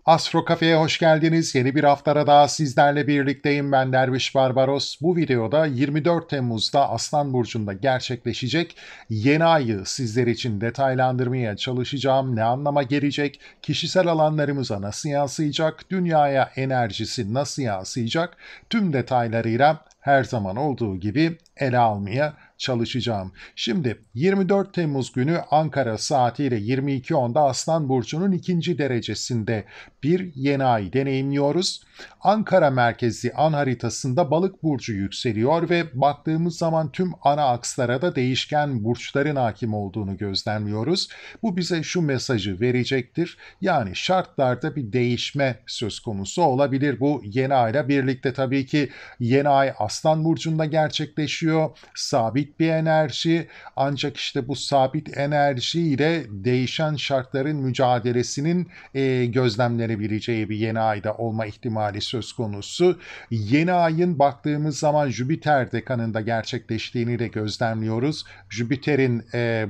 Astro Cafe'ye hoş geldiniz. Yeni bir haftada daha sizlerle birlikteyim. Ben Derviş Barbaros. Bu videoda 24 Temmuz'da Aslan Burcu'nda gerçekleşecek yeni ayı sizler için detaylandırmaya çalışacağım. Ne anlama gelecek? Kişisel alanlarımıza nasıl yansıyacak? Dünyaya enerjisi nasıl yansıyacak? Tüm detaylarıyla her zaman olduğu gibi ele almaya çalışacağım. Şimdi 24 Temmuz günü Ankara saatiyle 22.10'da Aslan Burcu'nun ikinci derecesinde bir yeni ay deneyimliyoruz. Ankara merkezli an haritasında Balık burcu yükseliyor ve baktığımız zaman tüm ana akslara da değişken burçların hakim olduğunu gözlemliyoruz. Bu bize şu mesajı verecektir. Yani şartlarda bir değişme söz konusu olabilir. Bu yeni ayla birlikte tabii ki yeni ay Aslan burcunda gerçekleşiyor. Sabit bir enerji, ancak işte bu sabit enerji ile değişen şartların mücadelesinin gözlemlenebileceği bir yeni ayda olma ihtimali söz konusu. Yeni ayın baktığımız zaman Jüpiter dekanında gerçekleştiğini de gözlemliyoruz. Jüpiter'in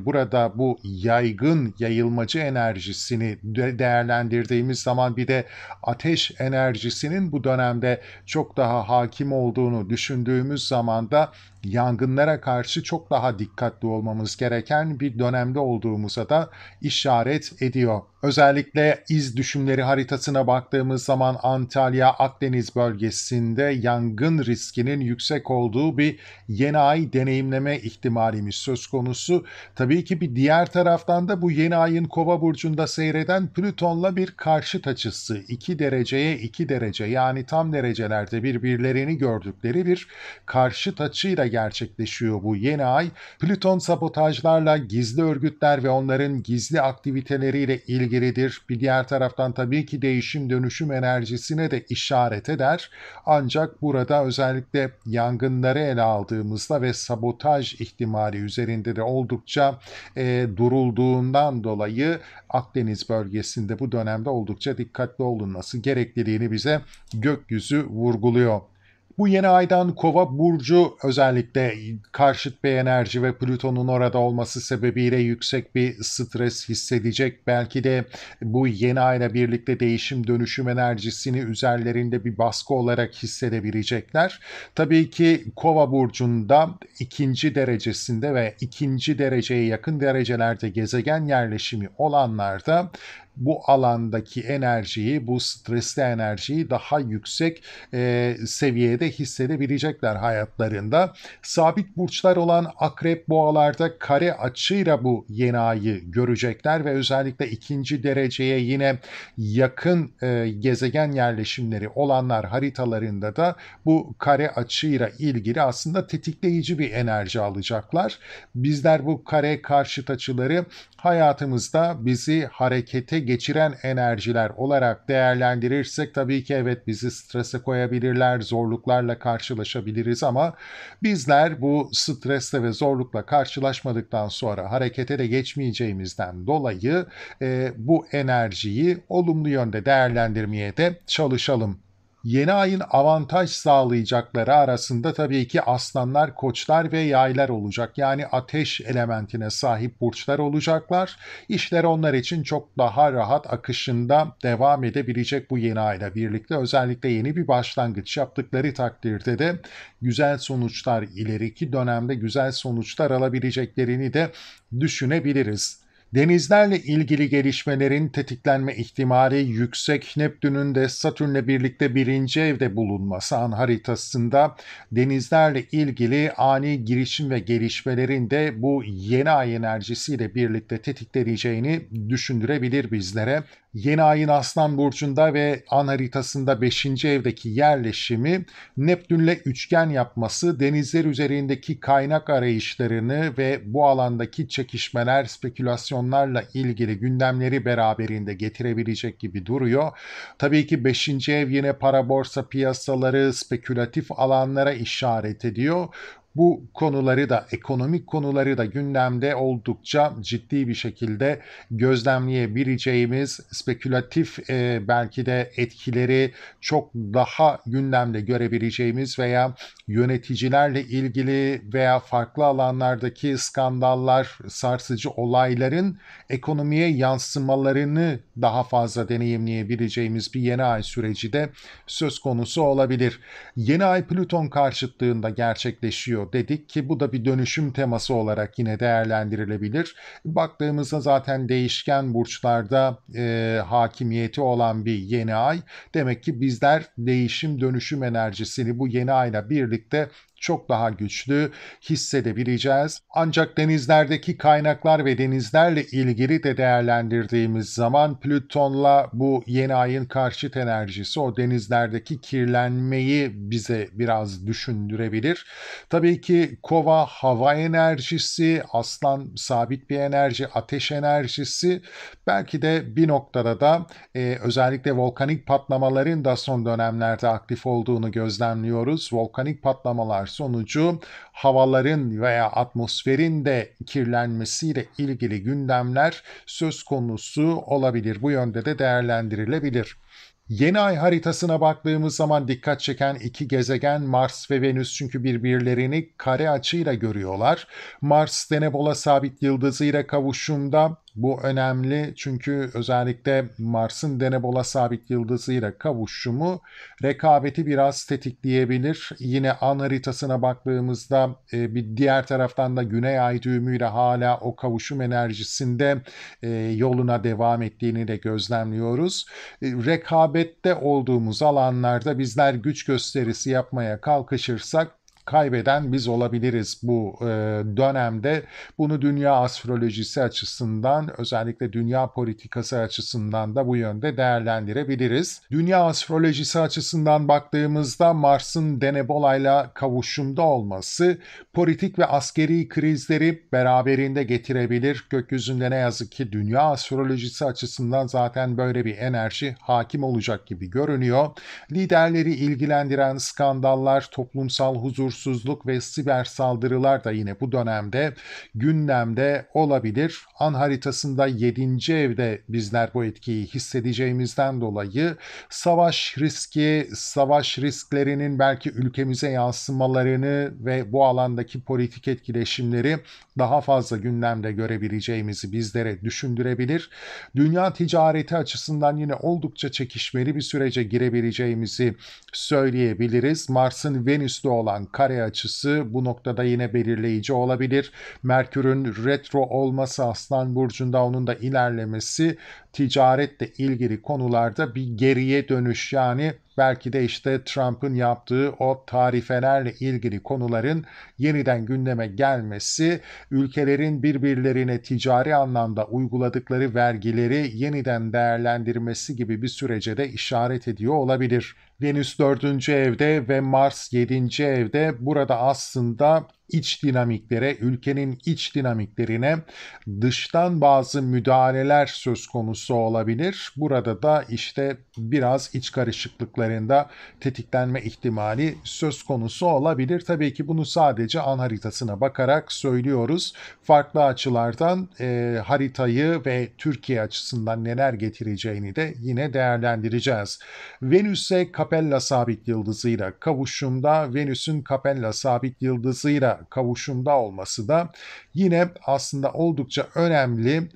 burada bu yaygın yayılmacı enerjisini değerlendirdiğimiz zaman bir de ateş enerjisinin bu dönemde çok daha hakim olduğunu düşündüğümüz zaman da yangınlara karşı çok daha dikkatli olmamız gereken bir dönemde olduğumuza da işaret ediyor. Özellikle iz düşümleri haritasına baktığımız zaman Antalya, Akdeniz bölgesinde yangın riskinin yüksek olduğu bir yeni ay deneyimleme ihtimalimiz söz konusu. Tabii ki bir diğer taraftan da bu yeni ayın Kova burcunda seyreden Plüton'la bir karşıt açısı 2 dereceye 2 derece, yani tam derecelerde birbirlerini gördükleri bir karşıt açıyla gerçekleşiyor bu yeni ay. Plüton sabotajlarla, gizli örgütler ve onların gizli aktiviteleriyle ilgilidir. Bir diğer taraftan tabii ki değişim dönüşüm enerjisine de işaret eder. Ancak burada özellikle yangınları ele aldığımızda ve sabotaj ihtimali üzerinde de oldukça durulduğundan dolayı Akdeniz bölgesinde bu dönemde oldukça dikkatli olunması gerekliliğini bize gökyüzü vurguluyor. Bu yeni aydan Kova burcu özellikle karşıt bir enerji ve Plüton'un orada olması sebebiyle yüksek bir stres hissedecek. Belki de bu yeni ayla birlikte değişim dönüşüm enerjisini üzerlerinde bir baskı olarak hissedebilecekler. Tabii ki Kova burcunda ikinci derecesinde ve ikinci dereceye yakın derecelerde gezegen yerleşimi olanlarda bu alandaki enerjiyi, bu stresli enerjiyi daha yüksek seviyede hissedebilecekler hayatlarında. Sabit burçlar olan Akrep, Boğalarda kare açıyla bu yeni ayı görecekler ve özellikle ikinci dereceye yine yakın gezegen yerleşimleri olanlar haritalarında da bu kare açıyla ilgili aslında tetikleyici bir enerji alacaklar. Bizler bu kare karşıt açıları hayatımızda bizi harekete geçiren enerjiler olarak değerlendirirsek tabii ki evet, bizi strese koyabilirler, zorluklarla karşılaşabiliriz ama bizler bu stresle ve zorlukla karşılaşmadıktan sonra harekete de geçmeyeceğimizden dolayı bu enerjiyi olumlu yönde değerlendirmeye de çalışalım. Yeni ayın avantaj sağlayacakları arasında tabii ki aslanlar, koçlar ve yaylar olacak. Yani ateş elementine sahip burçlar olacaklar. İşler onlar için çok daha rahat akışında devam edebilecek bu yeni ayla birlikte. Özellikle yeni bir başlangıç yaptıkları takdirde de güzel sonuçlar, ileriki dönemde güzel sonuçlar alabileceklerini de düşünebiliriz. Denizlerle ilgili gelişmelerin tetiklenme ihtimali yüksek. Neptün'ün de Satürn'le birlikte birinci evde bulunması an haritasında denizlerle ilgili ani girişim ve gelişmelerin de bu yeni ay enerjisiyle birlikte tetikleneceğini düşündürebilir bizlere. Yeni ayın Aslan Burcu'nda ve an haritasında 5. evdeki yerleşimi Neptün'le üçgen yapması denizler üzerindeki kaynak arayışlarını ve bu alandaki çekişmeler, spekülasyonlarla ilgili gündemleri beraberinde getirebilecek gibi duruyor. Tabii ki 5. ev yine para borsa piyasaları, spekülatif alanlara işaret ediyor. Bu konuları da, ekonomik konuları da gündemde oldukça ciddi bir şekilde gözlemleyebileceğimiz, spekülatif belki de etkileri çok daha gündemde görebileceğimiz veya yöneticilerle ilgili veya farklı alanlardaki skandallar, sarsıcı olayların ekonomiye yansımalarını daha fazla deneyimleyebileceğimiz bir yeni ay süreci de söz konusu olabilir. Yeni ay Plüton karşıtlığında gerçekleşiyor dedik ki bu da bir dönüşüm teması olarak yine değerlendirilebilir. Baktığımızda zaten değişken burçlarda hakimiyeti olan bir yeni ay. Demek ki bizler değişim dönüşüm enerjisini bu yeni ayla birlikte çok daha güçlü hissedebileceğiz. Ancak denizlerdeki kaynaklar ve denizlerle ilgili de değerlendirdiğimiz zaman Plüton'la bu yeni ayın karşıt enerjisi o denizlerdeki kirlenmeyi bize biraz düşündürebilir. Tabii ki Kova hava enerjisi, Aslan sabit bir enerji, ateş enerjisi. Belki de bir noktada da özellikle volkanik patlamaların da son dönemlerde aktif olduğunu gözlemliyoruz. Volkanik patlamalar sonucu havaların veya atmosferin de kirlenmesiyle ilgili gündemler söz konusu olabilir. Bu yönde de değerlendirilebilir. Yeni ay haritasına baktığımız zaman dikkat çeken iki gezegen Mars ve Venüs çünkü birbirlerini kare açıyla görüyorlar. Mars Denebola sabit yıldızıyla kavuşumda. Bu önemli çünkü özellikle Mars'ın Denebola sabit yıldızıyla kavuşumu rekabeti biraz tetikleyebilir. Yine an haritasına baktığımızda bir diğer taraftan da Güney Ay düğümüyle hala o kavuşum enerjisinde yoluna devam ettiğini de gözlemliyoruz. Rekabette olduğumuz alanlarda bizler güç gösterisi yapmaya kalkışırsak kaybeden biz olabiliriz bu dönemde. Bunu dünya astrolojisi açısından özellikle dünya politikası açısından da bu yönde değerlendirebiliriz. Dünya astrolojisi açısından baktığımızda Mars'ın Denebolay'la kavuşumda olması politik ve askeri krizleri beraberinde getirebilir. Gökyüzünde ne yazık ki dünya astrolojisi açısından zaten böyle bir enerji hakim olacak gibi görünüyor. Liderleri ilgilendiren skandallar, toplumsal huzursuzluk ve siber saldırılar da yine bu dönemde gündemde olabilir. An haritasında 7. evde bizler bu etkiyi hissedeceğimizden dolayı savaş riski, savaş risklerinin belki ülkemize yansımalarını ve bu alandaki politik etkileşimleri daha fazla gündemde görebileceğimizi bizlere düşündürebilir. Dünya ticareti açısından yine oldukça çekişmeli bir sürece girebileceğimizi söyleyebiliriz. Mars'ın Venüs'te olan kare açısı bu noktada yine belirleyici olabilir. Merkür'ün retro olması Aslan Burcu'nda onun da ilerlemesi ticaretle ilgili konularda bir geriye dönüş yani belki de işte Trump'ın yaptığı o tarifelerle ilgili konuların yeniden gündeme gelmesi, ülkelerin birbirlerine ticari anlamda uyguladıkları vergileri yeniden değerlendirmesi gibi bir sürece de işaret ediyor olabilir. Venüs 4. evde ve Mars 7. evde burada aslında iç dinamiklere, ülkenin iç dinamiklerine dıştan bazı müdahaleler söz konusu olabilir. Burada da işte biraz iç karışıklıklarında tetiklenme ihtimali söz konusu olabilir. Tabii ki bunu sadece an haritasına bakarak söylüyoruz. Farklı açılardan haritayı ve Türkiye açısından neler getireceğini de yine değerlendireceğiz. Venüs'e Capella sabit yıldızıyla kavuşumda, Venüs'ün Capella sabit yıldızıyla kavuşumda olması da yine aslında oldukça önemli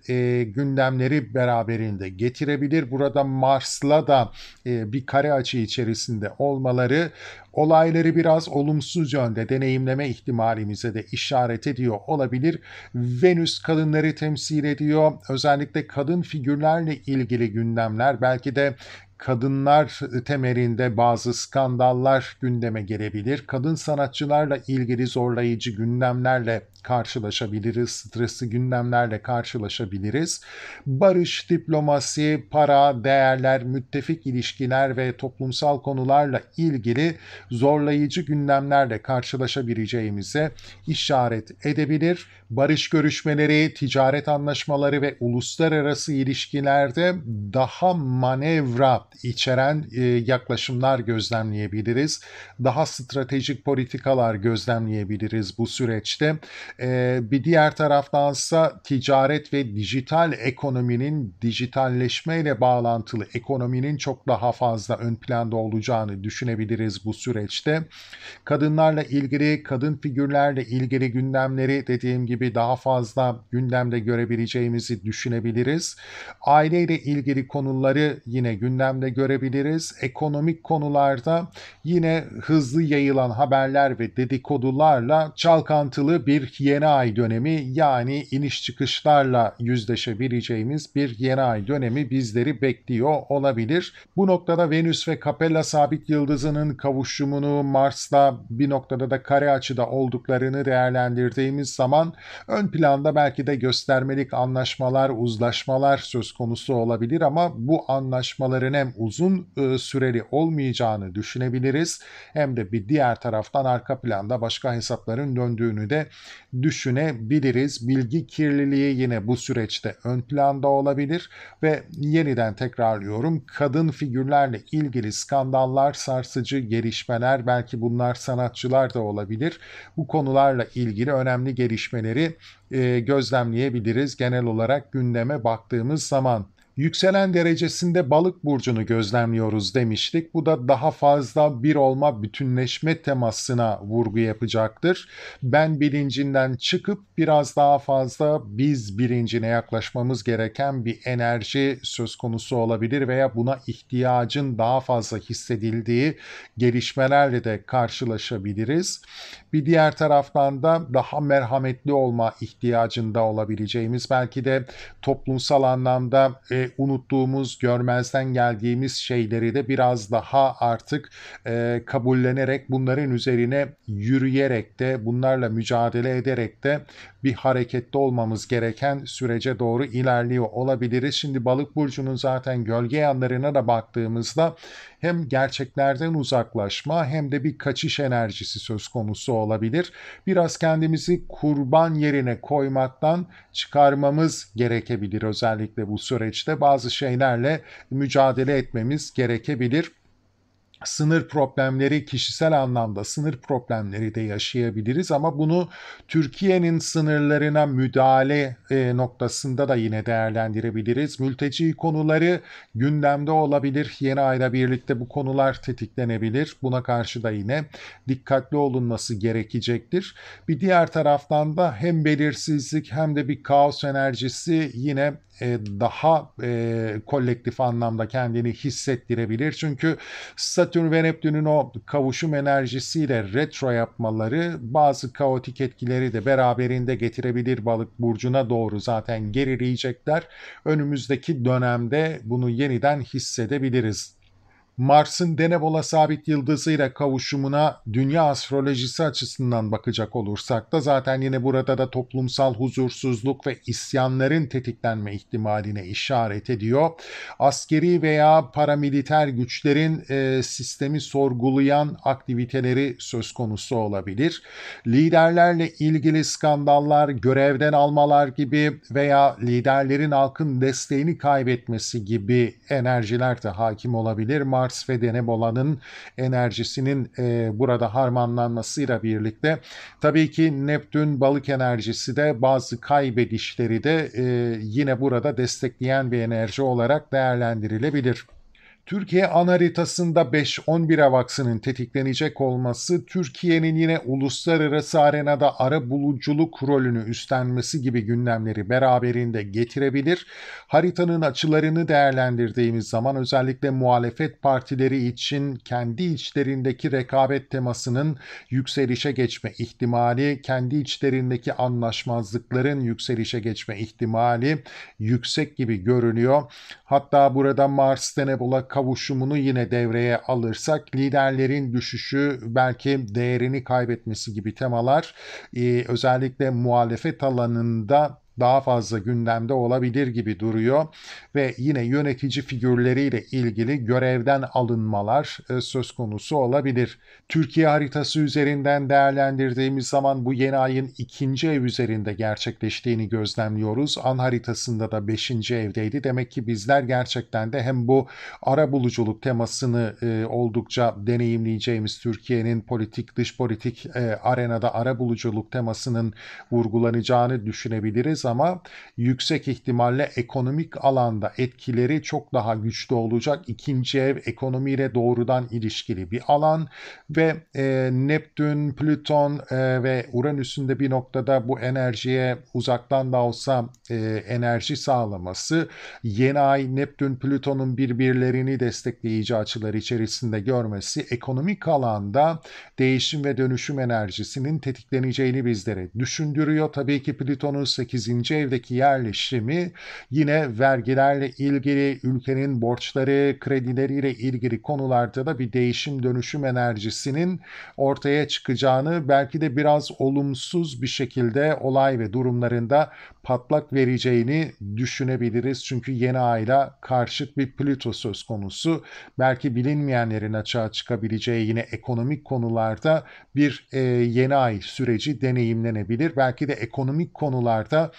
gündemleri beraberinde getirebilir. Burada Mars'la da bir kare açı içerisinde olmaları olayları biraz olumsuz yönde deneyimleme ihtimalimize de işaret ediyor olabilir. Venüs kadınları temsil ediyor. Özellikle kadın figürlerle ilgili gündemler belki de kadınlar temelinde bazı skandallar gündeme gelebilir. Kadın sanatçılarla ilgili zorlayıcı gündemlerle karşılaşabiliriz, stresli gündemlerle karşılaşabiliriz. Barış, diplomasi, para, değerler, müttefik ilişkiler ve toplumsal konularla ilgili zorlayıcı gündemlerle karşılaşabileceğimize işaret edebilir. Barış görüşmeleri, ticaret anlaşmaları ve uluslararası ilişkilerde daha manevra içeren yaklaşımlar gözlemleyebiliriz. Daha stratejik politikalar gözlemleyebiliriz bu süreçte. Bir diğer taraftansa ticaret ve dijital ekonominin, dijitalleşmeyle bağlantılı ekonominin çok daha fazla ön planda olacağını düşünebiliriz bu süreçte. Kadınlarla ilgili, kadın figürlerle ilgili gündemleri dediğim gibi daha fazla gündemde görebileceğimizi düşünebiliriz. Aileyle ilgili konuları yine gündemde görebiliriz. Ekonomik konularda yine hızlı yayılan haberler ve dedikodularla çalkantılı bir yeni ay dönemi, yani iniş çıkışlarla yüzleşebileceğimiz bir yeni ay dönemi bizleri bekliyor olabilir. Bu noktada Venüs ve Capella sabit yıldızının kavuşumunu, Mars'la bir noktada da kare açıda olduklarını değerlendirdiğimiz zaman ön planda belki de göstermelik anlaşmalar, uzlaşmalar söz konusu olabilir ama bu anlaşmaların hem uzun süreli olmayacağını düşünebiliriz hem de bir diğer taraftan arka planda başka hesapların döndüğünü de düşünebiliriz. Bilgi kirliliği yine bu süreçte ön planda olabilir ve yeniden tekrarlıyorum, kadın figürlerle ilgili skandallar, sarsıcı gelişmeler, belki bunlar sanatçılar da olabilir. Bu konularla ilgili önemli gelişmeleri gözlemleyebiliriz genel olarak gündeme baktığımız zaman. Yükselen derecesinde balık burcunu gözlemliyoruz demiştik. Bu da daha fazla bir olma, bütünleşme temasına vurgu yapacaktır. Ben bilincinden çıkıp biraz daha fazla biz bilincine yaklaşmamız gereken bir enerji söz konusu olabilir veya buna ihtiyacın daha fazla hissedildiği gelişmelerle de karşılaşabiliriz. Bir diğer taraftan da daha merhametli olma ihtiyacında olabileceğimiz, belki de toplumsal anlamda unuttuğumuz, görmezden geldiğimiz şeyleri de biraz daha artık kabullenerek, bunların üzerine yürüyerek de, bunlarla mücadele ederek de bir harekette olmamız gereken sürece doğru ilerliyor olabiliriz. Şimdi Balık burcunun zaten gölge yanlarına da baktığımızda hem gerçeklerden uzaklaşma hem de bir kaçış enerjisi söz konusu olabilir. Biraz kendimizi kurban yerine koymaktan çıkarmamız gerekebilir. Özellikle bu süreçte bazı şeylerle mücadele etmemiz gerekebilir. Sınır problemleri, kişisel anlamda sınır problemleri de yaşayabiliriz ama bunu Türkiye'nin sınırlarına müdahale noktasında da yine değerlendirebiliriz. Mülteci konuları gündemde olabilir. Yeni ayla birlikte bu konular tetiklenebilir. Buna karşı da yine dikkatli olunması gerekecektir. Bir diğer taraftan da hem belirsizlik hem de bir kaos enerjisi yine daha kolektif anlamda kendini hissettirebilir. Çünkü Satürn ve Neptün'ün o kavuşum enerjisiyle retro yapmaları bazı kaotik etkileri de beraberinde getirebilir. Balık burcuna doğru zaten gerileyecekler. Önümüzdeki dönemde bunu yeniden hissedebiliriz. Mars'ın Denebola sabit yıldızıyla kavuşumuna dünya astrolojisi açısından bakacak olursak da zaten yine burada da toplumsal huzursuzluk ve isyanların tetiklenme ihtimaline işaret ediyor. Askeri veya paramiliter güçlerin sistemi sorgulayan aktiviteleri söz konusu olabilir. Liderlerle ilgili skandallar, görevden almalar gibi veya liderlerin halkın desteğini kaybetmesi gibi enerjiler de hakim olabilir. Mars ve Denebola'nın enerjisinin burada harmanlanmasıyla birlikte tabii ki Neptün balık enerjisi de bazı kaybedişleri de yine burada destekleyen bir enerji olarak değerlendirilebilir. Türkiye ana haritasında 5-11 avaksının tetiklenecek olması, Türkiye'nin yine uluslararası arenada arabuluculuk rolünü üstlenmesi gibi gündemleri beraberinde getirebilir. Haritanın açılarını değerlendirdiğimiz zaman özellikle muhalefet partileri için kendi içlerindeki rekabet temasının yükselişe geçme ihtimali, kendi içlerindeki anlaşmazlıkların yükselişe geçme ihtimali yüksek gibi görünüyor. Hatta burada Mars Nebula kavuşumunu yine devreye alırsak liderlerin düşüşü, belki değerini kaybetmesi gibi temalar özellikle muhalefet alanında daha fazla gündemde olabilir gibi duruyor ve yine yönetici figürleriyle ilgili görevden alınmalar söz konusu olabilir. Türkiye haritası üzerinden değerlendirdiğimiz zaman bu yeni ayın ikinci ev üzerinde gerçekleştiğini gözlemliyoruz. An haritasında da beşinci evdeydi. Demek ki bizler gerçekten de hem bu arabuluculuk temasını oldukça deneyimleyeceğimiz Türkiye'nin politik, dış politik arenada arabuluculuk temasının vurgulanacağını düşünebiliriz ama yüksek ihtimalle ekonomik alanda etkileri çok daha güçlü olacak. İkinci ev ekonomiyle doğrudan ilişkili bir alan ve Neptün, Plüton ve Uranüs'ün de bir noktada bu enerjiye uzaktan da olsa enerji sağlaması, yeni ay Neptün, Plüton'un birbirlerini destekleyici açılar içerisinde görmesi ekonomik alanda değişim ve dönüşüm enerjisinin tetikleneceğini bizlere düşündürüyor. Tabii ki Plüton'un 8. evdeki yerleşimi yine vergilerle ilgili, ülkenin borçları, kredileriyle ilgili konularda da bir değişim dönüşüm enerjisinin ortaya çıkacağını, belki de biraz olumsuz bir şekilde olay ve durumlarında patlak vereceğini düşünebiliriz. Çünkü yeni ayla karşıt bir Plüto söz konusu. Belki bilinmeyenlerin açığa çıkabileceği yine ekonomik konularda bir yeni ay süreci deneyimlenebilir. Belki de ekonomik konularda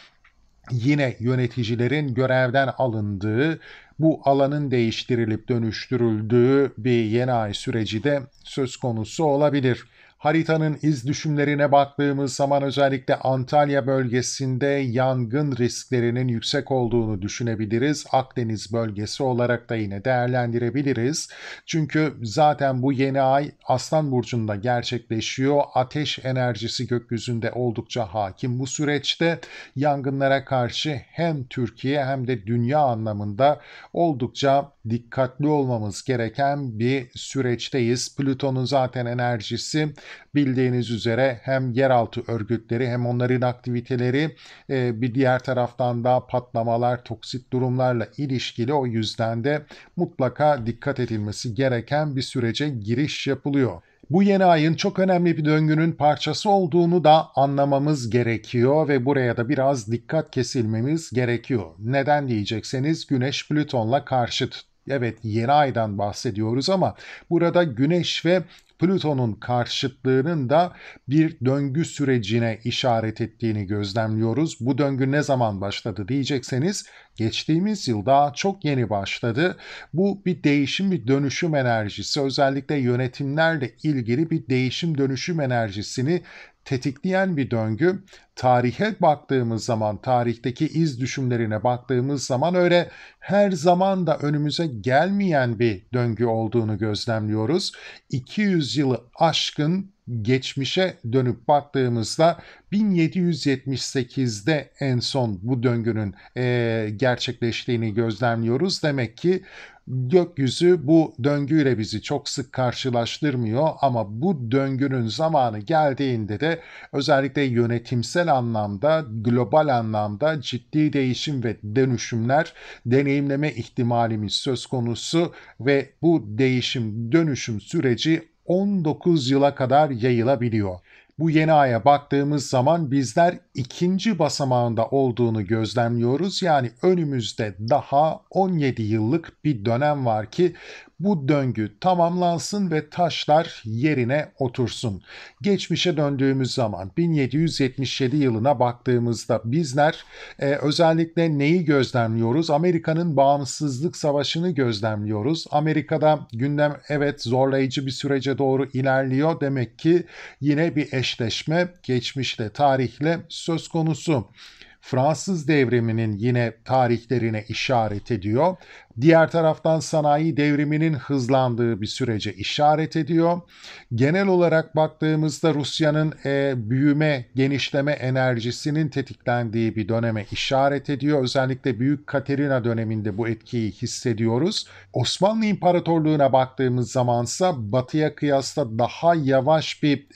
yine yöneticilerin görevden alındığı, bu alanın değiştirilip dönüştürüldüğü bir yeni ay süreci de söz konusu olabilir. Haritanın iz düşümlerine baktığımız zaman özellikle Antalya bölgesinde yangın risklerinin yüksek olduğunu düşünebiliriz. Akdeniz bölgesi olarak da yine değerlendirebiliriz. Çünkü zaten bu yeni ay Aslan Burcu'nda gerçekleşiyor. Ateş enerjisi gökyüzünde oldukça hakim. Bu süreçte yangınlara karşı hem Türkiye hem de dünya anlamında oldukça dikkatli olmamız gereken bir süreçteyiz. Plüton'un zaten enerjisi bildiğiniz üzere hem yeraltı örgütleri hem onların aktiviteleri, bir diğer taraftan da patlamalar, toksit durumlarla ilişkili, o yüzden de mutlaka dikkat edilmesi gereken bir sürece giriş yapılıyor. Bu yeni ayın çok önemli bir döngünün parçası olduğunu da anlamamız gerekiyor ve buraya da biraz dikkat kesilmemiz gerekiyor. Neden diyecekseniz, Güneş Plüton'la karşıt. Evet, yeni aydan bahsediyoruz ama burada Güneş ve Plüton'un karşıtlığının da bir döngü sürecine işaret ettiğini gözlemliyoruz. Bu döngü ne zaman başladı diyecekseniz, geçtiğimiz yıl daha çok yeni başladı. Bu bir değişim, bir dönüşüm enerjisi. Özellikle yönetimlerle ilgili bir değişim dönüşüm enerjisini tetikleyen bir döngü. Tarihe baktığımız zaman, tarihteki iz düşümlerine baktığımız zaman öyle her zaman da önümüze gelmeyen bir döngü olduğunu gözlemliyoruz. 200 yılı aşkın geçmişe dönüp baktığımızda 1778'de en son bu döngünün gerçekleştiğini gözlemliyoruz. Demek ki gökyüzü bu döngüyle bizi çok sık karşılaştırmıyor ama bu döngünün zamanı geldiğinde de özellikle yönetimsel anlamda, global anlamda ciddi değişim ve dönüşümler deneyimleme ihtimalimiz söz konusu ve bu değişim dönüşüm süreci 19 yıla kadar yayılabiliyor. Bu yeni aya baktığımız zaman bizler ikinci basamağında olduğunu gözlemliyoruz. Yani önümüzde daha 17 yıllık bir dönem var ki bu döngü tamamlansın ve taşlar yerine otursun. Geçmişe döndüğümüz zaman 1777 yılına baktığımızda bizler özellikle neyi gözlemliyoruz? Amerika'nın bağımsızlık savaşını gözlemliyoruz. Amerika'da gündem evet zorlayıcı bir sürece doğru ilerliyor. Demek ki yine bir eşleşme geçmişle, tarihle söz konusu. Fransız devriminin yine tarihlerine işaret ediyor. Diğer taraftan sanayi devriminin hızlandığı bir sürece işaret ediyor. Genel olarak baktığımızda Rusya'nın büyüme, genişleme enerjisinin tetiklendiği bir döneme işaret ediyor. Özellikle Büyük Katerina döneminde bu etkiyi hissediyoruz. Osmanlı İmparatorluğu'na baktığımız zamansa batıya kıyasla daha yavaş bir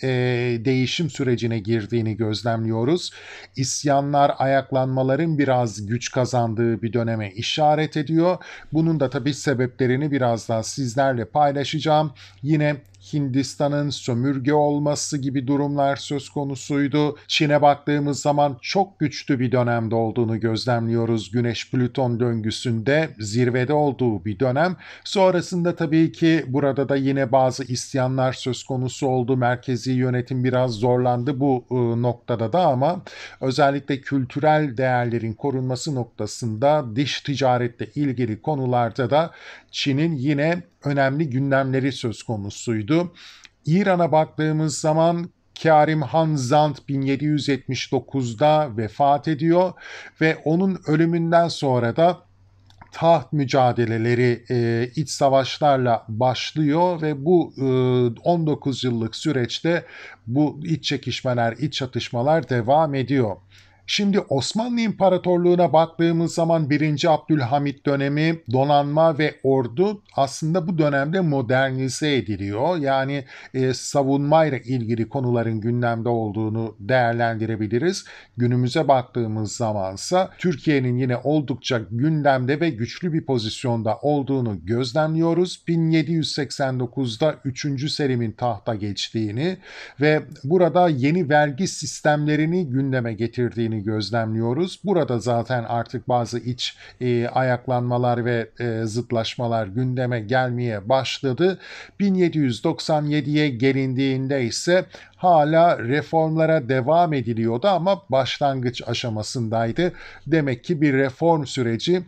değişim sürecine girdiğini gözlemliyoruz. İsyanlar, ayaklanmaların biraz güç kazandığı bir döneme işaret ediyor. Bunun da tabii sebeplerini birazdan sizlerle paylaşacağım. Yine Hindistan'ın sömürge olması gibi durumlar söz konusuydu. Çin'e baktığımız zaman çok güçlü bir dönemde olduğunu gözlemliyoruz. Güneş-Plüton döngüsünde zirvede olduğu bir dönem. Sonrasında tabii ki burada da yine bazı isyanlar söz konusu oldu. Merkezi yönetim biraz zorlandı bu noktada da ama özellikle kültürel değerlerin korunması noktasında dış ticaretle ilgili konularda da Çin'in yine önemli gündemleri söz konusuydu. İran'a baktığımız zaman Karim Han Zand 1779'da vefat ediyor ve onun ölümünden sonra da taht mücadeleleri iç savaşlarla başlıyor ve bu 19 yıllık süreçte bu iç çekişmeler, iç çatışmalar devam ediyor. Şimdi Osmanlı İmparatorluğu'na baktığımız zaman 1. Abdülhamit dönemi donanma ve ordu aslında bu dönemde modernize ediliyor. Yani savunmayla ilgili konuların gündemde olduğunu değerlendirebiliriz. Günümüze baktığımız zamansa Türkiye'nin yine oldukça gündemde ve güçlü bir pozisyonda olduğunu gözlemliyoruz. 1789'da 3. Selim'in tahta geçtiğini ve burada yeni vergi sistemlerini gündeme getirdiğini gözlemliyoruz. Burada zaten artık bazı iç ayaklanmalar ve zıtlaşmalar gündeme gelmeye başladı. 1797'ye gelindiğinde ise hala reformlara devam ediliyordu ama başlangıç aşamasındaydı. Demek ki bir reform süreci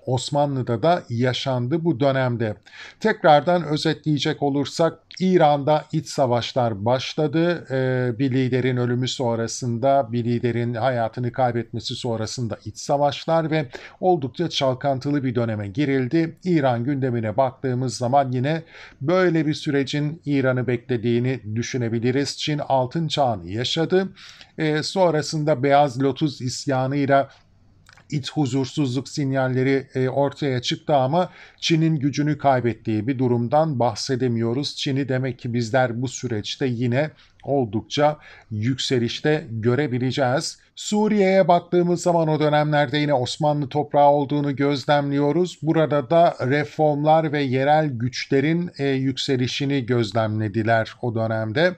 Osmanlı'da da yaşandı bu dönemde. Tekrardan özetleyecek olursak İran'da iç savaşlar başladı. Bir liderin ölümü sonrasında, bir liderin hayatını kaybetmesi sonrasında iç savaşlar ve oldukça çalkantılı bir döneme girildi. İran gündemine baktığımız zaman yine böyle bir sürecin İran'ı beklediğini düşünebiliriz. Çin altın çağını yaşadı. Sonrasında Beyaz Lotus isyanıyla iç huzursuzluk sinyalleri ortaya çıktı ama Çin'in gücünü kaybettiği bir durumdan bahsedemiyoruz. Çin'i demek ki bizler bu süreçte yine oldukça yükselişte görebileceğiz. Suriye'ye baktığımız zaman o dönemlerde yine Osmanlı toprağı olduğunu gözlemliyoruz. Burada da reformlar ve yerel güçlerin yükselişini gözlemlediler o dönemde.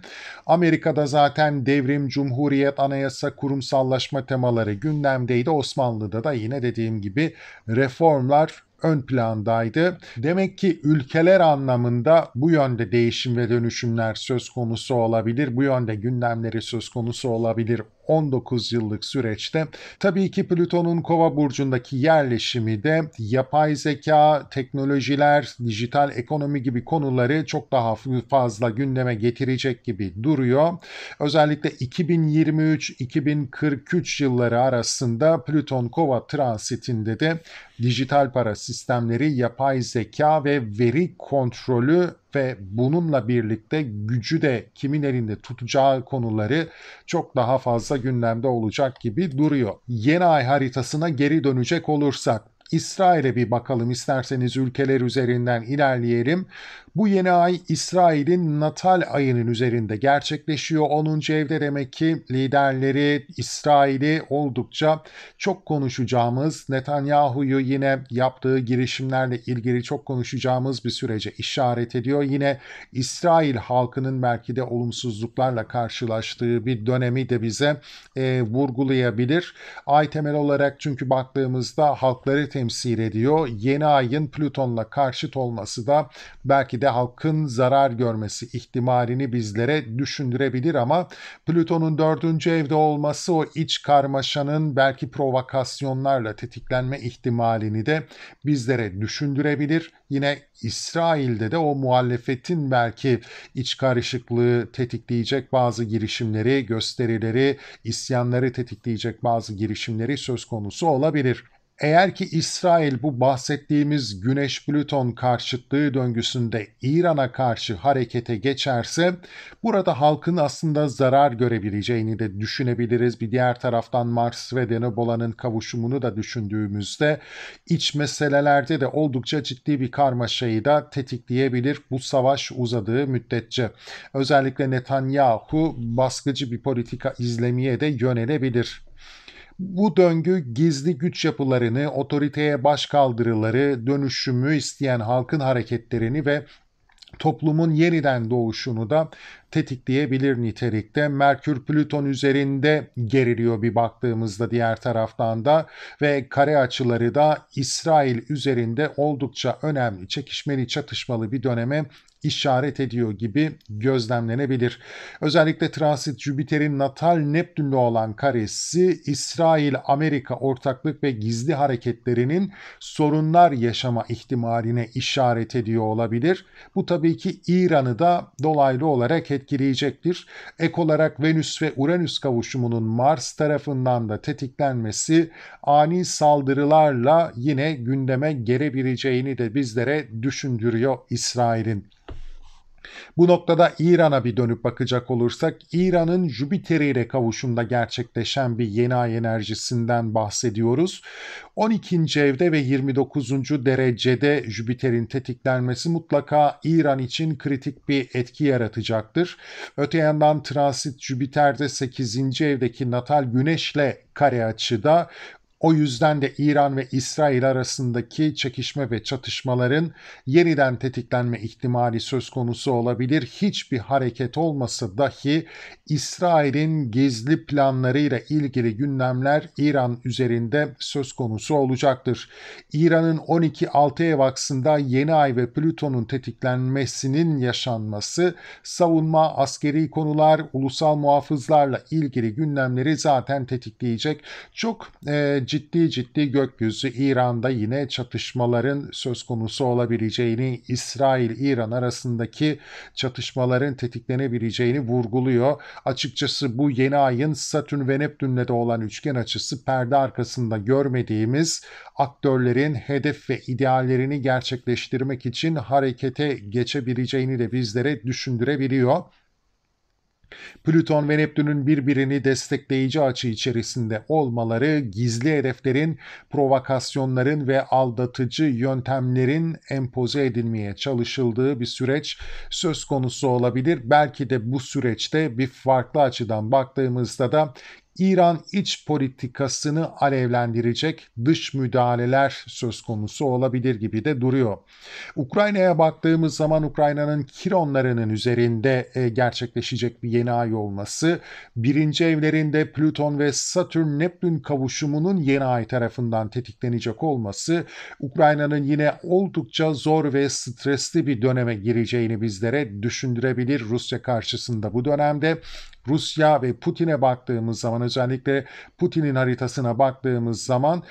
Amerika'da zaten devrim, cumhuriyet, anayasa, kurumsallaşma temaları gündemdeydi. Osmanlı'da da yine dediğim gibi reformlar ön plandaydı. Demek ki ülkeler anlamında bu yönde değişim ve dönüşümler söz konusu olabilir. Bu yönde gündemleri söz konusu olabilir 19 yıllık süreçte. Tabii ki Plüton'un Kova burcundaki yerleşimi de yapay zeka, teknolojiler, dijital ekonomi gibi konuları çok daha fazla gündeme getirecek gibi duruyor. Özellikle 2023-2043 yılları arasında Plüton Kova transitinde de dijital para sistemleri, yapay zeka ve veri kontrolü ve bununla birlikte gücü de kimin elinde tutacağı konuları çok daha fazla gündemde olacak gibi duruyor. Yeni ay haritasına geri dönecek olursak, İsrail'e bir bakalım isterseniz ülkeler üzerinden ilerleyelim. Bu yeni ay İsrail'in natal ayının üzerinde gerçekleşiyor. 10. evde demek ki liderleri İsrail'i oldukça çok konuşacağımız, Netanyahu'yu yine yaptığı girişimlerle ilgili çok konuşacağımız bir sürece işaret ediyor. Yine İsrail halkının belki de olumsuzluklarla karşılaştığı bir dönemi de bize vurgulayabilir. Ay temel olarak çünkü baktığımızda halkları temsil ediyor. Yeni ayın Plüton'la karşıt olması da belki de halkın zarar görmesi ihtimalini bizlere düşündürebilir ama Plüton'un 4. evde olması o iç karmaşanın belki provokasyonlarla tetiklenme ihtimalini de bizlere düşündürebilir. Yine İsrail'de de o muhalefetin belki iç karışıklığı tetikleyecek bazı girişimleri, gösterileri, isyanları tetikleyecek bazı girişimleri söz konusu olabilir. Eğer ki İsrail bu bahsettiğimiz Güneş-Plüton karşıtlığı döngüsünde İran'a karşı harekete geçerse burada halkın aslında zarar görebileceğini de düşünebiliriz. Bir diğer taraftan Mars ve Denebolan'ın kavuşumunu da düşündüğümüzde iç meselelerde de oldukça ciddi bir karmaşayı da tetikleyebilir bu savaş uzadığı müddetçe. Özellikle Netanyahu baskıcı bir politika izlemeye de yönelebilir. Bu döngü gizli güç yapılarını, otoriteye başkaldırıları, dönüşümü isteyen halkın hareketlerini ve toplumun yeniden doğuşunu da tetikleyebilir nitelikte. Merkür Plüton üzerinde geriliyor bir baktığımızda diğer taraftan da ve kare açıları da İsrail üzerinde oldukça önemli, çekişmeli, çatışmalı bir döneme işaret ediyor gibi gözlemlenebilir. Özellikle transit Jüpiter'in natal Neptün'le olan karesi İsrail-Amerika ortaklık ve gizli hareketlerinin sorunlar yaşama ihtimaline işaret ediyor olabilir. Bu tabii ki İran'ı da dolaylı olarak etkileyecektir. Ek olarak Venüs ve Uranüs kavuşumunun Mars tarafından da tetiklenmesi ani saldırılarla yine gündeme gelebileceğini de bizlere düşündürüyor İsrail'in. Bu noktada İran'a bir dönüp bakacak olursak İran'ın Jüpiter ile kavuşumda gerçekleşen bir yeni ay enerjisinden bahsediyoruz. 12. evde ve 29. derecede Jüpiter'in tetiklenmesi mutlaka İran için kritik bir etki yaratacaktır. Öte yandan transit Jüpiter'de 8. evdeki natal Güneş'le kare açıda, o yüzden de İran ve İsrail arasındaki çekişme ve çatışmaların yeniden tetiklenme ihtimali söz konusu olabilir. Hiçbir hareket olmasa dahi İsrail'in gizli planlarıyla ilgili gündemler İran üzerinde söz konusu olacaktır. İran'ın 12-6 ev aksında yeni ay ve Plüton'un tetiklenmesinin yaşanması savunma, askeri konular, ulusal muhafızlarla ilgili gündemleri zaten tetikleyecek. Çok ciddi gökyüzü İran'da yine çatışmaların söz konusu olabileceğini, İsrail-İran arasındaki çatışmaların tetiklenebileceğini vurguluyor. Açıkçası bu yeni ayın Satürn ve Neptün'le de olan üçgen açısı perde arkasında görmediğimiz aktörlerin hedef ve ideallerini gerçekleştirmek için harekete geçebileceğini de bizlere düşündürebiliyor. Plüton ve Neptün'ün birbirini destekleyici açı içerisinde olmaları gizli hedeflerin, provokasyonların ve aldatıcı yöntemlerin empoze edilmeye çalışıldığı bir süreç söz konusu olabilir. Belki de bu süreçte bir farklı açıdan baktığımızda da İran iç politikasını alevlendirecek dış müdahaleler söz konusu olabilir gibi de duruyor. Ukrayna'ya baktığımız zaman Ukrayna'nın Kironlarının üzerinde gerçekleşecek bir yeni ay olması, birinci evlerinde Plüton ve Satürn-Neptün kavuşumunun yeni ay tarafından tetiklenecek olması, Ukrayna'nın yine oldukça zor ve stresli bir döneme gireceğini bizlere düşündürebilir Rusya karşısında bu dönemde. Rusya ve Putin'e baktığımız zaman, özellikle Putin'in haritasına baktığımız zaman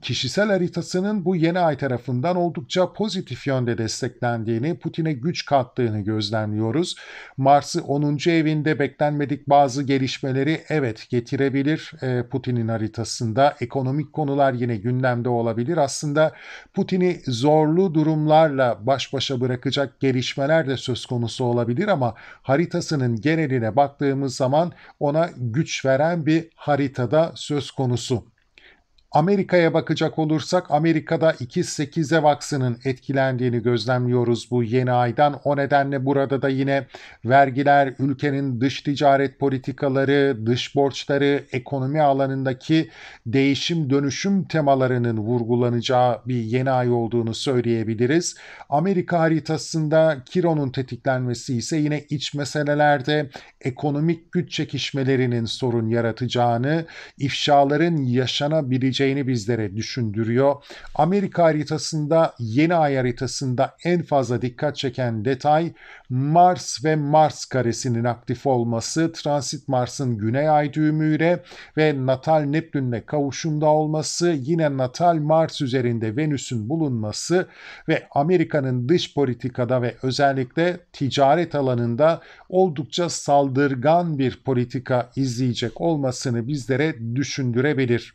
kişisel haritasının bu yeni ay tarafından oldukça pozitif yönde desteklendiğini, Putin'e güç kattığını gözlemliyoruz. Mars'ı 10. evinde beklenmedik bazı gelişmeleri evet getirebilir Putin'in haritasında. Ekonomik konular yine gündemde olabilir. Aslında Putin'i zorlu durumlarla baş başa bırakacak gelişmeler de söz konusu olabilir ama haritasının geneline baktığımız zaman ona güç veren bir haritada söz konusu. Amerika'ya bakacak olursak Amerika'da 2-8 ev aksının etkilendiğini gözlemliyoruz bu yeni aydan. O nedenle burada da yine vergiler, ülkenin dış ticaret politikaları, dış borçları, ekonomi alanındaki değişim dönüşüm temalarının vurgulanacağı bir yeni ay olduğunu söyleyebiliriz. Amerika haritasında Kiron'un tetiklenmesi ise yine iç meselelerde ekonomik güç çekişmelerinin sorun yaratacağını, ifşaların yaşanabileceğini bizlere düşündürüyor. Amerika haritasında, yeni ay haritasında en fazla dikkat çeken detay Mars ve Mars karesinin aktif olması, transit Mars'ın güney ay düğümüyle ve natal Neptün'le kavuşumda olması, yine natal Mars üzerinde Venüs'ün bulunması ve Amerika'nın dış politikada ve özellikle ticaret alanında oldukça saldırgan bir politika izleyecek olmasını bizlere düşündürebilir.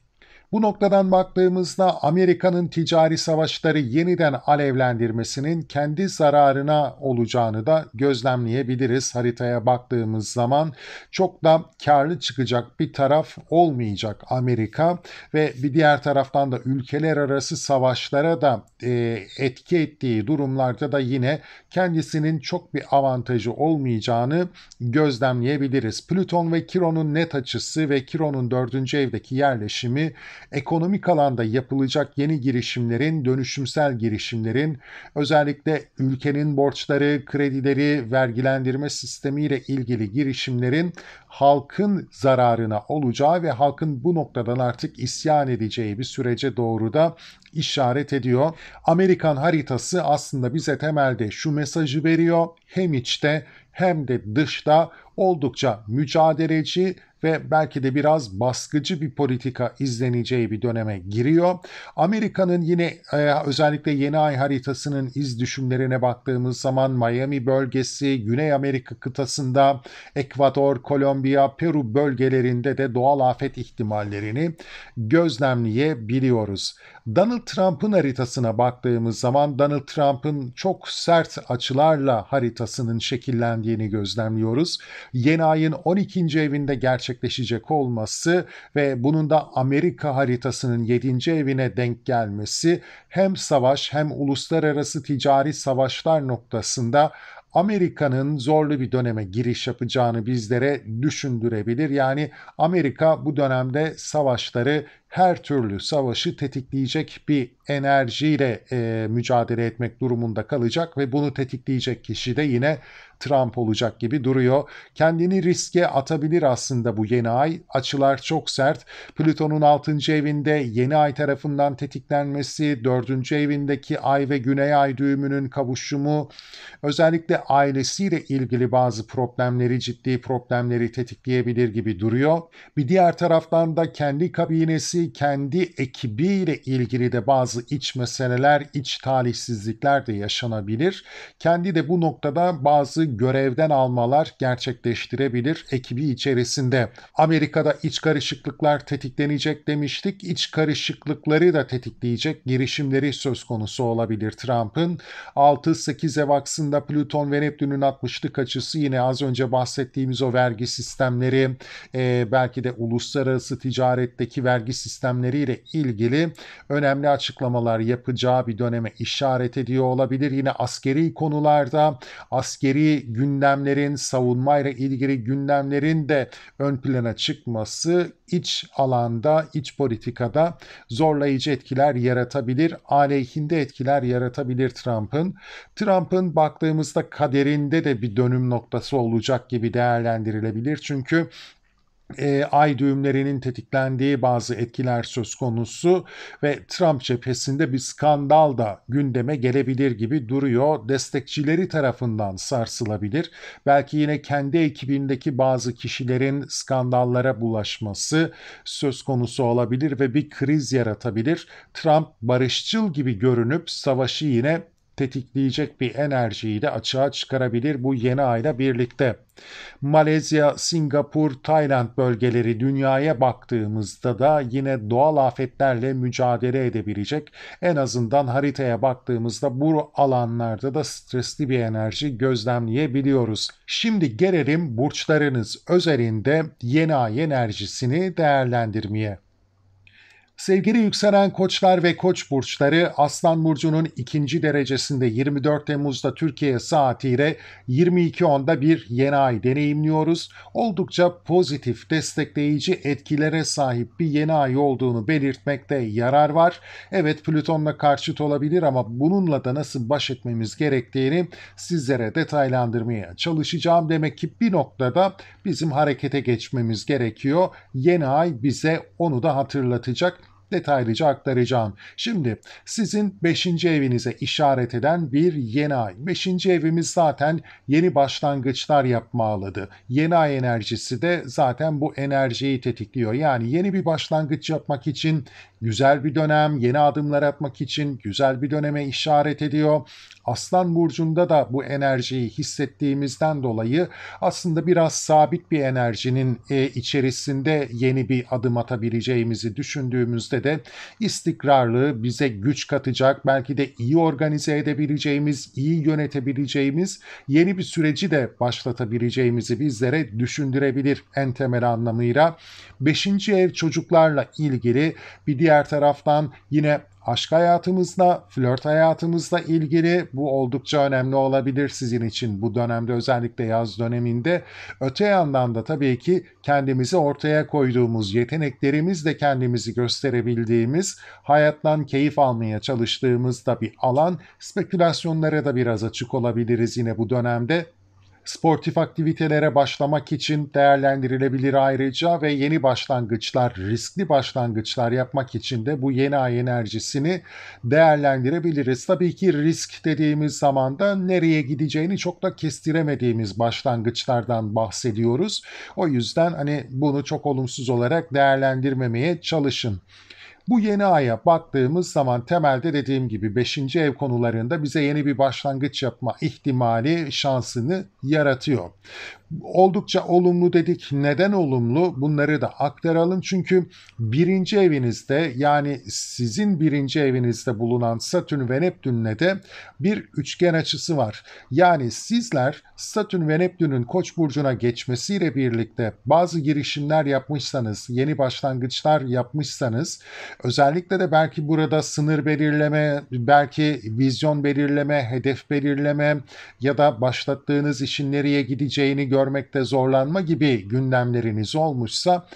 Bu noktadan baktığımızda Amerika'nın ticari savaşları yeniden alevlendirmesinin kendi zararına olacağını da gözlemleyebiliriz. Haritaya baktığımız zaman çok da karlı çıkacak bir taraf olmayacak Amerika ve bir diğer taraftan da ülkeler arası savaşlara da etki ettiği durumlarda da yine kendisinin çok bir avantajı olmayacağını gözlemleyebiliriz. Plüton ve Kiron'un net açısı ve Kiron'un 4. evdeki yerleşimi ekonomik alanda yapılacak yeni girişimlerin, dönüşümsel girişimlerin, özellikle ülkenin borçları, kredileri, vergilendirme sistemiyle ilgili girişimlerin halkın zararına olacağı ve halkın bu noktadan artık isyan edeceği bir sürece doğru da işaret ediyor. Amerikan haritası aslında bize temelde şu mesajı veriyor: hem içte hem de dışta oldukça mücadeleci ve belki de biraz baskıcı bir politika izleneceği bir döneme giriyor. Amerika'nın yine özellikle yeni ay haritasının iz düşümlerine baktığımız zaman Miami bölgesi, Güney Amerika kıtasında Ekvador, Kolombiya, Peru bölgelerinde de doğal afet ihtimallerini gözlemleyebiliyoruz. Donald Trump'ın haritasına baktığımız zaman Donald Trump'ın çok sert açılarla haritasının şekillendiğini gözlemliyoruz. Yeni ayın 12. evinde gerçekleşecek olması ve bunun da Amerika haritasının 7. evine denk gelmesi hem savaş hem uluslararası ticari savaşlar noktasında Amerika'nın zorlu bir döneme giriş yapacağını bizlere düşündürebilir. Yani Amerika bu dönemde savaşları, her türlü savaşı tetikleyecek bir enerjiyle mücadele etmek durumunda kalacak ve bunu tetikleyecek kişi de yine Trump olacak gibi duruyor. Kendini riske atabilir aslında bu yeni ay. Açılar çok sert. Plüton'un 6. evinde yeni ay tarafından tetiklenmesi, 4. evindeki ay ve güney ay düğümünün kavuşumu, özellikle ailesiyle ilgili bazı problemleri, ciddi problemleri tetikleyebilir gibi duruyor. Bir diğer taraftan da kendi kabinesi, kendi ekibiyle ilgili de bazı iç meseleler, iç talihsizlikler de yaşanabilir. Kendi de bu noktada bazı görevden almalar gerçekleştirebilir ekibi içerisinde. Amerika'da iç karışıklıklar tetiklenecek demiştik. İç karışıklıkları da tetikleyecek girişimleri söz konusu olabilir Trump'ın. 6-8 ev aksında Plüton ve Neptün'ün 60'lık açısı yine az önce bahsettiğimiz o vergi sistemleri, belki de uluslararası ticaretteki vergi sistemleriyle ilgili önemli açıklamalar yapacağı bir döneme işaret ediyor olabilir. Yine askeri konularda, askeri gündemlerin, savunmayla ilgili gündemlerin de ön plana çıkması iç alanda, iç politikada zorlayıcı etkiler yaratabilir, aleyhinde etkiler yaratabilir Trump'ın. Trump'ın baktığımızda kaderinde de bir dönüm noktası olacak gibi değerlendirilebilir. Çünkü ay düğümlerinin tetiklendiği bazı etkiler söz konusu ve Trump cephesinde bir skandal da gündeme gelebilir gibi duruyor. Destekçileri tarafından sarsılabilir. Belki yine kendi ekibindeki bazı kişilerin skandallara bulaşması söz konusu olabilir ve bir kriz yaratabilir. Trump barışçıl gibi görünüp savaşı yine tetikleyecek bir enerjiyi de açığa çıkarabilir bu yeni ayla birlikte. Malezya, Singapur, Tayland bölgeleri dünyaya baktığımızda da yine doğal afetlerle mücadele edebilecek. En azından haritaya baktığımızda bu alanlarda da stresli bir enerji gözlemleyebiliyoruz. Şimdi gelelim burçlarınız özelinde yeni ay enerjisini değerlendirmeye. Sevgili yükselen koçlar ve koç burçları, Aslan Burcu'nun 2. derecesinde 24 Temmuz'da Türkiye saatiyle 22.10'da bir yeni ay deneyimliyoruz. Oldukça pozitif, destekleyici etkilere sahip bir yeni ay olduğunu belirtmekte yarar var. Evet, Plüton'la karşıt olabilir ama bununla da nasıl baş etmemiz gerektiğini sizlere detaylandırmaya çalışacağım. Demek ki bir noktada bizim harekete geçmemiz gerekiyor. Yeni ay bize onu da hatırlatacak. Detaylıca aktaracağım. Şimdi sizin 5. evinize işaret eden bir yeni ay. 5. evimiz zaten yeni başlangıçlar yapma alanı. Yeni ay enerjisi de zaten bu enerjiyi tetikliyor. Yani yeni bir başlangıç yapmak için güzel bir dönem, yeni adımlar atmak için güzel bir döneme işaret ediyor. Aslan Burcu'nda da bu enerjiyi hissettiğimizden dolayı aslında biraz sabit bir enerjinin içerisinde yeni bir adım atabileceğimizi düşündüğümüzde de istikrarlı, bize güç katacak, belki de iyi organize edebileceğimiz, iyi yönetebileceğimiz yeni bir süreci de başlatabileceğimizi bizlere düşündürebilir en temel anlamıyla. 5. ev çocuklarla ilgili, bir diğer taraftan yine aşk hayatımızla, flört hayatımızla ilgili bu oldukça önemli olabilir sizin için bu dönemde, özellikle yaz döneminde. Öte yandan da tabii ki kendimizi ortaya koyduğumuz, yeteneklerimizle kendimizi gösterebildiğimiz, hayattan keyif almaya çalıştığımız da bir alan. Spekülasyonlara da biraz açık olabiliriz yine bu dönemde. Sportif aktivitelere başlamak için değerlendirilebilir ayrıca ve yeni başlangıçlar, riskli başlangıçlar yapmak için de bu yeni ay enerjisini değerlendirebiliriz. Tabii ki risk dediğimiz zaman da nereye gideceğini çok da kestiremediğimiz başlangıçlardan bahsediyoruz. O yüzden hani bunu çok olumsuz olarak değerlendirmemeye çalışın. Bu yeni aya baktığımız zaman temelde dediğim gibi 5. ev konularında bize yeni bir başlangıç yapma ihtimali, şansını yaratıyor. Oldukça olumlu dedik. Neden olumlu? Bunları da aktaralım. Çünkü birinci evinizde, yani sizin birinci evinizde bulunan Satürn ve Neptün'le de bir üçgen açısı var. Yani sizler Satürn ve Neptün'ün Koç burcuna geçmesiyle birlikte bazı girişimler yapmışsanız, yeni başlangıçlar yapmışsanız, özellikle de belki burada sınır belirleme, belki vizyon belirleme, hedef belirleme ya da başlattığınız işin nereye gideceğini görmekte zorlanma gibi gündemleriniz olmuşsa,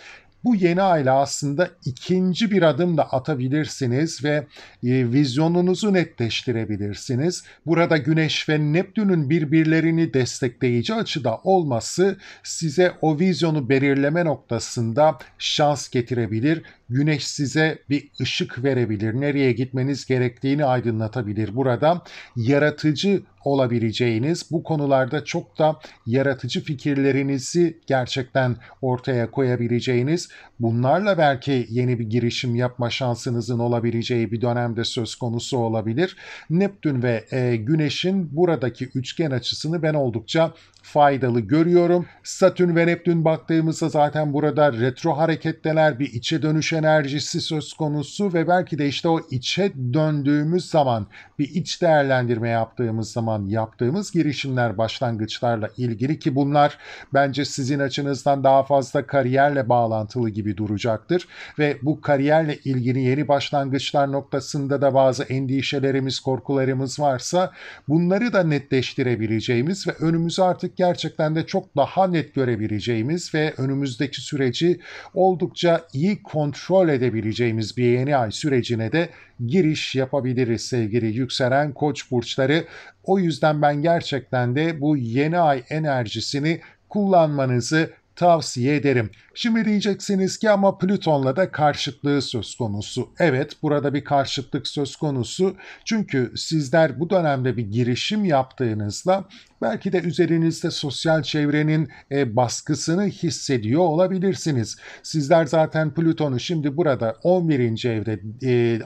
bu yeni ayla aslında ikinci bir adım da atabilirsiniz ve vizyonunuzu netleştirebilirsiniz. Burada Güneş ve Neptün'ün birbirlerini destekleyici açıda olması size o vizyonu belirleme noktasında şans getirebilir. Güneş size bir ışık verebilir. Nereye gitmeniz gerektiğini aydınlatabilir. Burada yaratıcı olabileceğiniz, bu konularda çok da yaratıcı fikirlerinizi gerçekten ortaya koyabileceğiniz, bunlarla belki yeni bir girişim yapma şansınızın olabileceği bir dönemde söz konusu olabilir. Neptün ve Güneş'in buradaki üçgen açısını ben oldukça faydalı görüyorum. Satürn ve Neptün baktığımızda zaten burada retro hareketteler, bir içe dönüş enerjisi söz konusu ve belki de işte o içe döndüğümüz zaman, bir iç değerlendirme yaptığımız zaman yaptığımız girişimler, başlangıçlarla ilgili, ki bunlar bence sizin açınızdan daha fazla kariyerle bağlantılı gibi duracaktır ve bu kariyerle ilgili yeni başlangıçlar noktasında da bazı endişelerimiz, korkularımız varsa bunları da netleştirebileceğimiz ve önümüzü artık gerçekten de çok daha net görebileceğimiz ve önümüzdeki süreci oldukça iyi kontrol edebileceğimiz bir yeni ay sürecine de giriş yapabiliriz sevgili yükselen Koç burçları. O yüzden ben gerçekten de bu yeni ay enerjisini kullanmanızı tavsiye ederim. Şimdi diyeceksiniz ki ama Plüton'la da karşıtlığı söz konusu. Evet, burada bir karşıtlık söz konusu. Çünkü sizler bu dönemde bir girişim yaptığınızda belki de üzerinizde sosyal çevrenin baskısını hissediyor olabilirsiniz. Sizler zaten Plüton'u şimdi burada 11. evde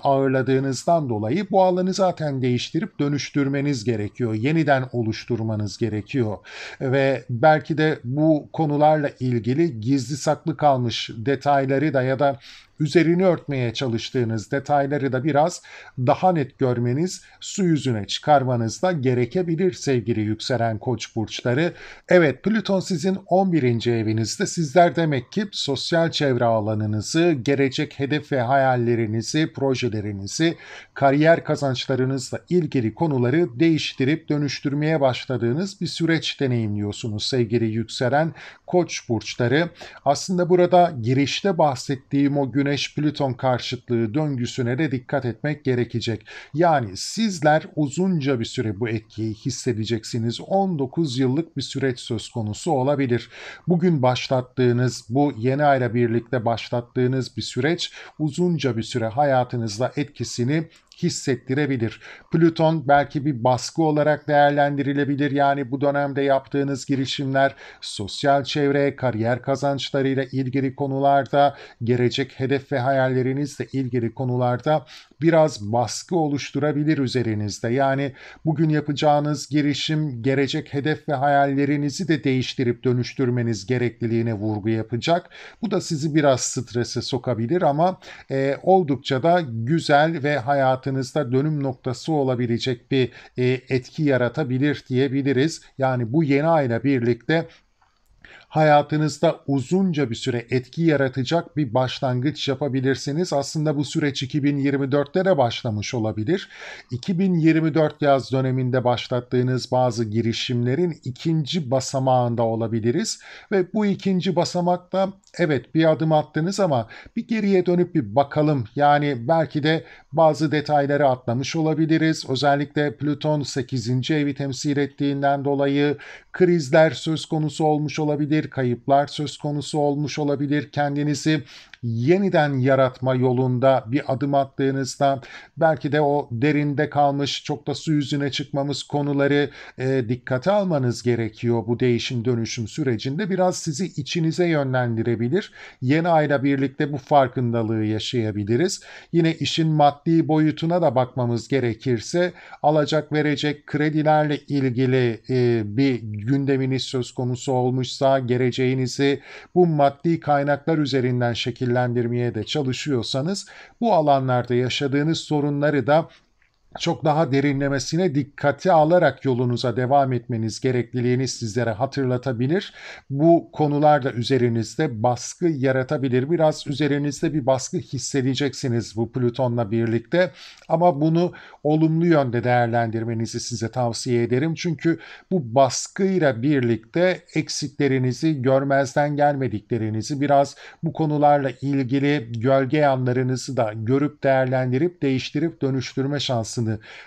ağırladığınızdan dolayı bu alanı zaten değiştirip dönüştürmeniz gerekiyor. Yeniden oluşturmanız gerekiyor. Ve belki de bu konularla ilgili gizli saklı kalmış detayları da ya da üzerini örtmeye çalıştığınız detayları da biraz daha net görmeniz, su yüzüne çıkarmanız da gerekebilir sevgili yükselen Koç burçları. Evet, Plüton sizin 11. evinizde. Sizler demek ki sosyal çevre alanınızı, gelecek hedef ve hayallerinizi, projelerinizi, kariyer kazançlarınızla ilgili konuları değiştirip dönüştürmeye başladığınız bir süreç deneyimliyorsunuz sevgili yükselen Koç burçları. Aslında burada girişte bahsettiğim o Güneş-Plüton karşıtlığı döngüsüne de dikkat etmek gerekecek. Yani sizler uzunca bir süre bu etkiyi hissedeceksiniz. 19 yıllık bir süreç söz konusu olabilir. Bugün başlattığınız, bu yeni ayla birlikte başlattığınız bir süreç uzunca bir süre hayatınızda etkisini hissettirebilir. Plüton belki bir baskı olarak değerlendirilebilir. Yani bu dönemde yaptığınız girişimler sosyal çevre, kariyer kazançlarıyla ilgili konularda, gelecek hedef ve hayallerinizle ilgili konularda biraz baskı oluşturabilir üzerinizde. Yani bugün yapacağınız girişim gelecek hedef ve hayallerinizi de değiştirip dönüştürmeniz gerekliliğine vurgu yapacak. Bu da sizi biraz strese sokabilir ama oldukça da güzel ve hayatınızda dönüm noktası olabilecek bir etki yaratabilir diyebiliriz. Yani bu yeni ayla birlikte hayatınızda uzunca bir süre etki yaratacak bir başlangıç yapabilirsiniz. Aslında bu süreç 2024'te de başlamış olabilir. 2024 yaz döneminde başlattığınız bazı girişimlerin ikinci basamağında olabiliriz ve bu ikinci basamakta evet bir adım attınız ama bir geriye dönüp bir bakalım. Yani belki de bazı detayları atlamış olabiliriz. Özellikle Plüton 8. evi temsil ettiğinden dolayı krizler söz konusu olmuş olabilir, kayıplar söz konusu olmuş olabilir. Kendinizi yeniden yaratma yolunda bir adım attığınızda belki de o derinde kalmış, çok da su yüzüne çıkmamış konuları dikkate almanız gerekiyor bu değişim dönüşüm sürecinde. Biraz sizi içinize yönlendirebilir. Yeni ayla birlikte bu farkındalığı yaşayabiliriz. Yine işin maddi boyutuna da bakmamız gerekirse alacak verecek kredilerle ilgili bir gündeminiz söz konusu olmuşsa geleceğinizi bu maddi kaynaklar üzerinden şekillendirmeye de çalışıyorsanız bu alanlarda yaşadığınız sorunları da çok daha derinlemesine dikkate alarak yolunuza devam etmeniz gerekliliğini sizlere hatırlatabilir. Bu konular da üzerinizde baskı yaratabilir. Biraz üzerinizde bir baskı hissedeceksiniz bu Plüton'la birlikte. Ama bunu olumlu yönde değerlendirmenizi size tavsiye ederim. Çünkü bu baskıyla birlikte eksiklerinizi, görmezden gelmediklerinizi, biraz bu konularla ilgili gölge yanlarınızı da görüp değerlendirip değiştirip dönüştürme şansını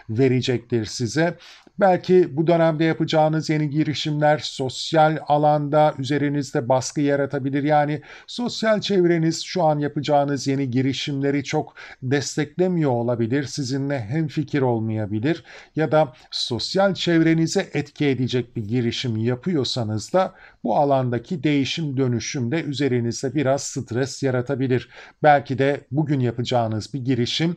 verecektir size. Belki bu dönemde yapacağınız yeni girişimler sosyal alanda üzerinizde baskı yaratabilir. Yani sosyal çevreniz şu an yapacağınız yeni girişimleri çok desteklemiyor olabilir. Sizinle hemfikir olmayabilir. Ya da sosyal çevrenize etki edecek bir girişim yapıyorsanız da bu alandaki değişim dönüşüm de üzerinizde biraz stres yaratabilir. Belki de bugün yapacağınız bir girişim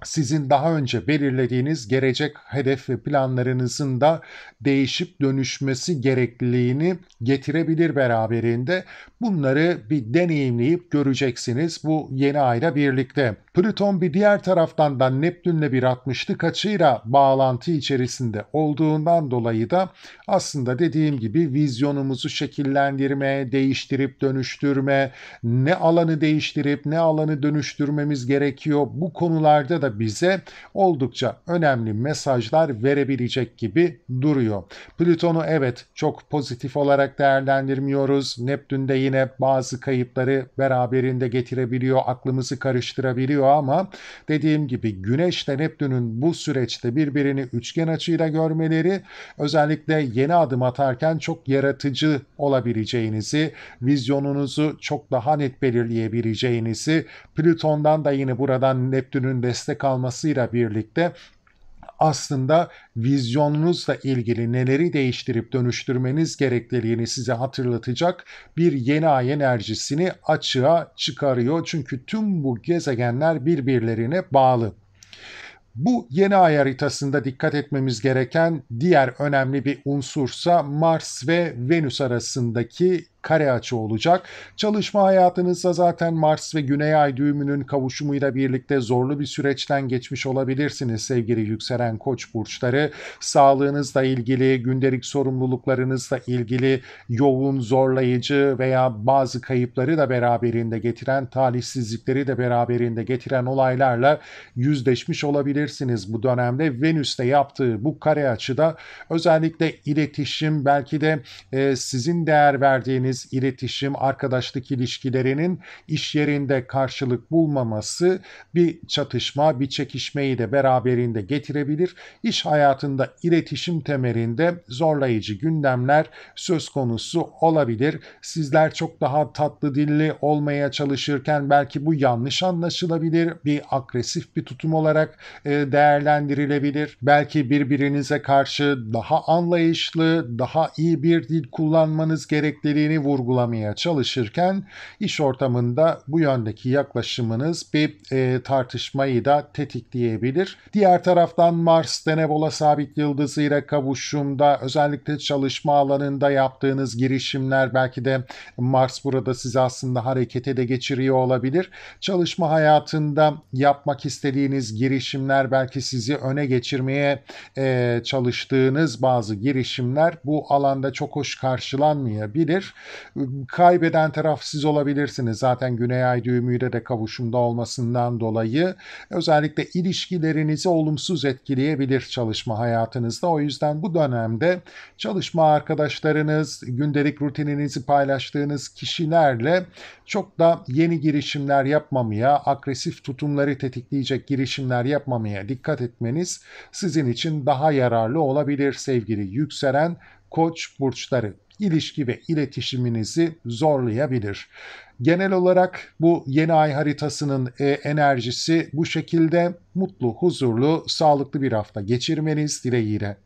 sizin daha önce belirlediğiniz gelecek hedef ve planlarınızın da değişip dönüşmesi gerekliliğini getirebilir beraberinde. Bunları bir deneyimleyip göreceksiniz bu yeni ayla birlikte. Plüton bir diğer taraftan da Neptün'le bir 60'lık açıyla bağlantı içerisinde olduğundan dolayı da aslında dediğim gibi vizyonumuzu şekillendirme, değiştirip dönüştürme, ne alanı değiştirip ne alanı dönüştürmemiz gerekiyor bu konularda da bize oldukça önemli mesajlar verebilecek gibi duruyor. Plüton'u evet çok pozitif olarak değerlendirmiyoruz. Neptün'de yine bazı kayıpları beraberinde getirebiliyor, aklımızı karıştırabiliyor ama dediğim gibi Güneş ile Neptün'ün bu süreçte birbirini üçgen açıyla görmeleri özellikle yeni adım atarken çok yaratıcı olabileceğinizi, vizyonunuzu çok daha net belirleyebileceğinizi, Plüton'dan da yine buradan Neptün'ün destek almasıyla birlikte aslında vizyonunuzla ilgili neleri değiştirip dönüştürmeniz gerekliliğini size hatırlatacak bir yeni ay enerjisini açığa çıkarıyor. Çünkü tüm bu gezegenler birbirlerine bağlı. Bu yeni ay haritasında dikkat etmemiz gereken diğer önemli bir unsursa Mars ve Venüs arasındaki kare açı olacak. Çalışma hayatınızda zaten Mars ve Güney Ay düğümünün kavuşumuyla birlikte zorlu bir süreçten geçmiş olabilirsiniz sevgili yükselen Koç burçları. Sağlığınızla ilgili, gündelik sorumluluklarınızla ilgili yoğun, zorlayıcı veya bazı kayıpları da beraberinde getiren, talihsizlikleri de beraberinde getiren olaylarla yüzleşmiş olabilirsiniz bu dönemde. Venüs'te yaptığı bu kare açıda özellikle iletişim, belki de sizin değer verdiğiniz iletişim, arkadaşlık ilişkilerinin iş yerinde karşılık bulmaması bir çatışma, bir çekişmeyi de beraberinde getirebilir. İş hayatında iletişim temelinde zorlayıcı gündemler söz konusu olabilir. Sizler çok daha tatlı dilli olmaya çalışırken belki bu yanlış anlaşılabilir. Bir agresif bir tutum olarak değerlendirilebilir. Belki birbirinize karşı daha anlayışlı, daha iyi bir dil kullanmanız gerekliliğini vurgulamaya çalışırken iş ortamında bu yöndeki yaklaşımınız bir tartışmayı da tetikleyebilir. Diğer taraftan Mars Denebola sabit yıldızıyla kavuşumda özellikle çalışma alanında yaptığınız girişimler, belki de Mars burada sizi aslında harekete de geçiriyor olabilir. Çalışma hayatında yapmak istediğiniz girişimler, belki sizi öne geçirmeye çalıştığınız bazı girişimler bu alanda çok hoş karşılanmayabilir. Kaybeden taraf siz olabilirsiniz. Zaten Güney Ay düğümüyle de kavuşumda olmasından dolayı özellikle ilişkilerinizi olumsuz etkileyebilir çalışma hayatınızda. O yüzden bu dönemde çalışma arkadaşlarınız, gündelik rutininizi paylaştığınız kişilerle çok da yeni girişimler yapmamaya, agresif tutumları tetikleyecek girişimler yapmamaya dikkat etmeniz sizin için daha yararlı olabilir sevgili yükselen Koç burçları. İlişki ve iletişiminizi zorlayabilir. Genel olarak bu yeni ay haritasının enerjisi bu şekilde. Mutlu, huzurlu, sağlıklı bir hafta geçirmeniz dileğiyle.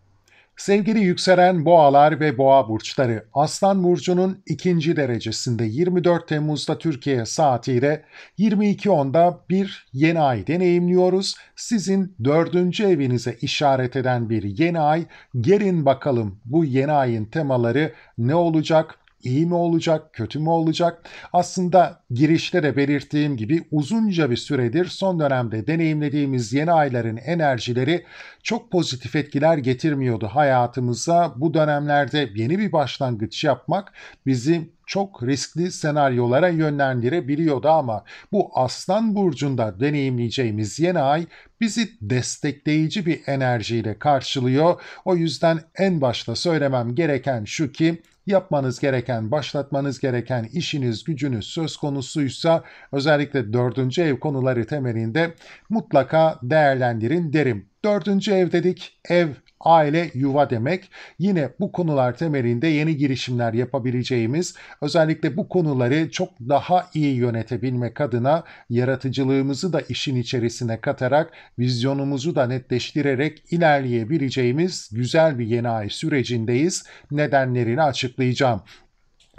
Sevgili yükselen boğalar ve boğa burçları, Aslan Burcu'nun ikinci derecesinde 24 Temmuz'da Türkiye saatiyle 22.10'da bir yeni ay deneyimliyoruz. Sizin dördüncü evinize işaret eden bir yeni ay. Gelin bakalım bu yeni ayın temaları ne olacak? İyi mi olacak, kötü mü olacak? Aslında girişte de belirttiğim gibi uzunca bir süredir son dönemde deneyimlediğimiz yeni ayların enerjileri çok pozitif etkiler getirmiyordu hayatımıza. Bu dönemlerde yeni bir başlangıç yapmak bizi çok riskli senaryolara yönlendirebiliyordu ama bu Aslan Burcu'nda deneyimleyeceğimiz yeni ay bizi destekleyici bir enerjiyle karşılıyor. O yüzden en başta söylemem gereken şu ki yapmanız gereken, başlatmanız gereken işiniz, gücünüz söz konusuysa özellikle dördüncü ev konuları temelinde mutlaka değerlendirin derim. Dördüncü ev dedik, ev, aile, yuva demek. Yine bu konular temelinde yeni girişimler yapabileceğimiz, özellikle bu konuları çok daha iyi yönetebilmek adına yaratıcılığımızı da işin içerisine katarak, vizyonumuzu da netleştirerek ilerleyebileceğimiz güzel bir yeni ay sürecindeyiz. Nedenlerini açıklayacağım.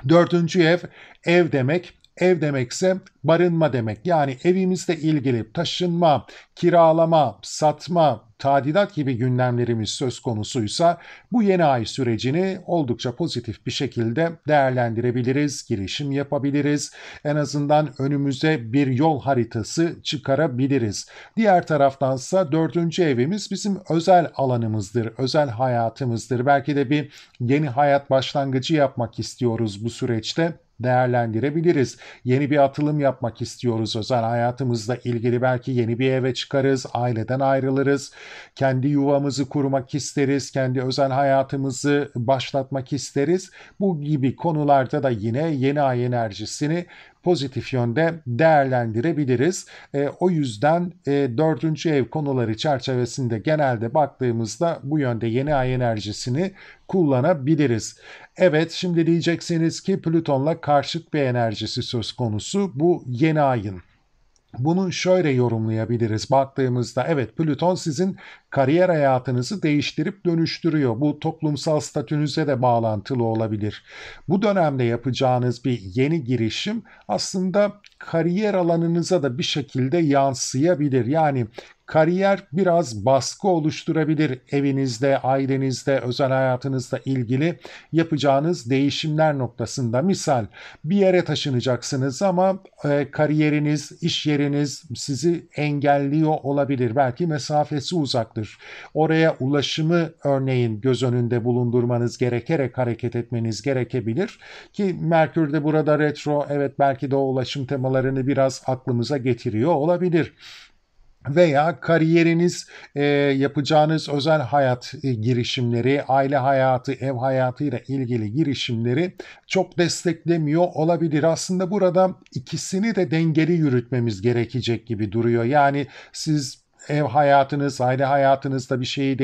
Dördüncü ev, ev demek. Ev demekse barınma demek. Yani evimizle ilgili taşınma, kiralama, satma, tadilat gibi gündemlerimiz söz konusuysa bu yeni ay sürecini oldukça pozitif bir şekilde değerlendirebiliriz, girişim yapabiliriz. En azından önümüze bir yol haritası çıkarabiliriz. Diğer taraftansa dördüncü evimiz bizim özel alanımızdır, özel hayatımızdır. Belki de bir yeni hayat başlangıcı yapmak istiyoruz bu süreçte. Değerlendirebiliriz. Yeni bir atılım yapmak istiyoruz özel hayatımızla ilgili. Belki yeni bir eve çıkarız, aileden ayrılırız, kendi yuvamızı kurmak isteriz, kendi özel hayatımızı başlatmak isteriz. Bu gibi konularda da yine yeni ay enerjisini pozitif yönde değerlendirebiliriz. O yüzden dördüncü ev konuları çerçevesinde genelde baktığımızda bu yönde yeni ay enerjisini kullanabiliriz. Evet, şimdi diyeceksiniz ki Plüton'la karşıt bir enerjisi söz konusu bu yeni ayın. Bunu şöyle yorumlayabiliriz baktığımızda, evet, Plüton sizin kariyer hayatınızı değiştirip dönüştürüyor. Bu toplumsal statünüze de bağlantılı olabilir. Bu dönemde yapacağınız bir yeni girişim aslında kariyer alanınıza da bir şekilde yansıyabilir. Yani kariyer biraz baskı oluşturabilir evinizde, ailenizde, özel hayatınızla ilgili yapacağınız değişimler noktasında. Misal bir yere taşınacaksınız ama kariyeriniz, iş yeriniz sizi engelliyor olabilir. Belki mesafesi uzaktır. Oraya ulaşımı örneğin göz önünde bulundurmanız gerekerek hareket etmeniz gerekebilir ki Merkür de burada retro, evet, belki de o ulaşım temalarını biraz aklımıza getiriyor olabilir. Veya kariyeriniz, yapacağınız özel hayat girişimleri, aile hayatı, ev hayatıyla ilgili girişimleri çok desteklemiyor olabilir. Aslında burada ikisini de dengeli yürütmemiz gerekecek gibi duruyor. Yani siz ev hayatınız, aile hayatınızda bir şeyi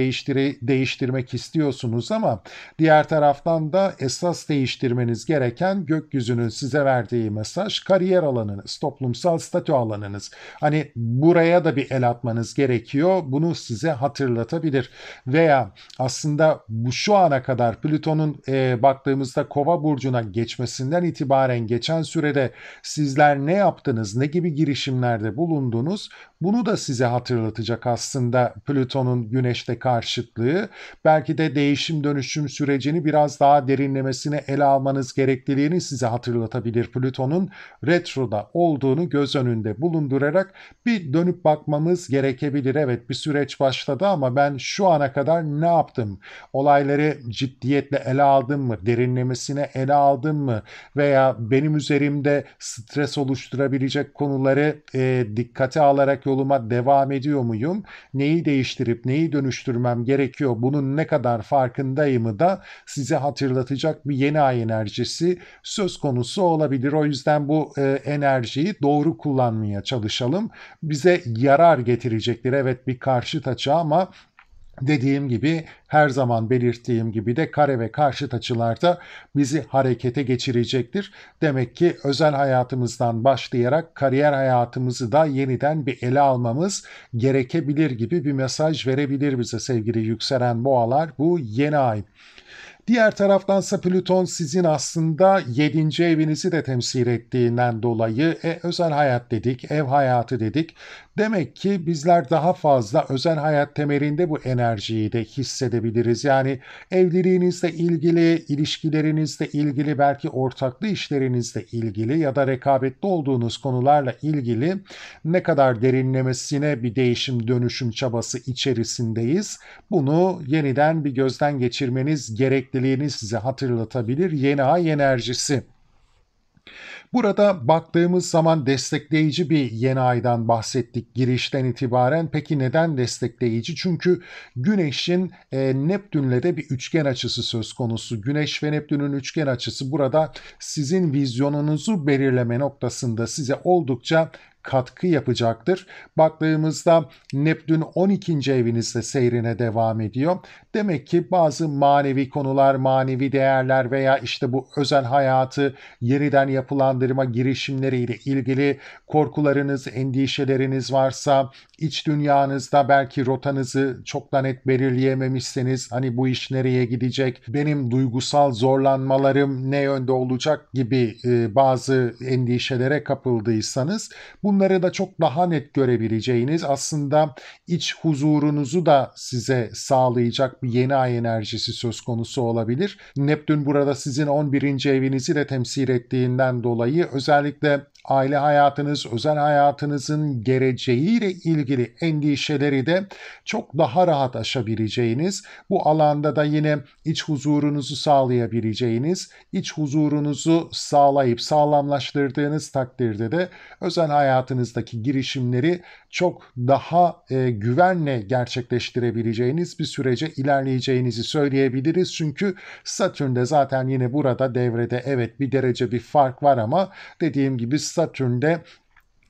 değiştirmek istiyorsunuz ama diğer taraftan da esas değiştirmeniz gereken gökyüzünün size verdiği mesaj kariyer alanınız, toplumsal statü alanınız. Hani buraya da bir el atmanız gerekiyor. Bunu size hatırlatabilir. Veya aslında bu şu ana kadar Plüton'un baktığımızda Kova burcuna geçmesinden itibaren geçen sürede sizler ne yaptınız, ne gibi girişimlerde bulundunuz? Bunu da size hatırlatabilir. hatırlatacak aslında Plüton'un Güneş'te karşıtlığı. Belki de değişim dönüşüm sürecini biraz daha derinlemesine ele almanız gerekliliğini size hatırlatabilir. Plüton'un retroda olduğunu göz önünde bulundurarak bir dönüp bakmamız gerekebilir. Evet, bir süreç başladı ama ben şu ana kadar ne yaptım? Olayları ciddiyetle ele aldım mı? Derinlemesine ele aldım mı? Veya benim üzerimde stres oluşturabilecek konuları dikkate alarak yoluma devam ediyor muyum? Neyi değiştirip neyi dönüştürmem gerekiyor? Bunun ne kadar farkındayımı da size hatırlatacak bir yeni ay enerjisi söz konusu olabilir. O yüzden bu enerjiyi doğru kullanmaya çalışalım. Bize yarar getirecektir. Evet, bir karşıt açı ama dediğim gibi, her zaman belirttiğim gibi de kare ve karşıt açılarda bizi harekete geçirecektir. Demek ki özel hayatımızdan başlayarak kariyer hayatımızı da yeniden bir ele almamız gerekebilir gibi bir mesaj verebilir bize sevgili yükselen boğalar bu yeni ay. Diğer taraftansa Plüton sizin aslında 7. evinizi de temsil ettiğinden dolayı özel hayat dedik, ev hayatı dedik. Demek ki bizler daha fazla özel hayat temelinde bu enerjiyi de hissedebiliriz. Yani evliliğinizle ilgili, ilişkilerinizle ilgili, belki ortaklı işlerinizle ilgili ya da rekabetli olduğunuz konularla ilgili ne kadar derinlemesine bir değişim dönüşüm çabası içerisindeyiz. Bunu yeniden bir gözden geçirmeniz gerekliliğini size hatırlatabilir yeni ay enerjisi. Burada baktığımız zaman destekleyici bir yeni aydan bahsettik girişten itibaren. Peki neden destekleyici? Çünkü Güneş'in Neptün'le de bir üçgen açısı söz konusu. Güneş ve Neptün'ün üçgen açısı burada sizin vizyonunuzu belirleme noktasında size oldukça katkı yapacaktır. Baktığımızda Neptün 12. evinizde seyrine devam ediyor. Demek ki bazı manevi konular, manevi değerler veya işte bu özel hayatı yeniden yapılandırma girişimleriyle ilgili korkularınız, endişeleriniz varsa, iç dünyanızda belki rotanızı çok da net belirleyememişseniz, hani bu iş nereye gidecek, benim duygusal zorlanmalarım ne yönde olacak gibi bazı endişelere kapıldıysanız, bunları da çok daha net görebileceğiniz, aslında iç huzurunuzu da size sağlayacak bir yeni ay enerjisi söz konusu olabilir. Neptün burada sizin 11. evinizi de temsil ettiğinden dolayı özellikle aile hayatınız, özel hayatınızın geleceğiyle ilgili endişeleri de çok daha rahat aşabileceğiniz, bu alanda da yine iç huzurunuzu sağlayabileceğiniz, iç huzurunuzu sağlayıp sağlamlaştırdığınız takdirde de özel hayatınızdaki girişimleri çok daha güvenle gerçekleştirebileceğiniz bir sürece ilerleyeceğinizi söyleyebiliriz. Çünkü Satürn de zaten yine burada devrede. Evet, bir derece bir fark var ama dediğim gibi Satürn'de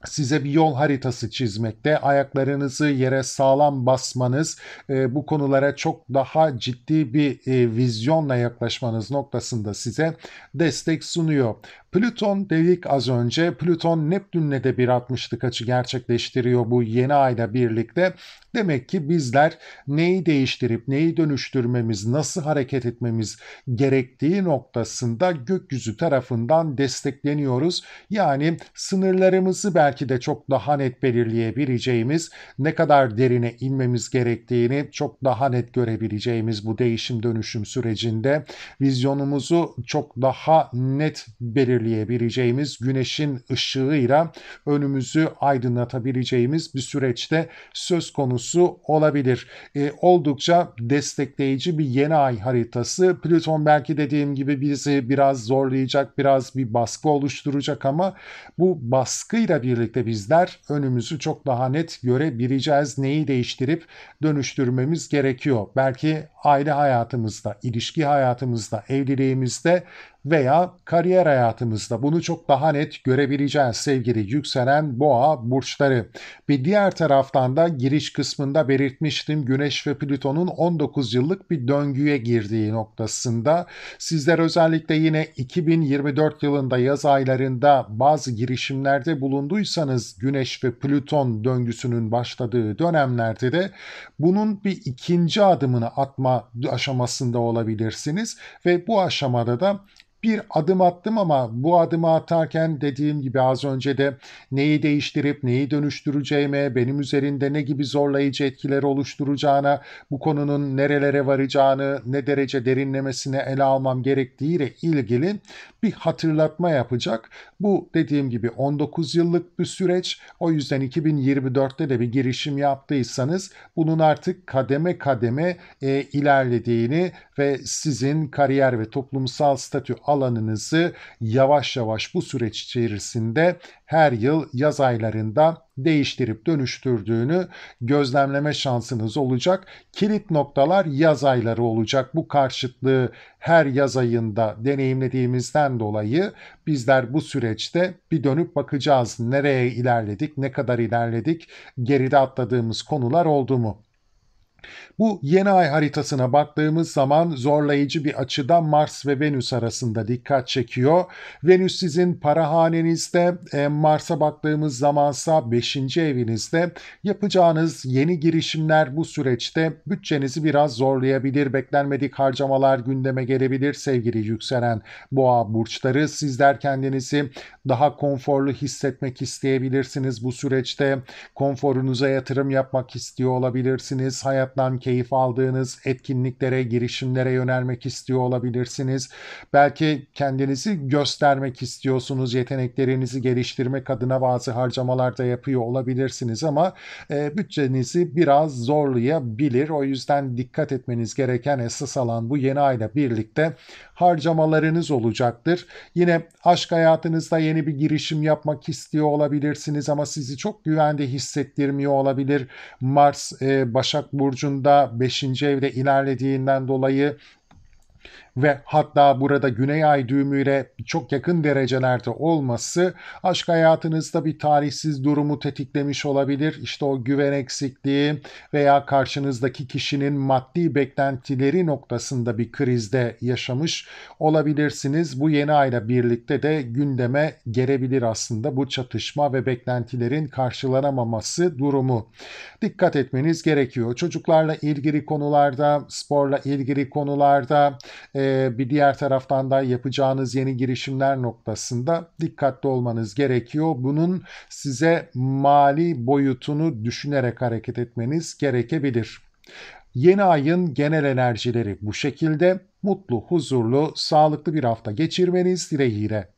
size bir yol haritası çizmekte, ayaklarınızı yere sağlam basmanız, bu konulara çok daha ciddi bir vizyonla yaklaşmanız noktasında size destek sunuyor. Plüton dedik az önce, Plüton Neptün'le de bir 60'lık açı gerçekleştiriyor bu yeni ayla birlikte. Demek ki bizler neyi değiştirip neyi dönüştürmemiz, nasıl hareket etmemiz gerektiği noktasında gökyüzü tarafından destekleniyoruz. Yani sınırlarımızı belki de çok daha net belirleyebileceğimiz, ne kadar derine inmemiz gerektiğini çok daha net görebileceğimiz bu değişim dönüşüm sürecinde vizyonumuzu çok daha net belirleyebileceğimiz, güneşin ışığıyla önümüzü aydınlatabileceğimiz bir süreçte söz konusu olabilir. Oldukça destekleyici bir yeni ay haritası. Plüton belki dediğim gibi bizi biraz zorlayacak, biraz bir baskı oluşturacak ama bu baskıyla birlikte bizler önümüzü çok daha net görebileceğiz. Neyi değiştirip dönüştürmemiz gerekiyor? Belki aile hayatımızda, ilişki hayatımızda, evliliğimizde veya kariyer hayatımızda bunu çok daha net görebileceğiz sevgili yükselen boğa burçları. Bir diğer taraftan da giriş kısmında belirtmiştim, Güneş ve Plüton'un 19 yıllık bir döngüye girdiği noktasında sizler özellikle yine 2024 yılında yaz aylarında bazı girişimlerde bulunduysanız, Güneş ve Plüton döngüsünün başladığı dönemlerde de bunun bir ikinci adımını atma aşamasında olabilirsiniz ve bu aşamada da bir adım attım ama bu adımı atarken dediğim gibi az önce de neyi değiştirip neyi dönüştüreceğime, benim üzerinde ne gibi zorlayıcı etkiler oluşturacağına, bu konunun nerelere varacağını, ne derece derinlemesine ele almam gerektiğiyle ilgili bir hatırlatma yapacak. Bu dediğim gibi 19 yıllık bir süreç. O yüzden 2024'te de bir girişim yaptıysanız bunun artık kademe kademe ilerlediğini ve sizin kariyer ve toplumsal statü alanınızı yavaş yavaş bu süreç içerisinde her yıl yaz aylarında değiştirip dönüştürdüğünü gözlemleme şansınız olacak. Kilit noktalar yaz ayları olacak. Bu karşıtlığı her yaz ayında deneyimlediğimizden dolayı bizler bu süreçte bir dönüp bakacağız. Nereye ilerledik, ne kadar ilerledik, geride atladığımız konular oldu mu? Bu yeni ay haritasına baktığımız zaman zorlayıcı bir açıdan Mars ve Venüs arasında dikkat çekiyor. Venüs sizin para hanenizde, Mars'a baktığımız zamansa 5. evinizde. Yapacağınız yeni girişimler bu süreçte bütçenizi biraz zorlayabilir. Beklenmedik harcamalar gündeme gelebilir sevgili yükselen boğa burçları. Sizler kendinizi daha konforlu hissetmek isteyebilirsiniz bu süreçte. Konforunuza yatırım yapmak istiyor olabilirsiniz. Hayattan keyif aldığınız etkinliklere, girişimlere yönelmek istiyor olabilirsiniz. Belki kendinizi göstermek istiyorsunuz, yeteneklerinizi geliştirmek adına bazı harcamalar da yapıyor olabilirsiniz ama bütçenizi biraz zorlayabilir. O yüzden dikkat etmeniz gereken esas alan bu yeni ayla birlikte harcamalarınız olacaktır. Yine aşk hayatınızda yeni bir girişim yapmak istiyor olabilirsiniz ama sizi çok güvende hissettirmiyor olabilir. Mars Başak Burcu'nda 5. evde ilerlediğinden dolayı ve hatta burada Güney Ay düğümüyle çok yakın derecelerde olması aşk hayatınızda bir talihsiz durumu tetiklemiş olabilir. İşte o güven eksikliği veya karşınızdaki kişinin maddi beklentileri noktasında bir krizde yaşamış olabilirsiniz. Bu yeni ayla birlikte de gündeme gelebilir aslında bu çatışma ve beklentilerin karşılanamaması durumu. Dikkat etmeniz gerekiyor. Çocuklarla ilgili konularda, sporla ilgili konularda, bir diğer taraftan da yapacağınız yeni girişimler noktasında dikkatli olmanız gerekiyor. Bunun size mali boyutunu düşünerek hareket etmeniz gerekebilir. Yeni ayın genel enerjileri bu şekilde. Mutlu, huzurlu, sağlıklı bir hafta geçirmeniz dileğiyle.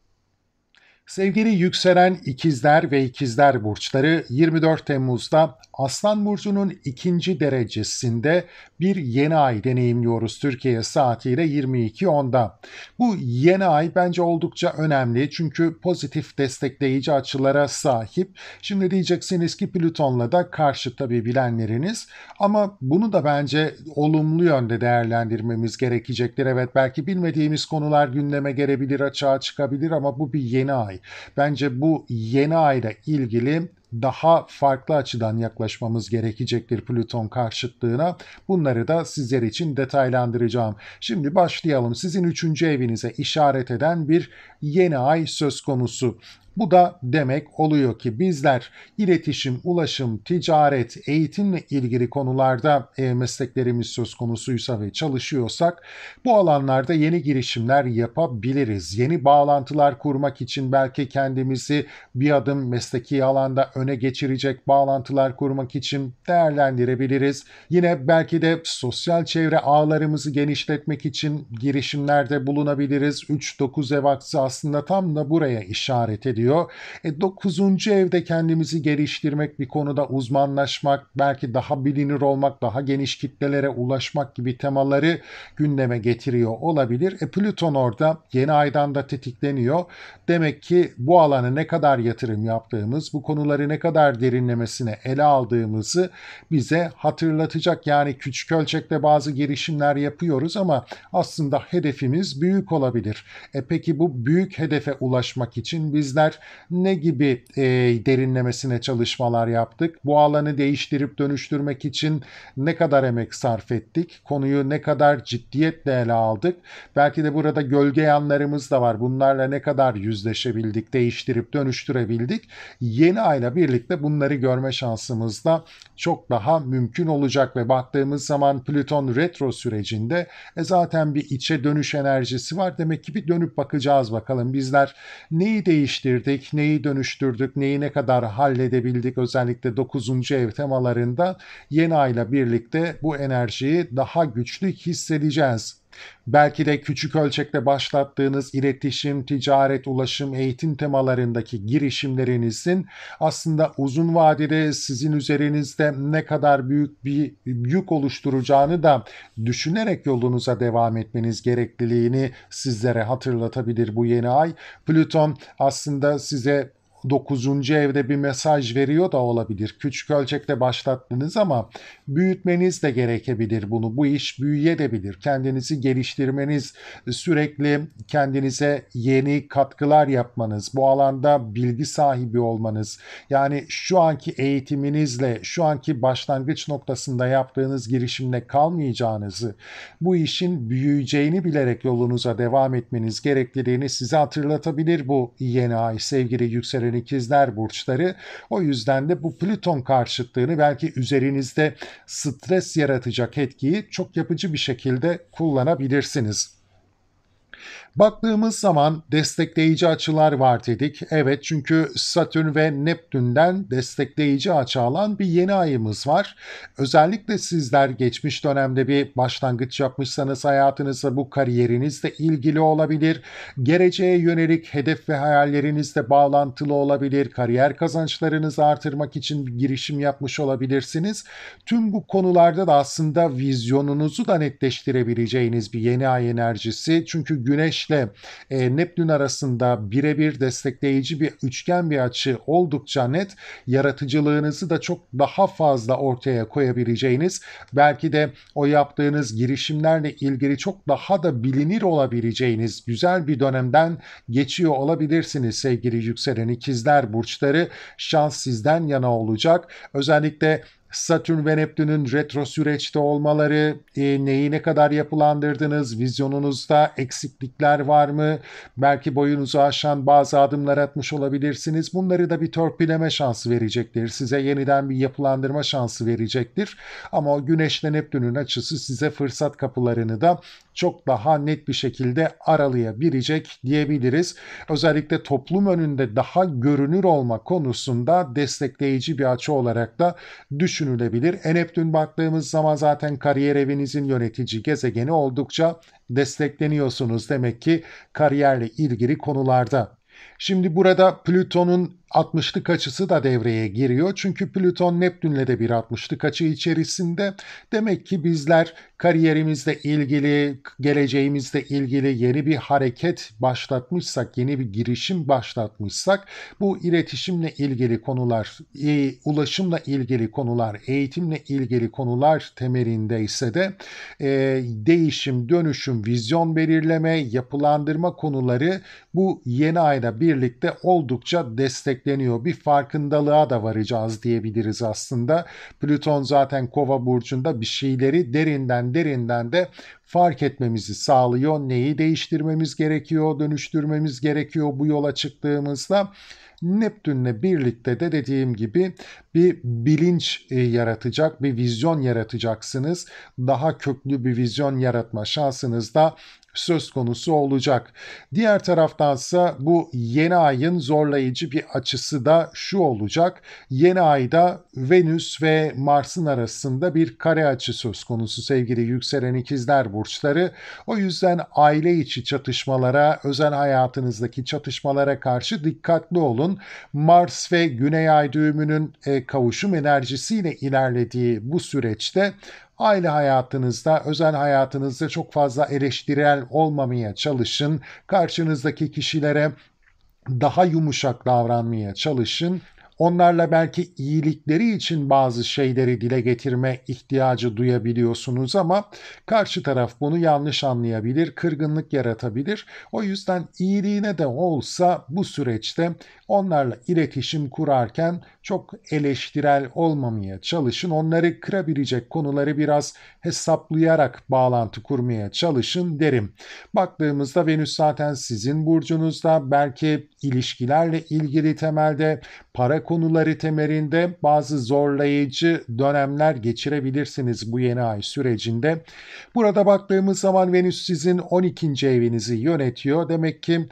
Sevgili yükselen ikizler ve ikizler burçları 24 Temmuz'da Aslan Burcu'nun ikinci derecesinde bir yeni ay deneyimliyoruz Türkiye saatiyle 22.10'da. Bu yeni ay bence oldukça önemli çünkü pozitif destekleyici açılara sahip. Şimdi diyeceksiniz ki Plüton'la da karşı tabii bilenleriniz ama bunu da bence olumlu yönde değerlendirmemiz gerekecektir. Evet belki bilmediğimiz konular gündeme gelebilir, açığa çıkabilir ama bu bir yeni ay. Bence bu yeni ayla ilgili daha farklı açıdan yaklaşmamız gerekecektir Plüton karşıtlığına. Bunları da sizler için detaylandıracağım. Şimdi başlayalım. Sizin 3. evinize işaret eden bir yeni ay söz konusu. Bu da demek oluyor ki bizler iletişim, ulaşım, ticaret, eğitimle ilgili konularda mesleklerimiz söz konusuysa ve çalışıyorsak bu alanlarda yeni girişimler yapabiliriz. Yeni bağlantılar kurmak için belki kendimizi bir adım mesleki alanda öne geçirecek bağlantılar kurmak için değerlendirebiliriz. Yine belki de sosyal çevre ağlarımızı genişletmek için girişimlerde bulunabiliriz. 3-9 ev aksı aslında tam da buraya işaret ediyor. 9. evde kendimizi geliştirmek, bir konuda uzmanlaşmak, belki daha bilinir olmak, daha geniş kitlelere ulaşmak gibi temaları gündeme getiriyor olabilir. Plüton orada yeni aydan da tetikleniyor. Demek ki bu alana ne kadar yatırım yaptığımız, bu konuları ne kadar derinlemesine ele aldığımızı bize hatırlatacak. Yani küçük ölçekte bazı girişimler yapıyoruz ama aslında hedefimiz büyük olabilir. Peki bu büyük hedefe ulaşmak için bizler bizler ne gibi derinlemesine çalışmalar yaptık? Bu alanı değiştirip dönüştürmek için ne kadar emek sarf ettik? Konuyu ne kadar ciddiyetle ele aldık? Belki de burada gölge yanlarımız da var. Bunlarla ne kadar yüzleşebildik, değiştirip dönüştürebildik? Yeni ayla birlikte bunları görme şansımız da çok daha mümkün olacak ve baktığımız zaman Plüton retro sürecinde zaten bir içe dönüş enerjisi var. Demek ki bir dönüp bakacağız bakalım bizler neyi değiştirdik, neyi dönüştürdük, neyi ne kadar halledebildik. Özellikle 9. ev temalarında yeni ayla birlikte bu enerjiyi daha güçlü hissedeceğiz. Belki de küçük ölçekte başlattığınız iletişim, ticaret, ulaşım, eğitim temalarındaki girişimlerinizin aslında uzun vadede sizin üzerinizde ne kadar büyük bir yük oluşturacağını da düşünerek yolunuza devam etmeniz gerekliliğini sizlere hatırlatabilir bu yeni ay. Plüton aslında size 9. evde bir mesaj veriyor da olabilir. Küçük ölçekte başlattınız ama büyütmeniz de gerekebilir bunu. Bu iş büyüyebilir. Kendinizi geliştirmeniz, sürekli kendinize yeni katkılar yapmanız, bu alanda bilgi sahibi olmanız, yani şu anki eğitiminizle, şu anki başlangıç noktasında yaptığınız girişimle kalmayacağınızı, bu işin büyüyeceğini bilerek yolunuza devam etmeniz gerekliliğini size hatırlatabilir bu yeni ay sevgili yükselen ikizler burçları. O yüzden de bu Plüton karşıtlığını belki üzerinizde stres yaratacak etkiyi çok yapıcı bir şekilde kullanabilirsiniz. Baktığımız zaman destekleyici açılar var dedik. Evet, çünkü Satürn ve Neptün'den destekleyici açı alan bir yeni ayımız var. Özellikle sizler geçmiş dönemde bir başlangıç yapmışsanız hayatınızda bu kariyerinizle ilgili olabilir. Geleceğe yönelik hedef ve hayallerinizle bağlantılı olabilir. Kariyer kazançlarınızı artırmak için bir girişim yapmış olabilirsiniz. Tüm bu konularda da aslında vizyonunuzu da netleştirebileceğiniz bir yeni ay enerjisi. Çünkü Güneşle Neptün arasında birebir destekleyici bir üçgen bir açı oldukça net, yaratıcılığınızı da çok daha fazla ortaya koyabileceğiniz, belki de o yaptığınız girişimlerle ilgili çok daha da bilinir olabileceğiniz güzel bir dönemden geçiyor olabilirsiniz sevgili yükselen ikizler burçları. Şans sizden yana olacak. Özellikle Satürn ve Neptün'ün retro süreçte olmaları, neyi ne kadar yapılandırdınız, vizyonunuzda eksiklikler var mı? Belki boyunuzu aşan bazı adımlar atmış olabilirsiniz. Bunları da bir törpüleme şansı verecektir. Size yeniden bir yapılandırma şansı verecektir. Ama o Güneş'le Neptün'ün açısı size fırsat kapılarını da çok daha net bir şekilde aralayabilecek diyebiliriz. Özellikle toplum önünde daha görünür olma konusunda destekleyici bir açı olarak da düşünülebilir. Neptün baktığımız zaman zaten kariyer evinizin yönetici gezegeni, oldukça destekleniyorsunuz demek ki kariyerle ilgili konularda. Şimdi burada Plüton'un 60'lık açısı da devreye giriyor. Çünkü Plüton Neptün'le de bir 60'lık açı içerisinde. Demek ki bizler kariyerimizle ilgili, geleceğimizle ilgili yeni bir hareket başlatmışsak, yeni bir girişim başlatmışsak, bu iletişimle ilgili konular, ulaşımla ilgili konular, eğitimle ilgili konular temelinde ise de değişim, dönüşüm, vizyon belirleme, yapılandırma konuları bu yeni ayla birlikte oldukça destekleniyor. Bir farkındalığa da varacağız diyebiliriz aslında. Plüton zaten Kova burcunda bir şeyleri derinden de fark etmemizi sağlıyor. Neyi değiştirmemiz gerekiyor, dönüştürmemiz gerekiyor bu yola çıktığımızda. Neptün'le birlikte de dediğim gibi bir bilinç yaratacak, bir vizyon yaratacaksınız. Daha köklü bir vizyon yaratma şansınız da söz konusu olacak. Diğer taraftansa bu yeni ayın zorlayıcı bir açısı da şu olacak. Yeni ayda Venüs ve Mars'ın arasında bir kare açı söz konusu sevgili yükselen ikizler burçları. O yüzden aile içi çatışmalara, özel hayatınızdaki çatışmalara karşı dikkatli olun. Mars ve Güney Ay düğümünün kavuşum enerjisiyle ilerlediği bu süreçte aile hayatınızda, özel hayatınızda çok fazla eleştirel olmamaya çalışın. Karşınızdaki kişilere daha yumuşak davranmaya çalışın. Onlarla belki iyilikleri için bazı şeyleri dile getirme ihtiyacı duyabiliyorsunuz ama karşı taraf bunu yanlış anlayabilir, kırgınlık yaratabilir. O yüzden iyiliğine de olsa bu süreçte onlarla iletişim kurarken çok eleştirel olmamaya çalışın. Onları kırabilecek konuları biraz hesaplayarak bağlantı kurmaya çalışın derim. Baktığımızda Venüs zaten sizin burcunuzda, belki ilişkilerle ilgili temelde, para konuları temelinde bazı zorlayıcı dönemler geçirebilirsiniz bu yeni ay sürecinde. Burada baktığımız zaman Venüs sizin 12. evinizi yönetiyor. Demek ki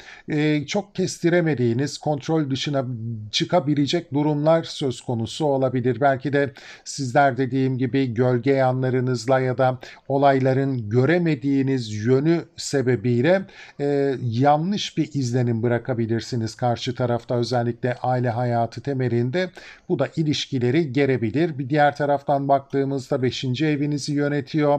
çok kestiremediğiniz, kontrol dışına çıkabilecek durumlar söz konusu olabilir. Belki de sizler dediğim gibi gölge yanlarınızla ya da olayların göremediğiniz yönü sebebiyle yanlış bir izlenim bırakabilirsiniz karşı tarafta, özellikle aile hayatı temelinde. Bu da ilişkileri gerebilir. Bir diğer taraftan baktığımızda 5. evinizi yönetiyor.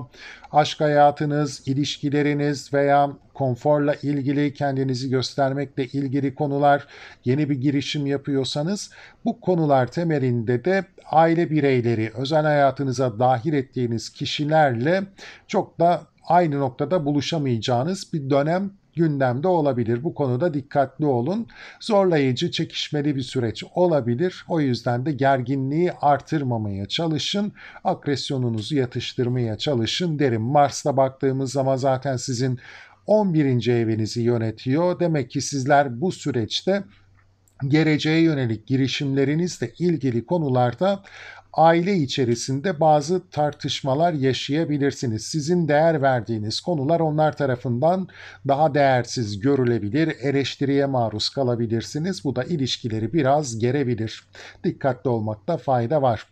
Aşk hayatınız, ilişkileriniz veya konforla ilgili, kendinizi göstermekle ilgili konular, yeni bir girişim yapıyorsanız bu konular temelinde de aile bireyleri, özel hayatınıza dahil ettiğiniz kişilerle çok da aynı noktada buluşamayacağınız bir dönem gündemde olabilir. Bu konuda dikkatli olun. Zorlayıcı, çekişmeli bir süreç olabilir. O yüzden de gerginliği artırmamaya çalışın. Agresyonunuzu yatıştırmaya çalışın derim. Mars'ta baktığımız zaman zaten sizin 11. evinizi yönetiyor. Demek ki sizler bu süreçte geleceğe yönelik girişimlerinizle ilgili konularda aile içerisinde bazı tartışmalar yaşayabilirsiniz. Sizin değer verdiğiniz konular onlar tarafından daha değersiz görülebilir, eleştiriye maruz kalabilirsiniz. Bu da ilişkileri biraz gerebilir. Dikkatli olmakta fayda var.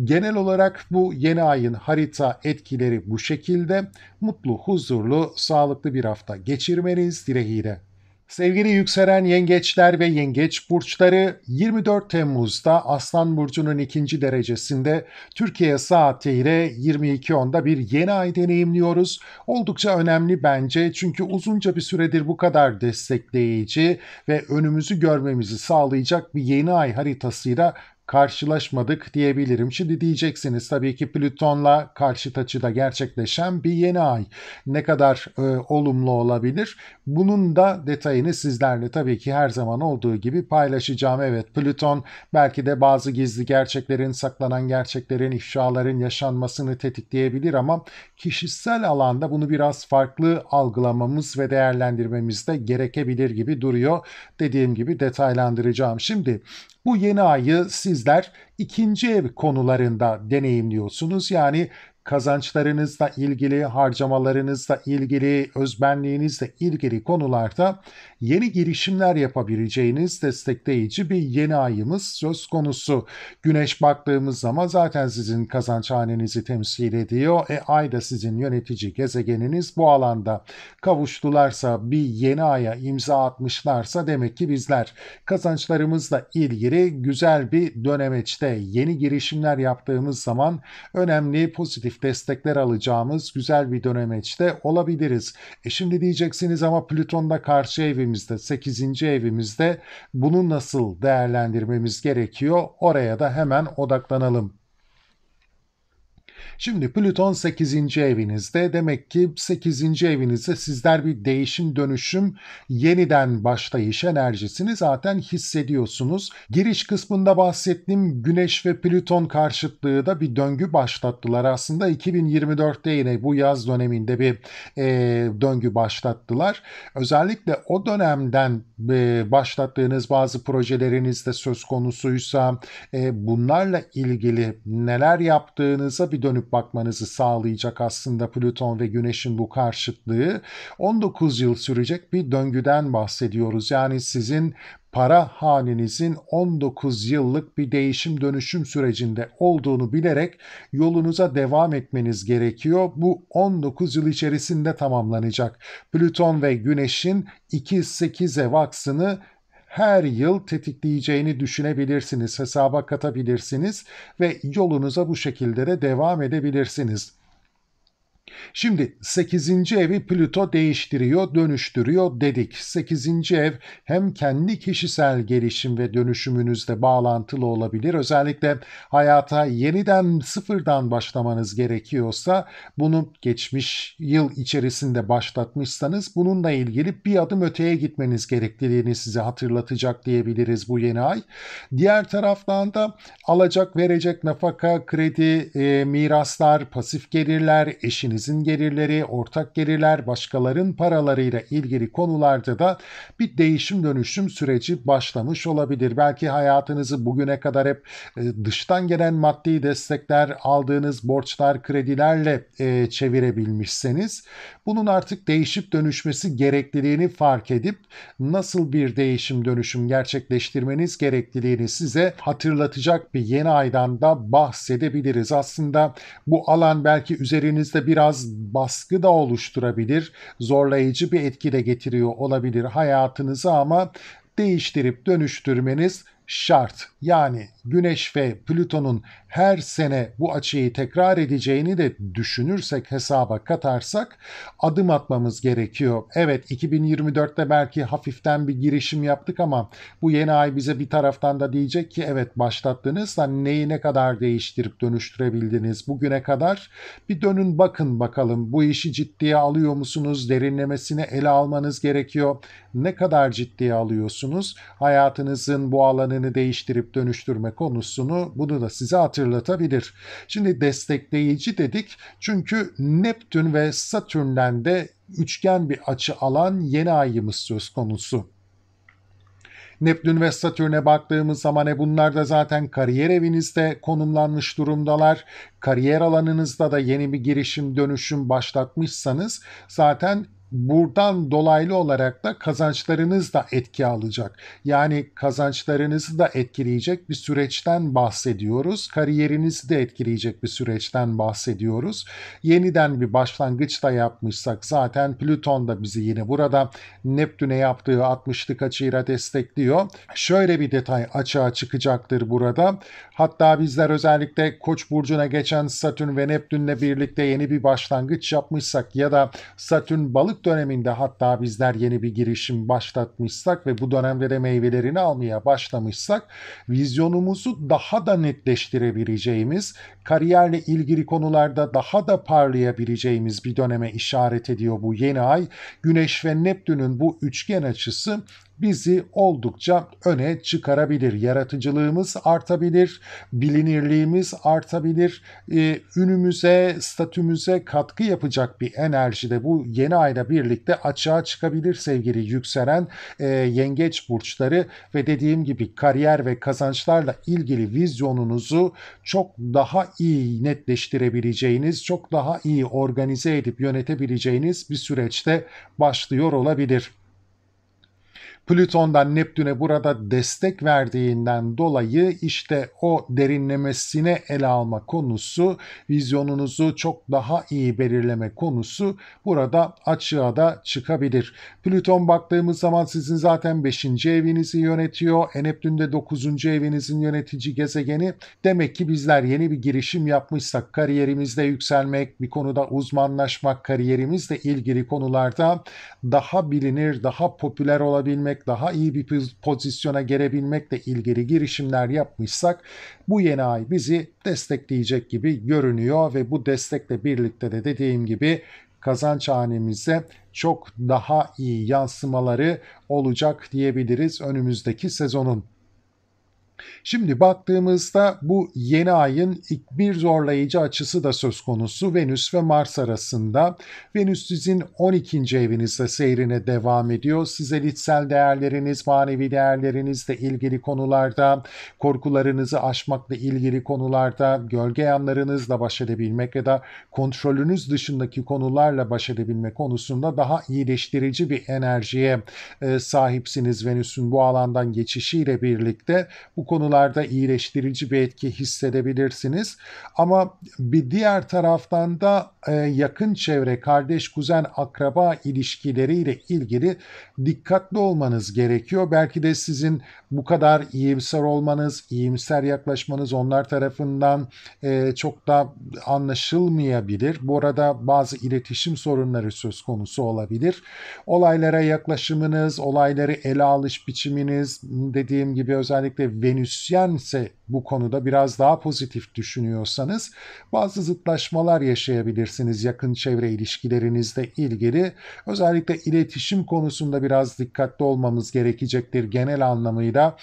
Genel olarak bu yeni ayın harita etkileri bu şekilde. Mutlu, huzurlu, sağlıklı bir hafta geçirmeniz dileğiyle. Sevgili yükselen yengeçler ve yengeç burçları, 24 Temmuz'da Aslan Burcu'nun 2. derecesinde Türkiye saatiyle 22.10'da bir yeni ay deneyimliyoruz. Oldukça önemli bence, çünkü uzunca bir süredir bu kadar destekleyici ve önümüzü görmemizi sağlayacak bir yeni ay haritasıyla karşılaşmadık diyebilirim. Şimdi diyeceksiniz tabii ki, Plüton'la karşıt açıda gerçekleşen bir yeni ay ne kadar olumlu olabilir? Bunun da detayını sizlerle tabii ki her zaman olduğu gibi paylaşacağım. Evet, Plüton belki de bazı gizli gerçeklerin, saklanan gerçeklerin, ifşaların yaşanmasını tetikleyebilir ama kişisel alanda bunu biraz farklı algılamamız ve değerlendirmemiz de gerekebilir gibi duruyor. Dediğim gibi detaylandıracağım. Şimdi bu yeni ayı sizler 2. ev konularında deneyimliyorsunuz. Yani kazançlarınızla ilgili, harcamalarınızla ilgili, özbenliğinizle ilgili konularda yeni girişimler yapabileceğiniz destekleyici bir yeni ayımız söz konusu. Güneş baktığımız zaman zaten sizin kazanç hanenizi temsil ediyor. Ay da sizin yönetici gezegeniniz. Bu alanda kavuştularsa, bir yeni aya imza atmışlarsa, demek ki bizler kazançlarımızla ilgili güzel bir dönemeçte yeni girişimler yaptığımız zaman önemli pozitif destekler alacağımız güzel bir dönemeçte olabiliriz. Şimdi diyeceksiniz ama Plüton'da karşı evimizde, 8. evimizde, bunu nasıl değerlendirmemiz gerekiyor? Oraya da hemen odaklanalım. Şimdi Plüton 8. evinizde, demek ki 8. evinizde sizler bir değişim, dönüşüm, yeniden başlayış enerjisini zaten hissediyorsunuz. Giriş kısmında bahsettiğim Güneş ve Plüton karşıtlığı da bir döngü başlattılar. Aslında 2024'te yine bu yaz döneminde bir döngü başlattılar. Özellikle o dönemden başlattığınız bazı projeleriniz de söz konusuysa, bunlarla ilgili neler yaptığınıza bir dönüp bakmanızı sağlayacak aslında Plüton ve Güneş'in bu karşıtlığı. 19 yıl sürecek bir döngüden bahsediyoruz. Yani sizin para hanenizin 19 yıllık bir değişim dönüşüm sürecinde olduğunu bilerek yolunuza devam etmeniz gerekiyor. Bu 19 yıl içerisinde tamamlanacak. Plüton ve Güneş'in 2-8 ev aksını her yıl tetikleyeceğini düşünebilirsiniz, hesaba katabilirsiniz ve yolunuza bu şekilde de devam edebilirsiniz. Şimdi 8. evi Plüto değiştiriyor, dönüştürüyor dedik. 8. ev hem kendi kişisel gelişim ve dönüşümünüzle bağlantılı olabilir. Özellikle hayata yeniden sıfırdan başlamanız gerekiyorsa, bunu geçmiş yıl içerisinde başlatmışsanız bununla ilgili bir adım öteye gitmeniz gerektiğini size hatırlatacak diyebiliriz bu yeni ay. Diğer taraftan da alacak verecek, nafaka, kredi, miraslar, pasif gelirler, eşinizin gelirleri, ortak gelirler, başkalarının paralarıyla ilgili konularda da bir değişim dönüşüm süreci başlamış olabilir. Belki hayatınızı bugüne kadar hep dıştan gelen maddi destekler, aldığınız borçlar, kredilerle çevirebilmişseniz, bunun artık değişip dönüşmesi gerekliliğini fark edip nasıl bir değişim dönüşüm gerçekleştirmeniz gerekliliğini size hatırlatacak bir yeni aydan da bahsedebiliriz. Aslında bu alan belki üzerinizde biraz baskı da oluşturabilir, zorlayıcı bir etki de getiriyor olabilir hayatınıza, ama değiştirip dönüştürmeniz şart. Yani Güneş ve Plüton'un her sene bu açıyı tekrar edeceğini de düşünürsek, hesaba katarsak, adım atmamız gerekiyor. Evet, 2024'te belki hafiften bir girişim yaptık ama bu yeni ay bize bir taraftan da diyecek ki evet, başlattınız da neyi ne kadar değiştirip dönüştürebildiniz bugüne kadar? Bir dönün bakın bakalım, bu işi ciddiye alıyor musunuz? Derinlemesine ele almanız gerekiyor. Ne kadar ciddiye alıyorsunuz? Hayatınızın bu alanını değiştirip dönüştürme konusunu, bunu da size hatırlatabilir. Şimdi destekleyici dedik çünkü Neptün ve Satürn'den de üçgen bir açı alan yeni ayımız söz konusu. Neptün ve Satürn'e baktığımız zaman bunlar da zaten kariyer evinizde konumlanmış durumdalar. Kariyer alanınızda da yeni bir girişim dönüşüm başlatmışsanız zaten buradan dolaylı olarak da kazançlarınız da etki alacak. Yani kazançlarınızı da etkileyecek bir süreçten bahsediyoruz. Kariyerinizi de etkileyecek bir süreçten bahsediyoruz. Yeniden bir başlangıç da yapmışsak zaten Plüton da bizi yine burada Neptün'e yaptığı 60'lık açıyla destekliyor. Şöyle bir detay açığa çıkacaktır burada. Hatta bizler özellikle Koç burcuna geçen Satürn ve Neptün'le birlikte yeni bir başlangıç yapmışsak ya da Satürn balık döneminde hatta bizler yeni bir girişim başlatmışsak ve bu dönemde de meyvelerini almaya başlamışsak, vizyonumuzu daha da netleştirebileceğimiz, kariyerle ilgili konularda daha da parlayabileceğimiz bir döneme işaret ediyor bu yeni ay. Güneş ve Neptün'ün bu üçgen açısı bizi oldukça öne çıkarabilir. Yaratıcılığımız artabilir, bilinirliğimiz artabilir, ünümüze, statümüze katkı yapacak bir enerji de bu yeni ayla birlikte açığa çıkabilir sevgili yükselen yengeç burçları. Ve dediğim gibi kariyer ve kazançlarla ilgili vizyonunuzu çok daha iyi netleştirebileceğiniz, çok daha iyi organize edip yönetebileceğiniz bir süreçte başlıyor olabilir. Plüton'dan Neptün'e burada destek verdiğinden dolayı işte o derinlemesine ele alma konusu, vizyonunuzu çok daha iyi belirleme konusu burada açığa da çıkabilir. Plüton baktığımız zaman sizin zaten 5. evinizi yönetiyor. Neptün de 9. evinizin yönetici gezegeni. Demek ki bizler yeni bir girişim yapmışsak, kariyerimizde yükselmek, bir konuda uzmanlaşmak, kariyerimizle ilgili konularda daha bilinir, daha popüler olabilmek, daha iyi bir pozisyona gelebilmekle ilgili girişimler yapmışsak, bu yeni ay bizi destekleyecek gibi görünüyor ve bu destekle birlikte de dediğim gibi kazanç hanemize çok daha iyi yansımaları olacak diyebiliriz önümüzdeki sezonun. Şimdi baktığımızda bu yeni ayın ilk bir zorlayıcı açısı da söz konusu Venüs ve Mars arasında. Venüs sizin 12. evinizde seyrine devam ediyor. Size içsel değerleriniz, manevi değerlerinizle ilgili konularda, korkularınızı aşmakla ilgili konularda, gölge yanlarınızla baş edebilmek ya da kontrolünüz dışındaki konularla baş edebilme konusunda daha iyileştirici bir enerjiye sahipsiniz. Venüs'ün bu alandan geçişiyle birlikte bu konular konularda iyileştirici bir etki hissedebilirsiniz. Ama bir diğer taraftan da yakın çevre, kardeş, kuzen, akraba ilişkileriyle ilgili dikkatli olmanız gerekiyor. Belki de sizin bu kadar iyimser olmanız, iyimser yaklaşmanız onlar tarafından çok da anlaşılmayabilir. Bu arada bazı iletişim sorunları söz konusu olabilir. Olaylara yaklaşımınız, olayları ele alış biçiminiz, dediğim gibi özellikle Venüsyense bu konuda biraz daha pozitif düşünüyorsanız bazı zıtlaşmalar yaşayabilirsiniz yakın çevre ilişkilerinizle ilgili. Özellikle iletişim konusunda biraz dikkatli olmamız gerekecektir genel anlamıyla.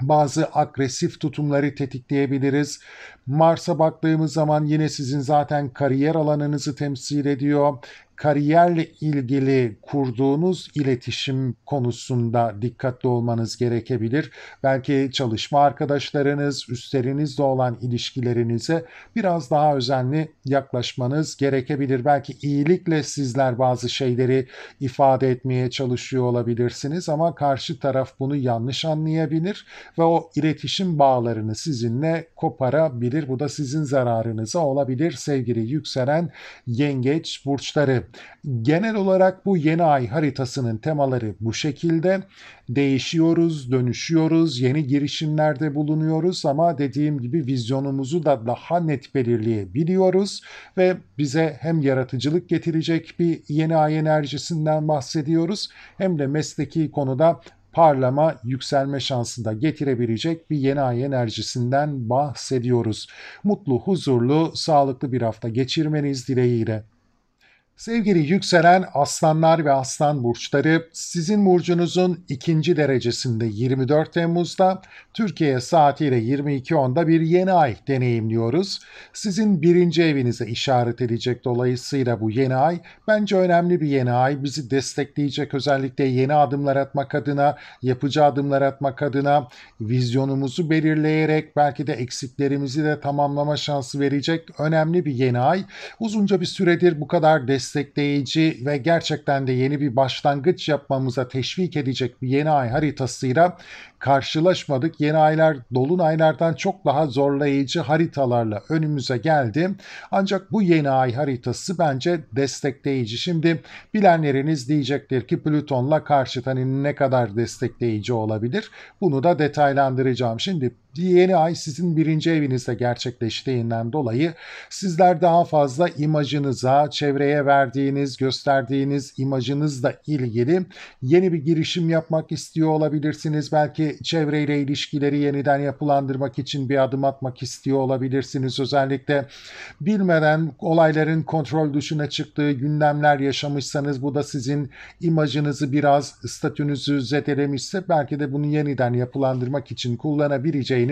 Bazı agresif tutumları tetikleyebiliriz. Mars'a baktığımız zaman yine sizin zaten kariyer alanınızı temsil ediyor. Kariyerle ilgili kurduğunuz iletişim konusunda dikkatli olmanız gerekebilir. Belki çalışma arkadaşlarınız, üstlerinizle olan ilişkilerinize biraz daha özenli yaklaşmanız gerekebilir. Belki iyilikle sizler bazı şeyleri ifade etmeye çalışıyor olabilirsiniz ama karşı taraf bunu yanlış anlayabilir ve o iletişim bağlarını sizinle koparabilir. Bu da sizin zararınıza olabilir sevgili yükselen yengeç burçları. Genel olarak bu yeni ay haritasının temaları bu şekilde. Değişiyoruz, dönüşüyoruz, yeni girişimlerde bulunuyoruz ama dediğim gibi vizyonumuzu da daha net belirleyebiliyoruz ve bize hem yaratıcılık getirecek bir yeni ay enerjisinden bahsediyoruz hem de mesleki konuda parlama, yükselme şansı da getirebilecek bir yeni ay enerjisinden bahsediyoruz. Mutlu, huzurlu, sağlıklı bir hafta geçirmeniz dileğiyle. Sevgili yükselen aslanlar ve aslan burçları, sizin burcunuzun ikinci derecesinde 24 Temmuz'da, Türkiye saatiyle 22.10'da bir yeni ay deneyimliyoruz. Sizin birinci evinize işaret edecek, dolayısıyla bu yeni ay bence önemli bir yeni ay. Bizi destekleyecek, özellikle yeni adımlar atmak adına, yapıcı adımlar atmak adına, vizyonumuzu belirleyerek belki de eksiklerimizi de tamamlama şansı verecek önemli bir yeni ay. Uzunca bir süredir bu kadar destekleyici ve gerçekten de yeni bir başlangıç yapmamıza teşvik edecek bir yeni ay haritasıyla karşılaşmadık. Yeni aylar dolunaylardan çok daha zorlayıcı haritalarla önümüze geldi. Ancak bu yeni ay haritası bence destekleyici. Şimdi bilenleriniz diyecektir ki Plüton'la karşıt, hani ne kadar destekleyici olabilir? Bunu da detaylandıracağım. Şimdi yeni ay sizin birinci evinizde gerçekleştiğinden dolayı sizler daha fazla imajınıza, çevreye verdiğiniz, gösterdiğiniz imajınızla ilgili yeni bir girişim yapmak istiyor olabilirsiniz. Belki çevreyle ilişkileri yeniden yapılandırmak için bir adım atmak istiyor olabilirsiniz. Özellikle bilmeden olayların kontrol dışına çıktığı gündemler yaşamışsanız, bu da sizin imajınızı biraz, statünüzü zedelemişse belki de bunu yeniden yapılandırmak için kullanabileceğiniz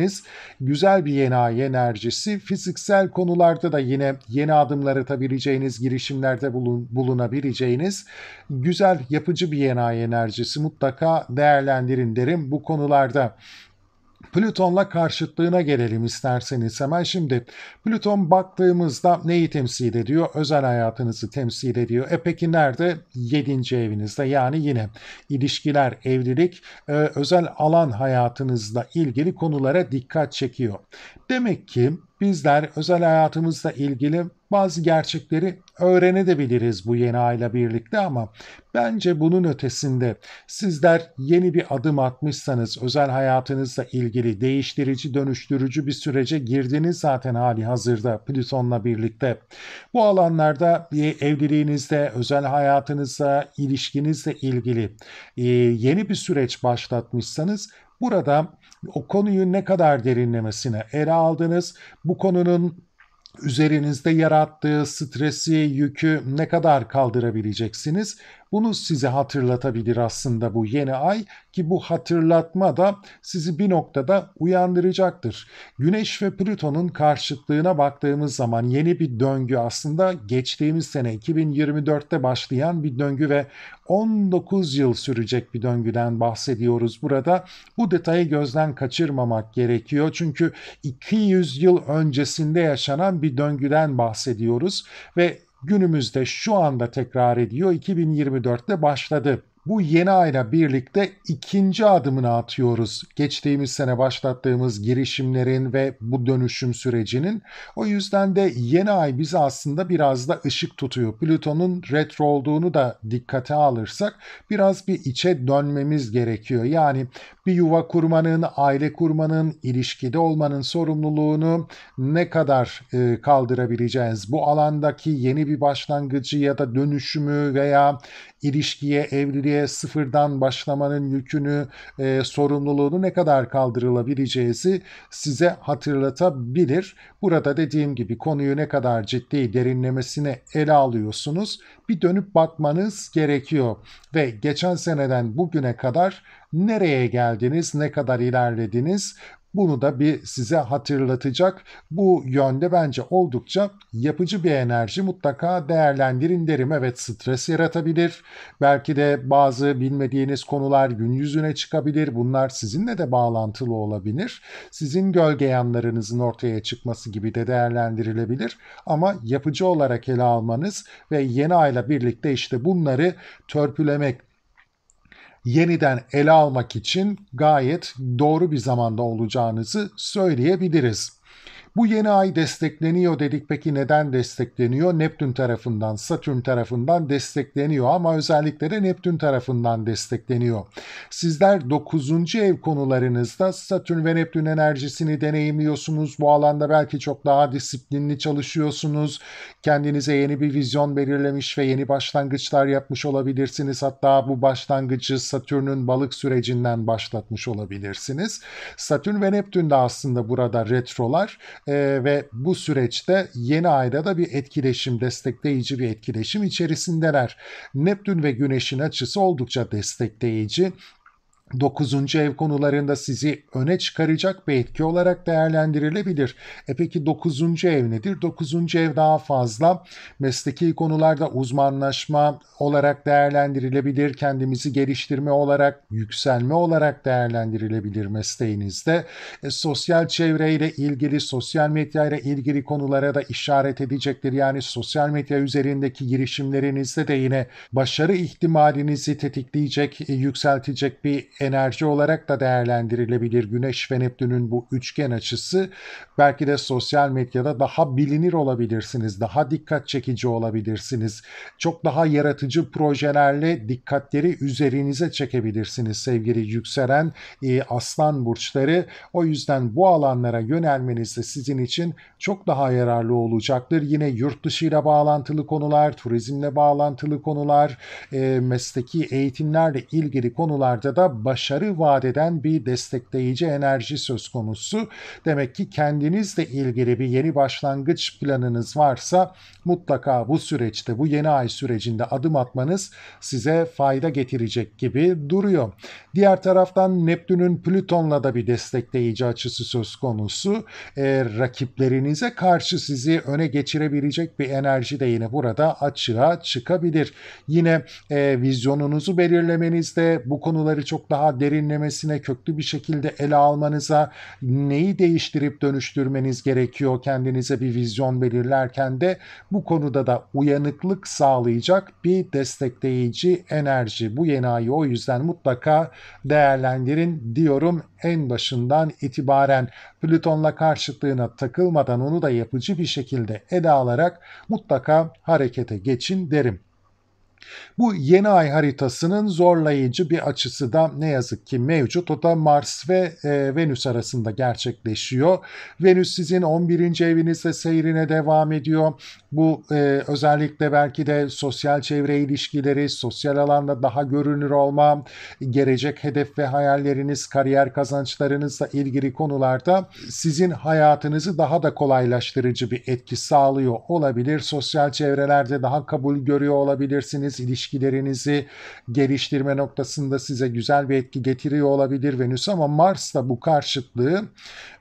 güzel bir yeni ay enerjisi. Fiziksel konularda da yine yeni adımlar atabileceğiniz, girişimlerde bulunabileceğiniz güzel, yapıcı bir yeni ay enerjisi. Mutlaka değerlendirin derim bu konularda. Plüton'la karşıtlığına gelelim isterseniz hemen. Şimdi Plüton baktığımızda neyi temsil ediyor? Özel hayatınızı temsil ediyor. Peki nerede? 7. evinizde, yani yine ilişkiler, evlilik, özel alan hayatınızla ilgili konulara dikkat çekiyor. Demek ki bizler özel hayatımızla ilgili bazı gerçekleri öğrenebiliriz bu yeni ayla birlikte ama bence bunun ötesinde sizler yeni bir adım atmışsanız, özel hayatınızla ilgili değiştirici, dönüştürücü bir sürece girdiniz zaten hali hazırda Plüton'la birlikte. Bu alanlarda evliliğinizde, özel hayatınızla, ilişkinizle ilgili yeni bir süreç başlatmışsanız, burada o konuyu ne kadar derinlemesine ele aldınız, bu konunun üzerinizde yarattığı stresi, yükü ne kadar kaldırabileceksiniz? Bunu size hatırlatabilir aslında bu yeni ay, ki bu hatırlatma da sizi bir noktada uyandıracaktır. Güneş ve Plüton'un karşıtlığına baktığımız zaman yeni bir döngü, aslında geçtiğimiz sene 2024'te başlayan bir döngü ve 19 yıl sürecek bir döngüden bahsediyoruz burada. Bu detayı gözden kaçırmamak gerekiyor. Çünkü 200 yıl öncesinde yaşanan bir döngüden bahsediyoruz ve günümüzde şu anda tekrar ediyor. 2024'te başladı bu yeni ayla birlikte ikinci adımını atıyoruz. Geçtiğimiz sene başlattığımız girişimlerin ve bu dönüşüm sürecinin. O yüzden de yeni ay bize aslında biraz da ışık tutuyor. Plüton'un retro olduğunu da dikkate alırsak biraz bir içe dönmemiz gerekiyor. Yani bir yuva kurmanın, aile kurmanın, ilişkide olmanın sorumluluğunu ne kadar kaldırabileceğiz? Bu alandaki yeni bir başlangıcı ya da dönüşümü veya ilişkiye, evliliğe sıfırdan başlamanın yükünü, sorumluluğunu ne kadar kaldırılabileceğizi size hatırlatabilir. Burada dediğim gibi konuyu ne kadar ciddi derinlemesine ele alıyorsunuz, bir dönüp bakmanız gerekiyor. Ve geçen seneden bugüne kadar nereye geldiniz, ne kadar ilerlediniz? Bunu da bir size hatırlatacak. Bu yönde bence oldukça yapıcı bir enerji, mutlaka değerlendirin derim. Evet, stres yaratabilir. Belki de bazı bilmediğiniz konular gün yüzüne çıkabilir. Bunlar sizinle de bağlantılı olabilir. Sizin gölge yanlarınızın ortaya çıkması gibi de değerlendirilebilir. Ama yapıcı olarak ele almanız ve yeni ayla birlikte işte bunları törpülemek, yeniden ele almak için gayet doğru bir zamanda olacağınızı söyleyebiliriz. Bu yeni ay destekleniyor dedik. Peki neden destekleniyor? Neptün tarafından, Satürn tarafından destekleniyor ama özellikle de Neptün tarafından destekleniyor. Sizler 9. ev konularınızda Satürn ve Neptün enerjisini deneyimliyorsunuz. Bu alanda belki çok daha disiplinli çalışıyorsunuz. Kendinize yeni bir vizyon belirlemiş ve yeni başlangıçlar yapmış olabilirsiniz. Hatta bu başlangıcı Satürn'ün balık sürecinden başlatmış olabilirsiniz. Satürn ve Neptün de aslında burada retrolar. Ve bu süreçte yeni ayda da bir etkileşim, destekleyici bir etkileşim içerisindeler. Neptün ve Güneş'in açısı oldukça destekleyici. 9. ev konularında sizi öne çıkaracak bir etki olarak değerlendirilebilir. Peki 9. ev nedir? 9. ev daha fazla mesleki konularda uzmanlaşma olarak değerlendirilebilir. Kendimizi geliştirme olarak, yükselme olarak değerlendirilebilir mesleğinizde. Sosyal çevreyle ilgili, sosyal medya ile ilgili konulara da işaret edecektir. Yani sosyal medya üzerindeki girişimlerinizde de yine başarı ihtimalinizi tetikleyecek, yükseltecek bir enerji olarak da değerlendirilebilir. Güneş ve Neptün'ün bu üçgen açısı, belki de sosyal medyada daha bilinir olabilirsiniz, daha dikkat çekici olabilirsiniz. Çok daha yaratıcı projelerle dikkatleri üzerinize çekebilirsiniz sevgili yükselen aslan burçları. O yüzden bu alanlara yönelmeniz de sizin için çok daha yararlı olacaktır. Yine yurt dışıyla bağlantılı konular, turizmle bağlantılı konular, mesleki eğitimlerle ilgili konularda da başarı vaat eden bir destekleyici enerji söz konusu. Demek ki kendinizle ilgili bir yeni başlangıç planınız varsa mutlaka bu süreçte, bu yeni ay sürecinde adım atmanız size fayda getirecek gibi duruyor. Diğer taraftan Neptün'ün Plüton'la da bir destekleyici açısı söz konusu. Rakiplerinize karşı sizi öne geçirebilecek bir enerji de yine burada açığa çıkabilir. Yine vizyonunuzu belirlemenizde, bu konuları çok daha derinlemesine, köklü bir şekilde ele almanıza, neyi değiştirip dönüştürmeniz gerekiyor kendinize bir vizyon belirlerken de bu konuda da uyanıklık sağlayacak bir destekleyici enerji. Bu yeni ayı o yüzden mutlaka değerlendirin diyorum en başından itibaren. Plüton'la karşıtlığına takılmadan onu da yapıcı bir şekilde ele alarak mutlaka harekete geçin derim. Bu yeni ay haritasının zorlayıcı bir açısı da ne yazık ki mevcut. O da Mars ve Venüs arasında gerçekleşiyor. Venüs sizin 11. evinizde seyrine devam ediyor. Bu özellikle belki de sosyal çevre ilişkileri, sosyal alanda daha görünür olma, gelecek hedef ve hayalleriniz, kariyer kazançlarınızla ilgili konularda sizin hayatınızı daha da kolaylaştırıcı bir etki sağlıyor olabilir. Sosyal çevrelerde daha kabul görüyor olabilirsiniz. İlişkilerinizi geliştirme noktasında size güzel bir etki getiriyor olabilir Venüs, ama Mars da bu karşıtlığı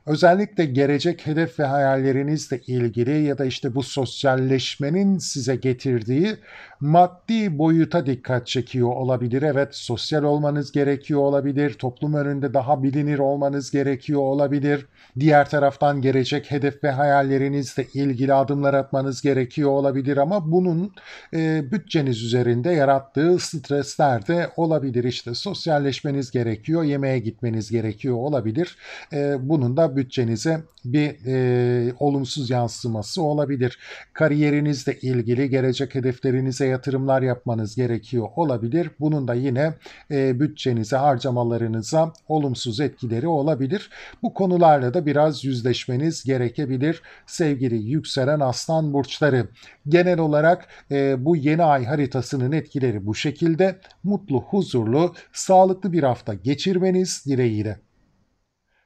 Özellikle gelecek hedef ve hayallerinizle ilgili ya da işte bu sosyalleşmenin size getirdiği maddi boyuta dikkat çekiyor olabilir. Evet, sosyal olmanız gerekiyor olabilir. Toplum önünde daha bilinir olmanız gerekiyor olabilir. Diğer taraftan gelecek hedef ve hayallerinizle ilgili adımlar atmanız gerekiyor olabilir ama bunun bütçeniz üzerinde yarattığı stresler de olabilir. İşte sosyalleşmeniz gerekiyor, yemeğe gitmeniz gerekiyor olabilir. Bunun da bütçenize bir olumsuz yansıması olabilir. Kariyerinizle ilgili gelecek hedeflerinize yatırımlar yapmanız gerekiyor olabilir. Bunun da yine bütçenize, harcamalarınıza olumsuz etkileri olabilir. Bu konularla da biraz yüzleşmeniz gerekebilir sevgili yükselen aslan burçları. Genel olarak bu yeni ay haritasının etkileri bu şekilde. Mutlu, huzurlu, sağlıklı bir hafta geçirmeniz dileğiyle.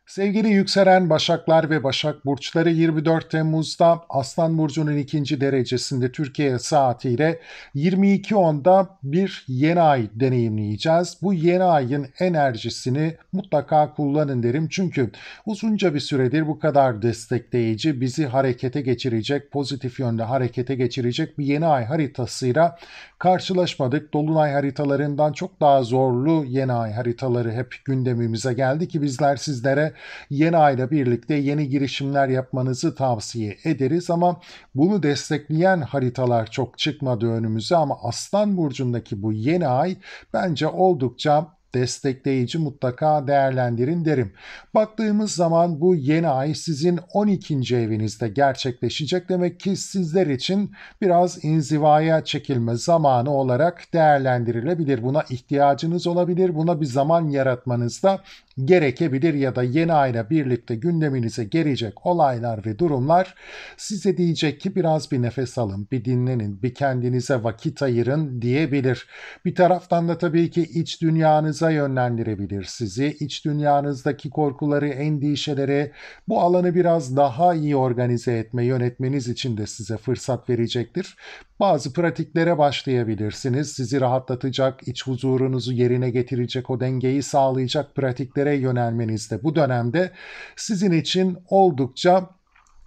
Sevgili yükselen Başaklar ve Başak Burçları 24 Temmuz'da Aslan Burcu'nun ikinci derecesinde Türkiye saatiyle 22.10'da bir yeni ay deneyimleyeceğiz. Bu yeni ayın enerjisini mutlaka kullanın derim. Çünkü uzunca bir süredir bu kadar destekleyici, bizi harekete geçirecek, pozitif yönde harekete geçirecek bir yeni ay haritasıyla karşılaşmadık. Dolunay haritalarından çok daha zorlu yeni ay haritaları hep gündemimize geldi ki bizler sizlere yeni ayla birlikte yeni girişimler yapmanızı tavsiye ederiz ama bunu destekleyen haritalar çok çıkmadı önümüze ama Aslan Burcu'ndaki bu yeni ay bence oldukça destekleyici, mutlaka değerlendirin derim. Baktığımız zaman bu yeni ay sizin 12. evinizde gerçekleşecek. Demek ki sizler için biraz inzivaya çekilme zamanı olarak değerlendirilebilir. Buna ihtiyacınız olabilir. Buna bir zaman yaratmanız da gerekebilir ya da yeni ayla birlikte gündeminize gelecek olaylar ve durumlar size diyecek ki biraz bir nefes alın, bir dinlenin, bir kendinize vakit ayırın diyebilir. Bir taraftan da tabii ki iç dünyanıza yönlendirebilir sizi. İç dünyanızdaki korkuları, endişeleri, bu alanı biraz daha iyi organize etme, yönetmeniz için de size fırsat verecektir. Bazı pratiklere başlayabilirsiniz. Sizi rahatlatacak, iç huzurunuzu yerine getirecek, o dengeyi sağlayacak pratiklere yönelmeniz de bu dönemde sizin için oldukça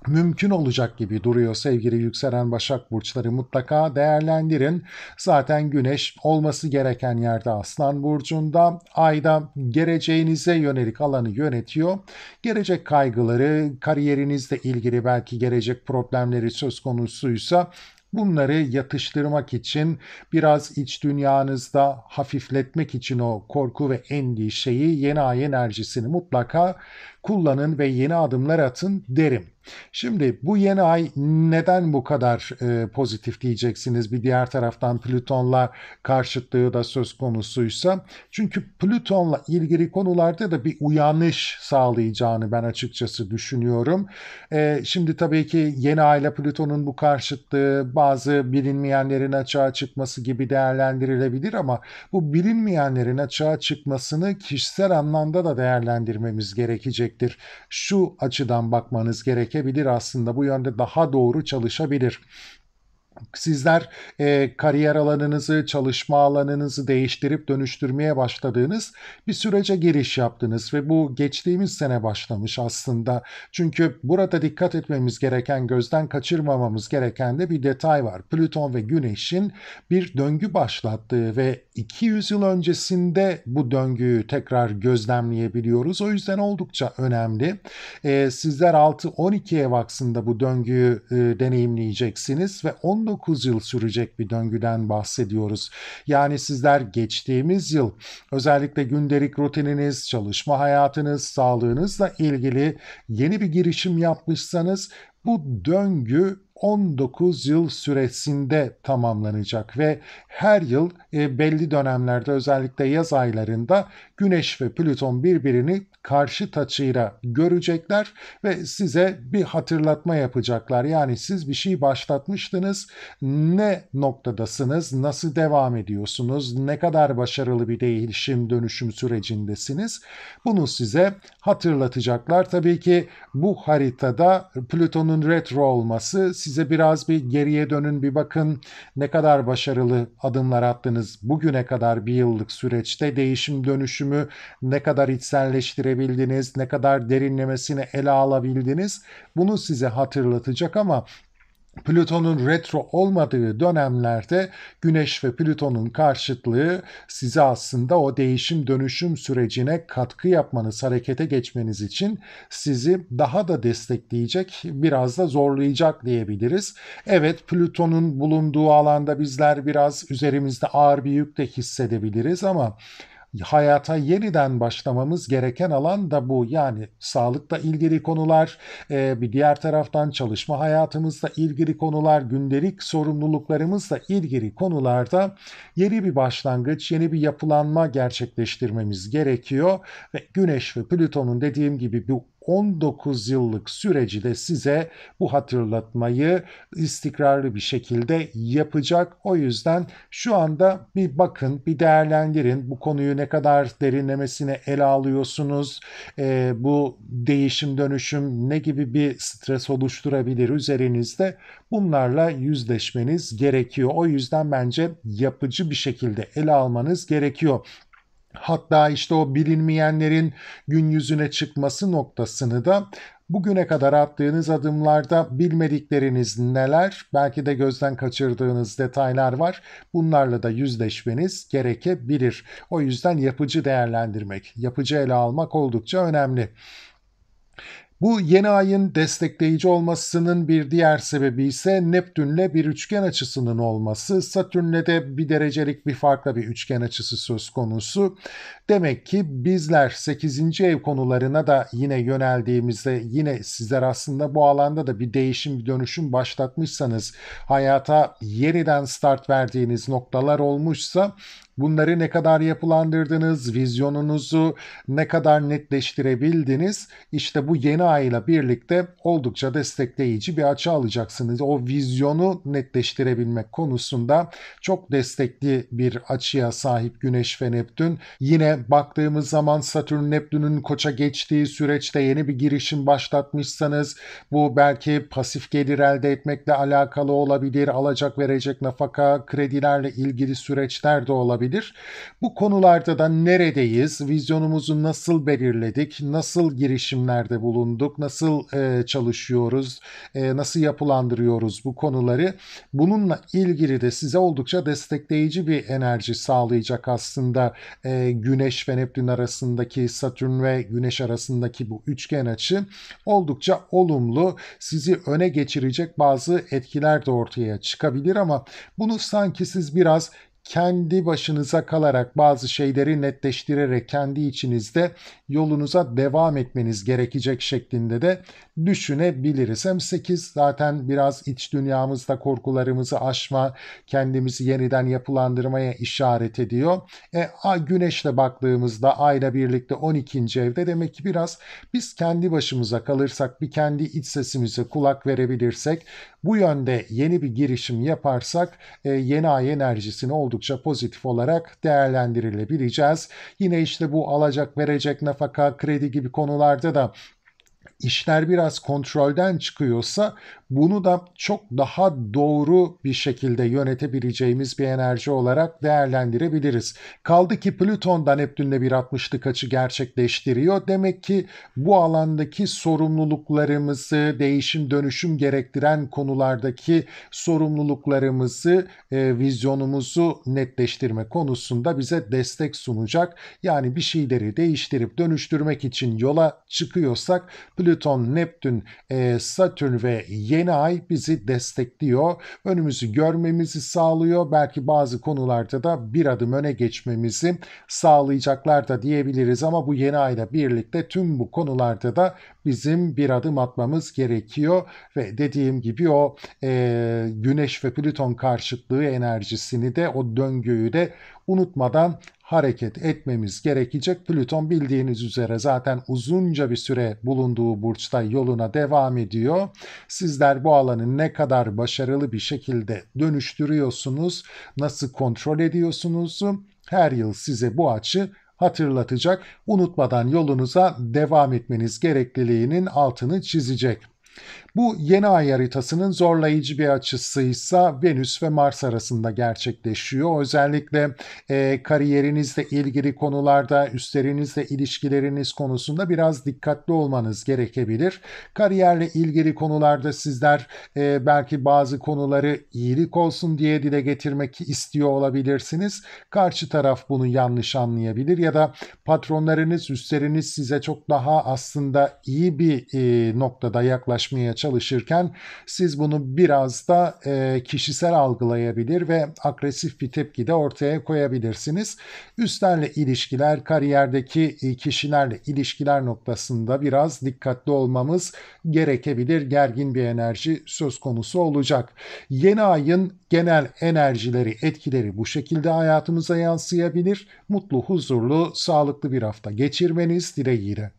mümkün olacak gibi duruyor sevgili yükselen Başak Burçları, mutlaka değerlendirin. Zaten Güneş olması gereken yerde Aslan Burcu'nda, Ay'da geleceğinize yönelik alanı yönetiyor. Gelecek kaygıları, kariyerinizle ilgili belki gelecek problemleri söz konusuysa bunları yatıştırmak için, biraz iç dünyanızda hafifletmek için o korku ve endişeyi, yeni ay enerjisini mutlaka kullanın ve yeni adımlar atın derim. Şimdi bu yeni ay neden bu kadar pozitif diyeceksiniz, bir diğer taraftan Plüton'la karşıtlığı da söz konusuysa. Çünkü Plüton'la ilgili konularda da bir uyanış sağlayacağını ben açıkçası düşünüyorum. Şimdi tabii ki yeni ayla Plüton'un bu karşıtlığı bazı bilinmeyenlerin açığa çıkması gibi değerlendirilebilir ama bu bilinmeyenlerin açığa çıkmasını kişisel anlamda da değerlendirmemiz gerekecektir. Şu açıdan bakmanız gerekebilir, aslında bu yönde daha doğru çalışabilir. Sizler kariyer alanınızı, çalışma alanınızı değiştirip dönüştürmeye başladığınız bir sürece giriş yaptınız ve bu geçtiğimiz sene başlamış aslında. Çünkü burada dikkat etmemiz gereken, gözden kaçırmamamız gereken de bir detay var. Plüton ve Güneş'in bir döngü başlattığı ve 200 yıl öncesinde bu döngüyü tekrar gözlemleyebiliyoruz. O yüzden oldukça önemli. Sizler 6-12 ev aksında bu döngüyü deneyimleyeceksiniz ve 19 yıl sürecek bir döngüden bahsediyoruz. Yani sizler geçtiğimiz yıl özellikle gündelik rutininiz, çalışma hayatınız, sağlığınızla ilgili yeni bir girişim yapmışsanız bu döngü 19 yıl süresinde tamamlanacak ve her yıl belli dönemlerde, özellikle yaz aylarında Güneş ve Plüton birbirini karşıt açıyla görecekler ve size bir hatırlatma yapacaklar. Yani siz bir şey başlatmıştınız, ne noktadasınız, nasıl devam ediyorsunuz, ne kadar başarılı bir değişim dönüşüm sürecindesiniz, bunu size hatırlatacaklar. Tabii ki bu haritada Plüton'un retro olması size size biraz bir geriye dönün, bir bakın ne kadar başarılı adımlar attınız bugüne kadar bir yıllık süreçte, değişim dönüşümü ne kadar içselleştirebildiniz, ne kadar derinlemesine ele alabildiniz. Bunu size hatırlatacak ama Plüton'un retro olmadığı dönemlerde Güneş ve Plüton'un karşıtlığı size aslında o değişim dönüşüm sürecine katkı yapmanız, harekete geçmeniz için sizi daha da destekleyecek, biraz da zorlayacak diyebiliriz. Evet, Plüton'un bulunduğu alanda bizler biraz üzerimizde ağır bir yük de hissedebiliriz ama hayata yeniden başlamamız gereken alan da bu. Yani sağlıkla ilgili konular, bir diğer taraftan çalışma hayatımızla ilgili konular, gündelik sorumluluklarımızla ilgili konularda yeni bir başlangıç, yeni bir yapılanma gerçekleştirmemiz gerekiyor. Ve Güneş ve Plüton'un dediğim gibi bu 19 yıllık süreci de size bu hatırlatmayı istikrarlı bir şekilde yapacak. O yüzden şu anda bir bakın, bir değerlendirin. Bu konuyu ne kadar derinlemesine ele alıyorsunuz? Bu değişim dönüşüm ne gibi bir stres oluşturabilir üzerinizde? Bunlarla yüzleşmeniz gerekiyor. O yüzden bence yapıcı bir şekilde ele almanız gerekiyor. Hatta işte o bilinmeyenlerin gün yüzüne çıkması noktasını da bugüne kadar attığınız adımlarda bilmedikleriniz neler, belki de gözden kaçırdığınız detaylar var. Bunlarla da yüzleşmeniz gerekebilir. O yüzden yapıcı değerlendirmek, yapıcı ele almak oldukça önemli. Bu yeni ayın destekleyici olmasının bir diğer sebebi ise Neptünle bir üçgen açısının olması. Satürn'le de bir derecelik bir farkla bir üçgen açısı söz konusu. Demek ki bizler 8. ev konularına da yine yöneldiğimizde, yine sizler aslında bu alanda da bir değişim, bir dönüşüm başlatmışsanız, hayata yeniden start verdiğiniz noktalar olmuşsa, bunları ne kadar yapılandırdınız, vizyonunuzu ne kadar netleştirebildiniz, İşte bu yeni ayla birlikte oldukça destekleyici bir açı alacaksınız. O vizyonu netleştirebilmek konusunda çok destekli bir açıya sahip Güneş ve Neptün. Yine baktığımız zaman Satürn Neptün'ün Koç'a geçtiği süreçte yeni bir girişim başlatmışsanız, bu belki pasif gelir elde etmekle alakalı olabilir, alacak verecek nafaka, kredilerle ilgili süreçler de olabilir. Bu konularda da neredeyiz, vizyonumuzu nasıl belirledik, nasıl girişimlerde bulunduk, nasıl çalışıyoruz, nasıl yapılandırıyoruz bu konuları, bununla ilgili de size oldukça destekleyici bir enerji sağlayacak aslında Güneş ve Neptün arasındaki, Satürn ve Güneş arasındaki bu üçgen açı oldukça olumlu, sizi öne geçirecek bazı etkiler de ortaya çıkabilir ama bunu sanki siz biraz kendi başınıza kalarak, bazı şeyleri netleştirerek kendi içinizde yolunuza devam etmeniz gerekecek şeklinde de düşünebiliriz. Hem 8 zaten biraz iç dünyamızda korkularımızı aşma, kendimizi yeniden yapılandırmaya işaret ediyor. Güneş'le baktığımızda ayla birlikte 12. evde, demek ki biraz biz kendi başımıza kalırsak, bir kendi iç sesimize kulak verebilirsek, bu yönde yeni bir girişim yaparsak yeni ay enerjisini oldukça pozitif olarak değerlendirilebileceğiz. Yine işte bu alacak verecek, nafaka, kredi gibi konularda da işler biraz kontrolden çıkıyorsa, bunu da çok daha doğru bir şekilde yönetebileceğimiz bir enerji olarak değerlendirebiliriz. Kaldı ki Plüton da Neptün'le bir 60'lık açı gerçekleştiriyor. Demek ki bu alandaki sorumluluklarımızı, değişim dönüşüm gerektiren konulardaki sorumluluklarımızı, vizyonumuzu netleştirme konusunda bize destek sunacak. Yani bir şeyleri değiştirip dönüştürmek için yola çıkıyorsak, Plüton, Neptün, Satürn ve yeni ay bizi destekliyor. Önümüzü görmemizi sağlıyor. Belki bazı konularda da bir adım öne geçmemizi sağlayacaklar da diyebiliriz ama bu yeni ayla birlikte tüm bu konularda da bizim bir adım atmamız gerekiyor ve dediğim gibi o Güneş ve Plüton karşıtlığı enerjisini de, o döngüyü de unutmadan hareket etmemiz gerekecek. Plüton bildiğiniz üzere zaten uzunca bir süre bulunduğu burçta yoluna devam ediyor. Sizler bu alanı ne kadar başarılı bir şekilde dönüştürüyorsunuz, nasıl kontrol ediyorsunuz? Her yıl size bu açı hatırlatacak. Unutmadan yolunuza devam etmeniz gerekliliğinin altını çizecek. Bu yeni ay haritasının zorlayıcı bir açısıysa Venüs ve Mars arasında gerçekleşiyor. Özellikle kariyerinizle ilgili konularda, üstlerinizle ilişkileriniz konusunda biraz dikkatli olmanız gerekebilir. Kariyerle ilgili konularda sizler belki bazı konuları iyilik olsun diye dile getirmek istiyor olabilirsiniz. Karşı taraf bunu yanlış anlayabilir ya da patronlarınız, üstleriniz size çok daha aslında iyi bir noktada yaklaşmaya çalışırken siz bunu biraz da kişisel algılayabilir ve agresif bir tepki de ortaya koyabilirsiniz. Üstlerle ilişkiler, kariyerdeki kişilerle ilişkiler noktasında biraz dikkatli olmamız gerekebilir. Gergin bir enerji söz konusu olacak. Yeni ayın genel enerjileri, etkileri bu şekilde hayatımıza yansıyabilir. Mutlu, huzurlu, sağlıklı bir hafta geçirmeniz dileğiyle.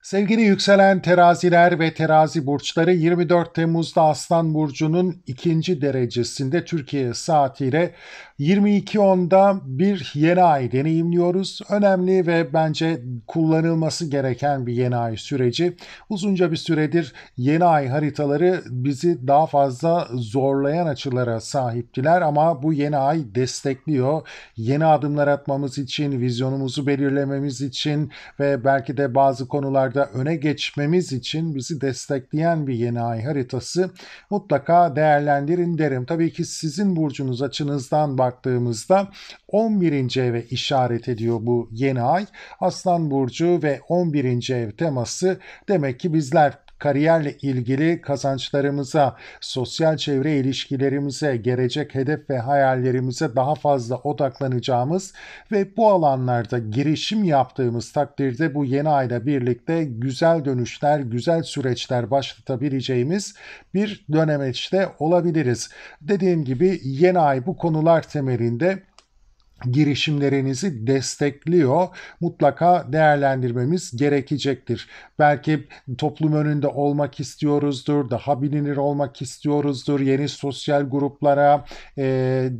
Sevgili yükselen teraziler ve terazi burçları 24 Temmuz'da Aslan Burcu'nun ikinci derecesinde Türkiye saatiyle 22.10'da bir yeni ay deneyimliyoruz. Önemli ve bence kullanılması gereken bir yeni ay süreci. Uzunca bir süredir yeni ay haritaları bizi daha fazla zorlayan açılara sahiptiler ama bu yeni ay destekliyor. Yeni adımlar atmamız için, vizyonumuzu belirlememiz için ve belki de bazı konularda öne geçmemiz için bizi destekleyen bir yeni ay haritası. Mutlaka değerlendirin derim. Tabii ki sizin burcunuz açınızdan baktığımızda 11. eve işaret ediyor bu yeni ay. Aslan burcu ve 11. ev teması demek ki bizler kariyerle ilgili kazançlarımıza, sosyal çevre ilişkilerimize, gelecek hedef ve hayallerimize daha fazla odaklanacağımız ve bu alanlarda girişim yaptığımız takdirde bu yeni ayla birlikte güzel dönüşler, güzel süreçler başlatabileceğimiz bir dönemeçte olabiliriz. Dediğim gibi yeni ay bu konular temelinde girişimlerinizi destekliyor. Mutlaka değerlendirmemiz gerekecektir. Belki toplum önünde olmak istiyoruzdur, daha bilinir olmak istiyoruzdur, yeni sosyal gruplara,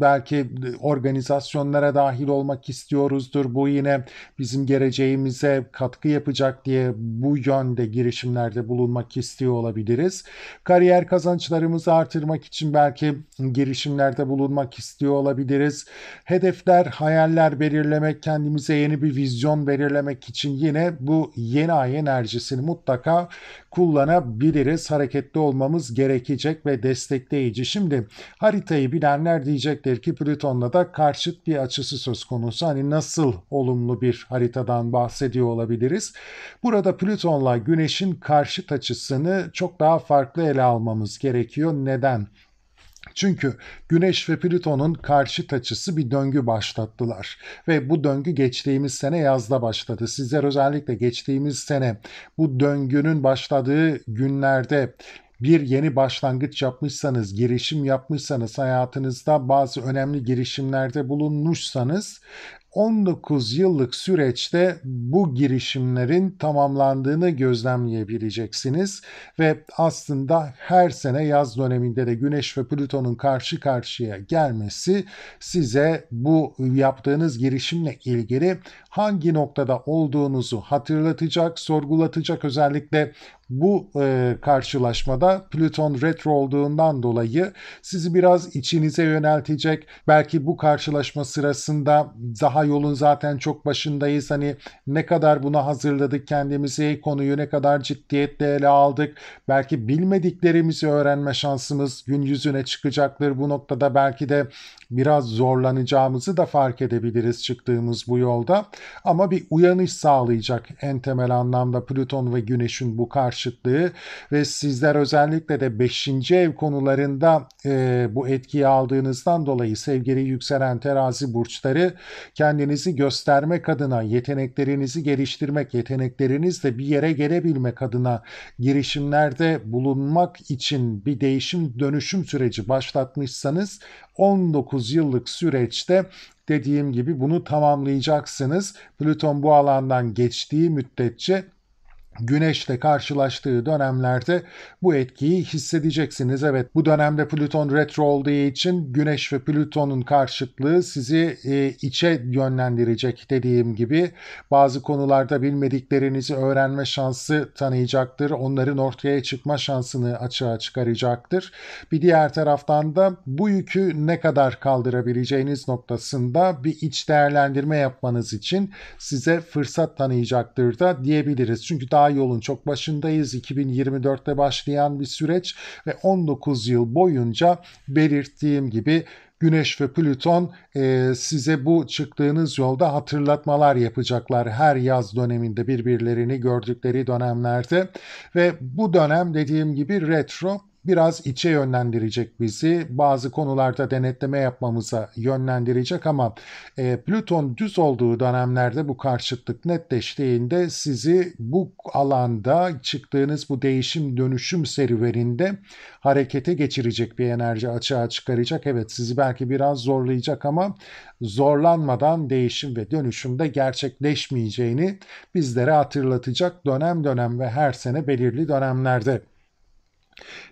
belki organizasyonlara dahil olmak istiyoruzdur. Bu yine bizim geleceğimize katkı yapacak diye bu yönde girişimlerde bulunmak istiyor olabiliriz. Kariyer kazançlarımızı artırmak için belki girişimlerde bulunmak istiyor olabiliriz. Hedefler, hayaller belirlemek, kendimize yeni bir vizyon belirlemek için yine bu yeni ay enerjisini mutlaka kullanabiliriz. Hareketli olmamız gerekecek ve destekleyici. Şimdi haritayı bilenler diyecekler ki Plüton'la da karşıt bir açısı söz konusu. Hani nasıl olumlu bir haritadan bahsediyor olabiliriz? Burada Plüton'la Güneş'in karşıt açısını çok daha farklı ele almamız gerekiyor. Neden? Çünkü Güneş ve Plüton'un karşıt açısı bir döngü başlattılar ve bu döngü geçtiğimiz sene yazda başladı. Sizler özellikle geçtiğimiz sene bu döngünün başladığı günlerde bir yeni başlangıç yapmışsanız, girişim yapmışsanız, hayatınızda bazı önemli girişimlerde bulunmuşsanız 19 yıllık süreçte bu girişimlerin tamamlandığını gözlemleyebileceksiniz ve aslında her sene yaz döneminde de Güneş ve Plüton'un karşı karşıya gelmesi size bu yaptığınız girişimle ilgili hangi noktada olduğunuzu hatırlatacak, sorgulatacak. Özellikle bu karşılaşmada Plüton retro olduğundan dolayı sizi biraz içinize yöneltecek. Belki bu karşılaşma sırasında daha yolun zaten çok başındayız. Hani ne kadar buna hazırladık kendimizi, konuyu ne kadar ciddiyetle ele aldık. Belki bilmediklerimizi öğrenme şansımız gün yüzüne çıkacaktır. Bu noktada belki de biraz zorlanacağımızı da fark edebiliriz çıktığımız bu yolda. Ama bir uyanış sağlayacak en temel anlamda Plüton ve Güneş'in bu karşıtlığı ve sizler özellikle de 5. ev konularında bu etkiyi aldığınızdan dolayı sevgili yükselen terazi burçları kendinizi göstermek adına, yeteneklerinizi geliştirmek, yeteneklerinizle bir yere gelebilmek adına girişimlerde bulunmak için bir değişim dönüşüm süreci başlatmışsanız 19 yıllık süreçte dediğim gibi bunu tamamlayacaksınız. Plüton bu alandan geçtiği müddetçe Güneşle karşılaştığı dönemlerde bu etkiyi hissedeceksiniz. Evet, bu dönemde Plüton retro olduğu için Güneş ve Plüton'un karşıtlığı sizi içe yönlendirecek, dediğim gibi. Bazı konularda bilmediklerinizi öğrenme şansı tanıyacaktır. Onların ortaya çıkma şansını açığa çıkaracaktır. Bir diğer taraftan da bu yükü ne kadar kaldırabileceğiniz noktasında bir iç değerlendirme yapmanız için size fırsat tanıyacaktır da diyebiliriz. Çünkü daha yolun çok başındayız. 2024'te başlayan bir süreç ve 19 yıl boyunca belirttiğim gibi Güneş ve Plüton size bu çıktığınız yolda hatırlatmalar yapacaklar her yaz döneminde, birbirlerini gördükleri dönemlerde. Ve bu dönem, dediğim gibi, retro biraz içe yönlendirecek bizi. Bazı konularda denetleme yapmamıza yönlendirecek ama Plüton düz olduğu dönemlerde, bu karşıtlık netleştiğinde sizi bu alanda çıktığınız bu değişim dönüşüm serüveninde harekete geçirecek bir enerji açığa çıkaracak. Evet, sizi belki biraz zorlayacak ama zorlanmadan değişim ve dönüşümde gerçekleşmeyeceğini bizlere hatırlatacak dönem dönem ve her sene belirli dönemlerde.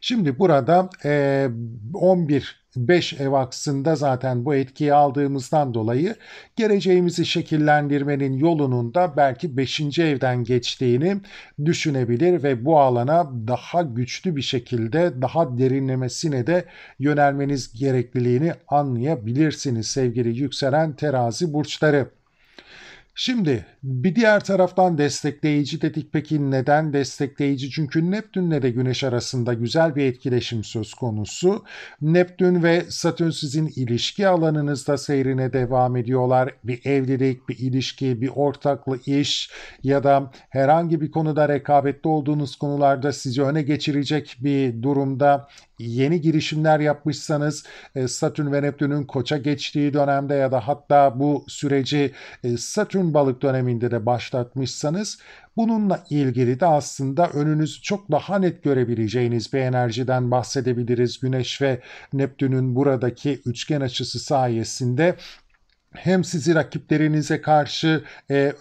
Şimdi burada 11-5 ev aksında zaten bu etkiyi aldığımızdan dolayı geleceğimizi şekillendirmenin yolunun da belki 5. evden geçtiğini düşünebilir ve bu alana daha güçlü bir şekilde, daha derinlemesine de yönelmeniz gerekliliğini anlayabilirsiniz sevgili yükselen terazi burçları. Şimdi bir diğer taraftan destekleyici dedik. Peki neden destekleyici? Çünkü Neptünle de Güneş arasında güzel bir etkileşim söz konusu. Neptün ve Satürn sizin ilişki alanınızda seyrine devam ediyorlar. Bir evlilik, bir ilişki, bir ortaklı iş ya da herhangi bir konuda rekabetli olduğunuz konularda sizi öne geçirecek bir durumda yeni girişimler yapmışsanız, Satürn ve Neptün'ün Koç'a geçtiği dönemde ya da hatta bu süreci Satürn balık döneminde de başlatmışsanız, bununla ilgili de aslında önünüzü çok daha net görebileceğiniz bir enerjiden bahsedebiliriz. Güneş ve Neptün'ün buradaki üçgen açısı sayesinde hem sizi rakiplerinize karşı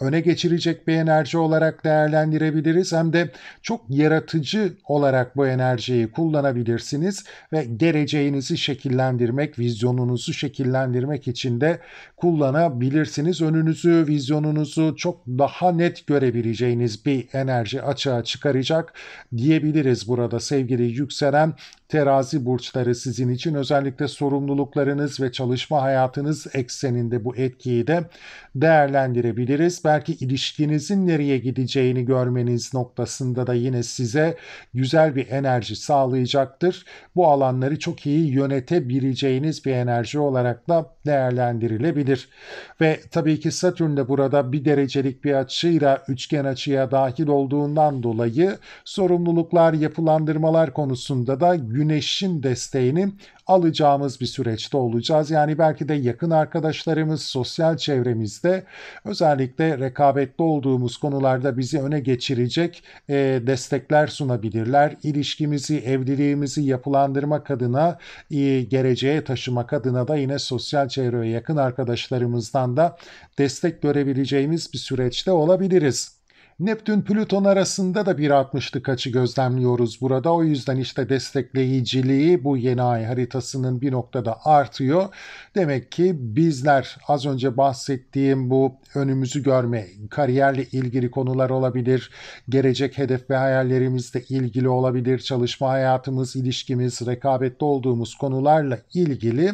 öne geçirecek bir enerji olarak değerlendirebiliriz, hem de çok yaratıcı olarak bu enerjiyi kullanabilirsiniz ve geleceğinizi şekillendirmek, vizyonunuzu şekillendirmek için de kullanabilirsiniz. Önünüzü, vizyonunuzu çok daha net görebileceğiniz bir enerji açığa çıkaracak diyebiliriz burada sevgili yükselen terazi burçları. Sizin için özellikle sorumluluklarınız ve çalışma hayatınız ekseninde bu etkiyi de değerlendirebiliriz. Belki ilişkinizin nereye gideceğini görmeniz noktasında da yine size güzel bir enerji sağlayacaktır. Bu alanları çok iyi yönetebileceğiniz bir enerji olarak da değerlendirilebilir. Ve tabii ki Satürn de burada bir derecelik bir açıyla üçgen açıya dahil olduğundan dolayı sorumluluklar, yapılandırmalar konusunda da Güneş'in desteğini alacağımız bir süreçte olacağız. Yani belki de yakın arkadaşlarımız, sosyal çevremizde özellikle rekabetli olduğumuz konularda bizi öne geçirecek destekler sunabilirler. İlişkimizi, evliliğimizi yapılandırmak adına, geleceğe taşımak adına da yine sosyal çevre ve yakın arkadaşlarımızdan da destek görebileceğimiz bir süreçte olabiliriz. Neptün-Plüton arasında da bir 60'lık açı gözlemliyoruz burada. O yüzden işte destekleyiciliği bu yeni ay haritasının bir noktada artıyor. Demek ki bizler az önce bahsettiğim bu önümüzü görme, kariyerle ilgili konular olabilir, gelecek hedef ve hayallerimizle ilgili olabilir, çalışma hayatımız, ilişkimiz, rekabetli olduğumuz konularla ilgili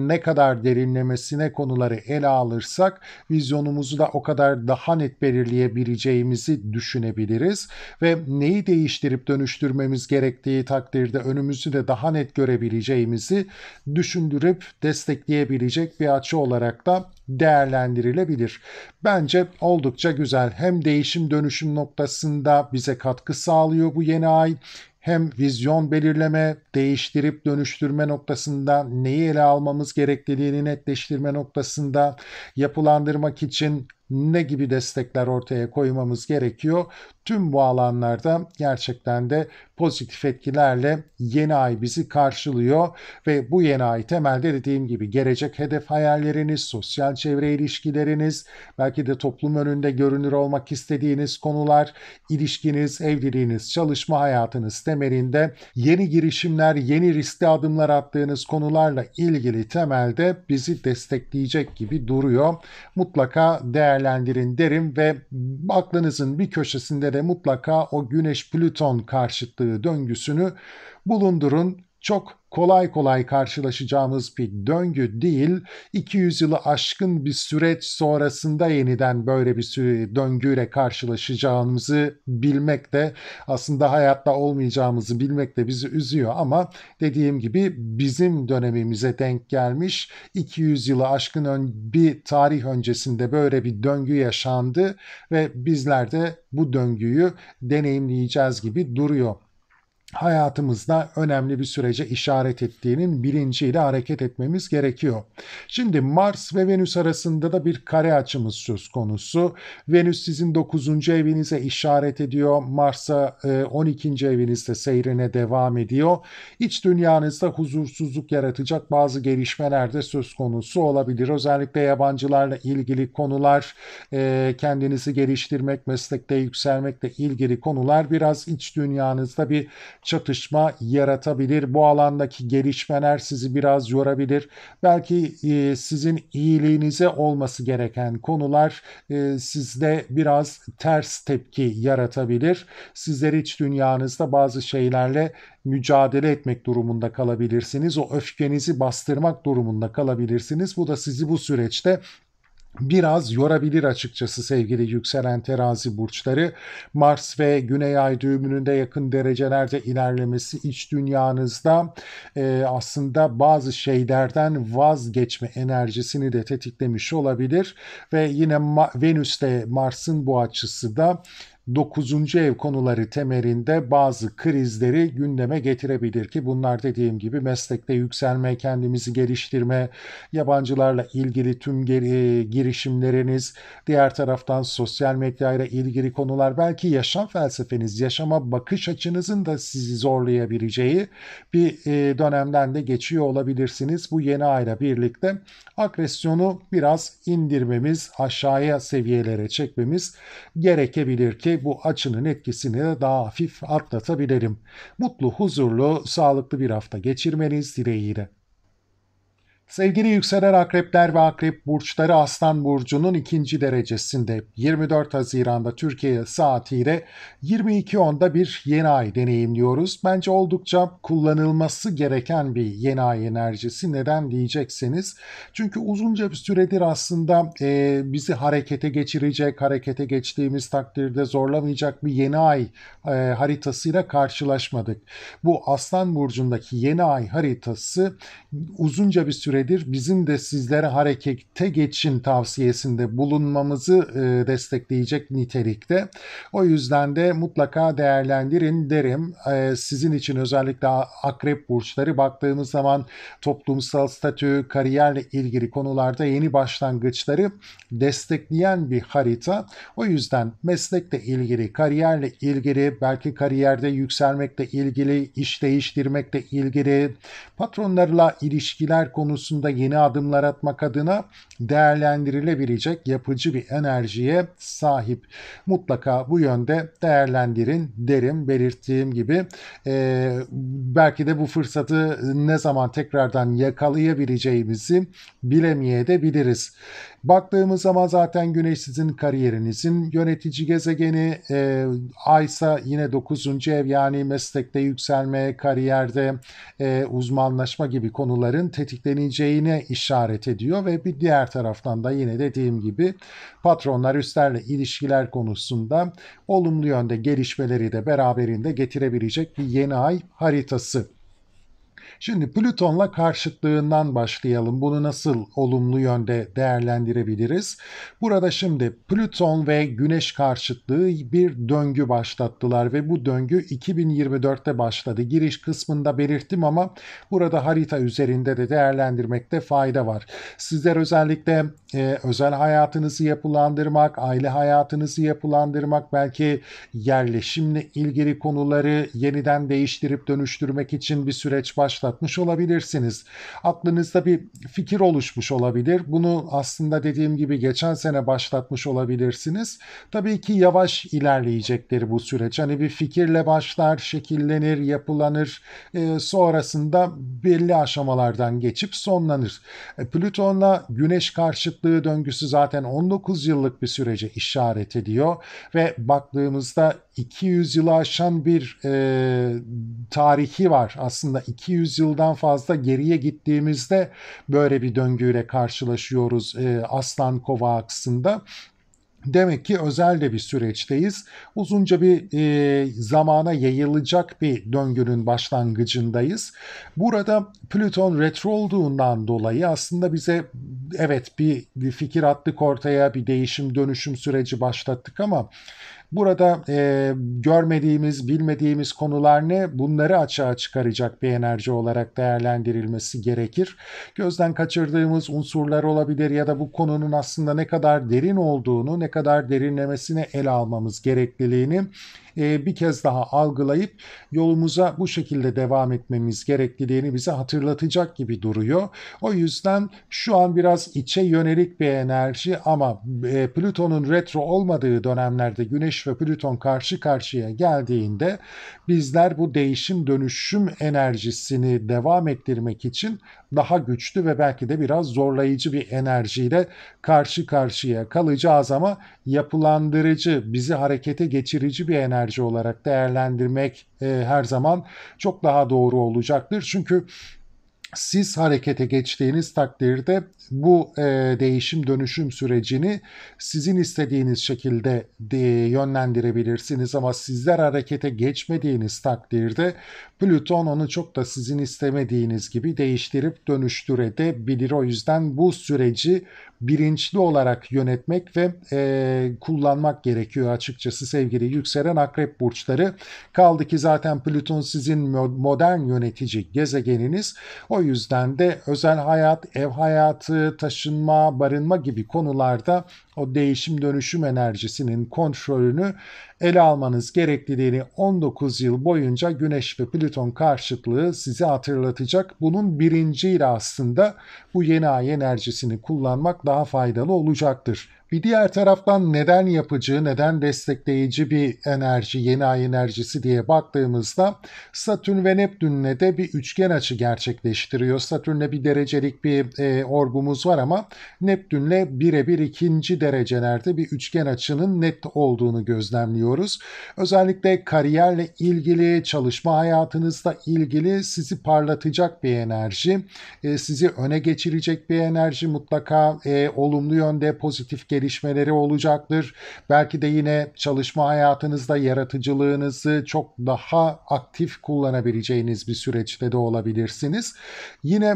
ne kadar derinlemesine konuları ele alırsak vizyonumuzu da o kadar daha net belirleyebileceğimizi düşünebiliriz ve neyi değiştirip dönüştürmemiz gerektiği takdirde önümüzü de daha net görebileceğimizi düşündürüp destekleyebilecek bir açı olarak da değerlendirilebilir. Bence oldukça güzel. Hem değişim dönüşüm noktasında bize katkı sağlıyor bu yeni ay, hem vizyon belirleme, değiştirip dönüştürme noktasında neyi ele almamız gerektiğini netleştirme noktasında, yapılandırmak için ne gibi destekler ortaya koymamız gerekiyor? Tüm bu alanlarda gerçekten de pozitif etkilerle yeni ay bizi karşılıyor ve bu yeni ay temelde dediğim gibi gelecek hedef hayalleriniz, sosyal çevre ilişkileriniz, belki de toplum önünde görünür olmak istediğiniz konular, ilişkiniz, evliliğiniz, çalışma hayatınız temelinde yeni girişimler, yeni riskli adımlar attığınız konularla ilgili temelde bizi destekleyecek gibi duruyor. Mutlaka değerlendirin derim ve aklınızın bir köşesinde de mutlaka o Güneş-Plüton karşıtlığı döngüsünü bulundurun. Çok kolay kolay karşılaşacağımız bir döngü değil. 200 yılı aşkın bir süreç sonrasında yeniden böyle bir döngüyle karşılaşacağımızı bilmek de aslında hayatta olmayacağımızı bilmek de bizi üzüyor ama dediğim gibi bizim dönemimize denk gelmiş 200 yılı aşkın bir tarih öncesinde böyle bir döngü yaşandı ve bizler de bu döngüyü deneyimleyeceğiz gibi duruyor. Hayatımızda önemli bir sürece işaret ettiğinin bilinciyle hareket etmemiz gerekiyor. Şimdi Mars ve Venüs arasında da bir kare açımız söz konusu. Venüs sizin 9. evinize işaret ediyor. Mars'a 12. evinizde seyrine devam ediyor. İç dünyanızda huzursuzluk yaratacak bazı gelişmeler de söz konusu olabilir. Özellikle yabancılarla ilgili konular, kendinizi geliştirmek, meslekte yükselmekle ilgili konular biraz iç dünyanızda bir çatışma yaratabilir. Bu alandaki gelişmeler sizi biraz yorabilir. Belki sizin iyiliğinize olması gereken konular sizde biraz ters tepki yaratabilir. Sizler iç dünyanızda bazı şeylerle mücadele etmek durumunda kalabilirsiniz. O öfkenizi bastırmak durumunda kalabilirsiniz. Bu da sizi bu süreçte biraz yorabilir açıkçası sevgili yükselen terazi burçları. Mars ve Güney Ay düğümünün de yakın derecelerde ilerlemesi iç dünyanızda aslında bazı şeylerden vazgeçme enerjisini de tetiklemiş olabilir. Ve yine Venüs'te Mars'ın bu açısı da 9. ev konuları temelinde bazı krizleri gündeme getirebilir ki bunlar dediğim gibi meslekte yükselme, kendimizi geliştirme, yabancılarla ilgili tüm girişimleriniz, diğer taraftan sosyal medyayla ilgili konular, belki yaşam felsefeniz, yaşama bakış açınızın da sizi zorlayabileceği bir dönemden de geçiyor olabilirsiniz. Bu yeni ayla birlikte agresyonu biraz indirmemiz, aşağıya seviyelere çekmemiz gerekebilir ki bu açının etkisini de daha hafif atlatabilirim. Mutlu, huzurlu, sağlıklı bir hafta geçirmeniz dileğiyle. Sevgili yükselen akrepler ve akrep burçları Aslan Burcu'nun ikinci derecesinde 24 Haziran'da Türkiye saatiyle 22.10'da bir yeni ay deneyimliyoruz. Bence oldukça kullanılması gereken bir yeni ay enerjisi. Neden diyecekseniz. Çünkü uzunca bir süredir aslında bizi harekete geçirecek, harekete geçtiğimiz takdirde zorlamayacak bir yeni ay haritasıyla karşılaşmadık. Bu Aslan Burcu'ndaki yeni ay haritası uzunca bir süredir bizim de sizlere harekete geçin tavsiyesinde bulunmamızı destekleyecek nitelikte. O yüzden de mutlaka değerlendirin derim. Sizin için özellikle akrep burçları baktığımız zaman toplumsal statü, kariyerle ilgili konularda yeni başlangıçları destekleyen bir harita. O yüzden meslekle ilgili, kariyerle ilgili, belki kariyerde yükselmekle ilgili, iş değiştirmekle ilgili, patronlarla ilişkiler konusunda yeni adımlar atmak adına değerlendirilebilecek yapıcı bir enerjiye sahip. Mutlaka bu yönde değerlendirin derim. Belirttiğim gibi belki de bu fırsatı ne zaman tekrardan yakalayabileceğimizi bilemeyebiliriz. Baktığımız zaman zaten Güneş sizin kariyerinizin yönetici gezegeni, Aysa yine 9. ev, yani meslekte yükselme, kariyerde uzmanlaşma gibi konuların tetikleneceğine işaret ediyor ve bir diğer taraftan da yine dediğim gibi patronlar üstlerle ilişkiler konusunda olumlu yönde gelişmeleri de beraberinde getirebilecek bir yeni ay haritası. Şimdi Plüton'la karşıtlığından başlayalım. Bunu nasıl olumlu yönde değerlendirebiliriz? Burada şimdi Plüton ve Güneş karşıtlığı bir döngü başlattılar ve bu döngü 2024'te başladı. Giriş kısmında belirttim ama burada harita üzerinde de değerlendirmekte fayda var. Sizler özellikle özel hayatınızı yapılandırmak, aile hayatınızı yapılandırmak, belki yerleşimle ilgili konuları yeniden değiştirip dönüştürmek için bir süreç başlatmış olabilirsiniz. Aklınızda bir fikir oluşmuş olabilir. Bunu aslında dediğim gibi geçen sene başlatmış olabilirsiniz. Tabii ki yavaş ilerleyecektir bu süreç. Hani bir fikirle başlar, şekillenir, yapılanır. Sonrasında belli aşamalardan geçip sonlanır. Plüton'la Güneş karşıtlığı döngüsü zaten 19 yıllık bir sürece işaret ediyor ve baktığımızda 200 yılı aşan bir tarihi var. Aslında 200 yıldan fazla geriye gittiğimizde böyle bir döngüyle karşılaşıyoruz Aslan Kova aksında. Demek ki özel de bir süreçteyiz. Uzunca bir zamana yayılacak bir döngünün başlangıcındayız. Burada Plüton retro olduğundan dolayı aslında bize evet bir fikir attık ortaya, bir değişim dönüşüm süreci başlattık ama burada görmediğimiz, bilmediğimiz konular ne? Bunları açığa çıkaracak bir enerji olarak değerlendirilmesi gerekir. Gözden kaçırdığımız unsurlar olabilir ya da bu konunun aslında ne kadar derin olduğunu, ne kadar derinlemesine ele almamız gerekliliğini bir kez daha algılayıp yolumuza bu şekilde devam etmemiz gerekliliğini bize hatırlatacak gibi duruyor. O yüzden şu an biraz içe yönelik bir enerji ama Plüton'un retro olmadığı dönemlerde Güneş ve Plüton karşı karşıya geldiğinde bizler bu değişim dönüşüm enerjisini devam ettirmek için daha güçlü ve belki de biraz zorlayıcı bir enerjiyle karşı karşıya kalacağız ama yapılandırıcı, bizi harekete geçirici bir enerji olarak değerlendirmek her zaman çok daha doğru olacaktır. Çünkü siz harekete geçtiğiniz takdirde bu değişim dönüşüm sürecini sizin istediğiniz şekilde yönlendirebilirsiniz ama sizler harekete geçmediğiniz takdirde Plüton onu çok da sizin istemediğiniz gibi değiştirip dönüştürebilir. O yüzden bu süreci bilinçli olarak yönetmek ve kullanmak gerekiyor açıkçası sevgili yükselen akrep burçları. Kaldı ki zaten Plüton sizin modern yönetici gezegeniniz. O yüzden de özel hayat, ev hayatı, taşınma, barınma gibi konularda o değişim dönüşüm enerjisinin kontrolünü ele almanız gerekliliğini 19 yıl boyunca Güneş ve Plüton karşıtlığı size hatırlatacak. Bunun bilinciyle aslında bu yeni ay enerjisini kullanmak daha faydalı olacaktır. Bir diğer taraftan neden yapıcı, neden destekleyici bir enerji, yeni ay enerjisi diye baktığımızda Satürn ve Neptün'le de bir üçgen açı gerçekleştiriyor. Satürn'le bir derecelik bir orbumuz var ama Neptün'le birebir ikinci derecelerde bir üçgen açının net olduğunu gözlemliyoruz. Özellikle kariyerle ilgili, çalışma hayatınızla ilgili sizi parlatacak bir enerji, sizi öne geçirecek bir enerji, mutlaka olumlu yönde pozitif gelişmeleri olacaktır. Belki de yine çalışma hayatınızda yaratıcılığınızı çok daha aktif kullanabileceğiniz bir süreçte de olabilirsiniz. Yine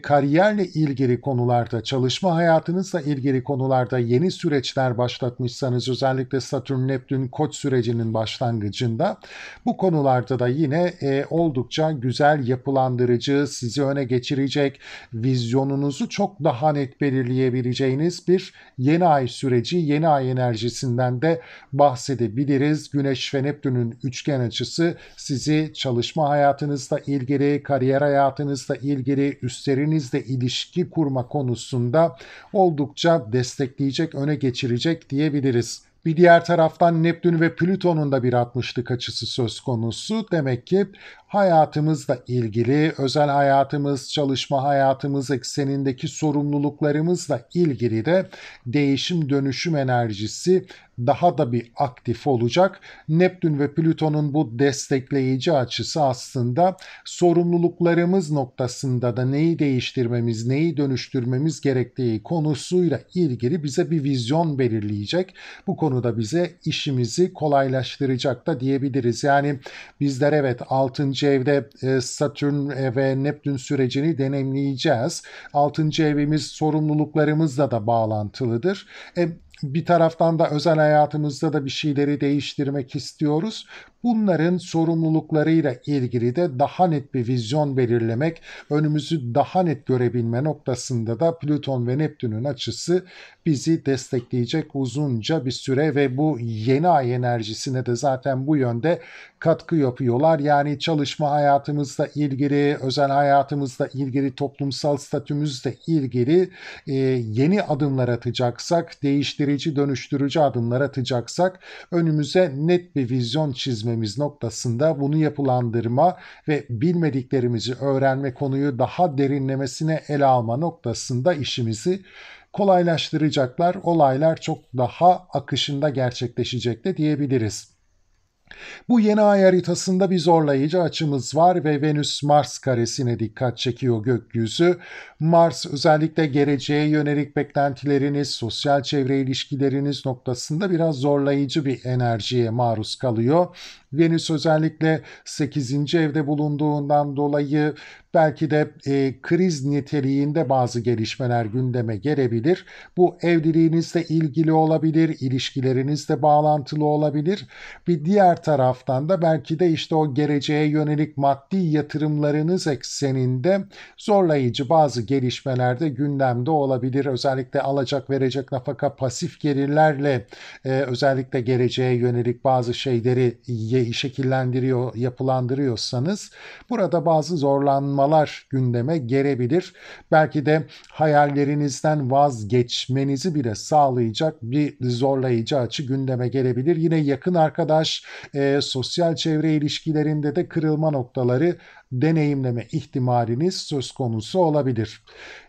kariyerle ilgili konularda, çalışma hayatınızla ilgili konularda yeni süreçler başlatmışsanız, özellikle Satürn-Neptün Koç sürecinin başlangıcında bu konularda da yine oldukça güzel, yapılandırıcı, sizi öne geçirecek, vizyonunuzu çok daha net belirleyebileceğiniz bir yeni ay süreci, yeni ay enerjisinden de bahsedebiliriz. Güneş ve Neptün'ün üçgen açısı sizi çalışma hayatınızla ilgili, kariyer hayatınızla ilgili, üstlerinizle ilişki kurma konusunda oldukça destekleyecek, öne geçirecek diyebiliriz. Bir diğer taraftan Neptün ve Plüton'un da bir 60'lık açısı söz konusu. Demek ki hayatımızla ilgili, özel hayatımız, çalışma hayatımız eksenindeki sorumluluklarımızla ilgili de değişim dönüşüm enerjisi daha da bir aktif olacak. Neptün ve Plüton'un bu destekleyici açısı aslında sorumluluklarımız noktasında da neyi değiştirmemiz, neyi dönüştürmemiz gerektiği konusuyla ilgili bize bir vizyon belirleyecek. Bu konuda bize işimizi kolaylaştıracak da diyebiliriz. Yani bizler evet 6. evde Satürn ve Neptün sürecini deneyimleyeceğiz. 6. evimiz sorumluluklarımızla da bağlantılıdır. Bir taraftan da özel hayatımızda da bir şeyleri değiştirmek istiyoruz. Bunların sorumluluklarıyla ilgili de daha net bir vizyon belirlemek, önümüzü daha net görebilme noktasında da Plüton ve Neptün'ün açısı bizi destekleyecek uzunca bir süre ve bu yeni ay enerjisine de zaten bu yönde katkı yapıyorlar. Yani çalışma hayatımızla ilgili, özel hayatımızla ilgili, toplumsal statümüzle ilgili yeni adımlar atacaksak, değiştirici, dönüştürücü adımlar atacaksak önümüze net bir vizyon çizmemiz noktasında bunu yapılandırma ve bilmediklerimizi öğrenme, konuyu daha derinlemesine ele alma noktasında işimizi kolaylaştıracaklar. Olaylar çok daha akışında gerçekleşecek de diyebiliriz. Bu yeni ay haritasında bir zorlayıcı açımız var ve Venüs-Mars karesine dikkat çekiyor gökyüzü. Mars özellikle geleceğe yönelik beklentileriniz, sosyal çevre ilişkileriniz noktasında biraz zorlayıcı bir enerjiye maruz kalıyor. Venüs özellikle 8. evde bulunduğundan dolayı belki de kriz niteliğinde bazı gelişmeler gündeme gelebilir. Bu evliliğinizle ilgili olabilir, ilişkilerinizle bağlantılı olabilir. Bir diğer taraftan da belki de işte o geleceğe yönelik maddi yatırımlarınız ekseninde zorlayıcı bazı gelişmeler de gündemde olabilir. Özellikle alacak verecek nafaka pasif gelirlerle özellikle geleceğe yönelik bazı şeyleri şekillendiriyor, yapılandırıyorsanız burada bazı zorlanmalar gündeme gelebilir. Belki de hayallerinizden vazgeçmenizi bile sağlayacak bir zorlayıcı açı gündeme gelebilir. Yine yakın arkadaş, sosyal çevre ilişkilerinde de kırılma noktaları deneyimleme ihtimaliniz söz konusu olabilir.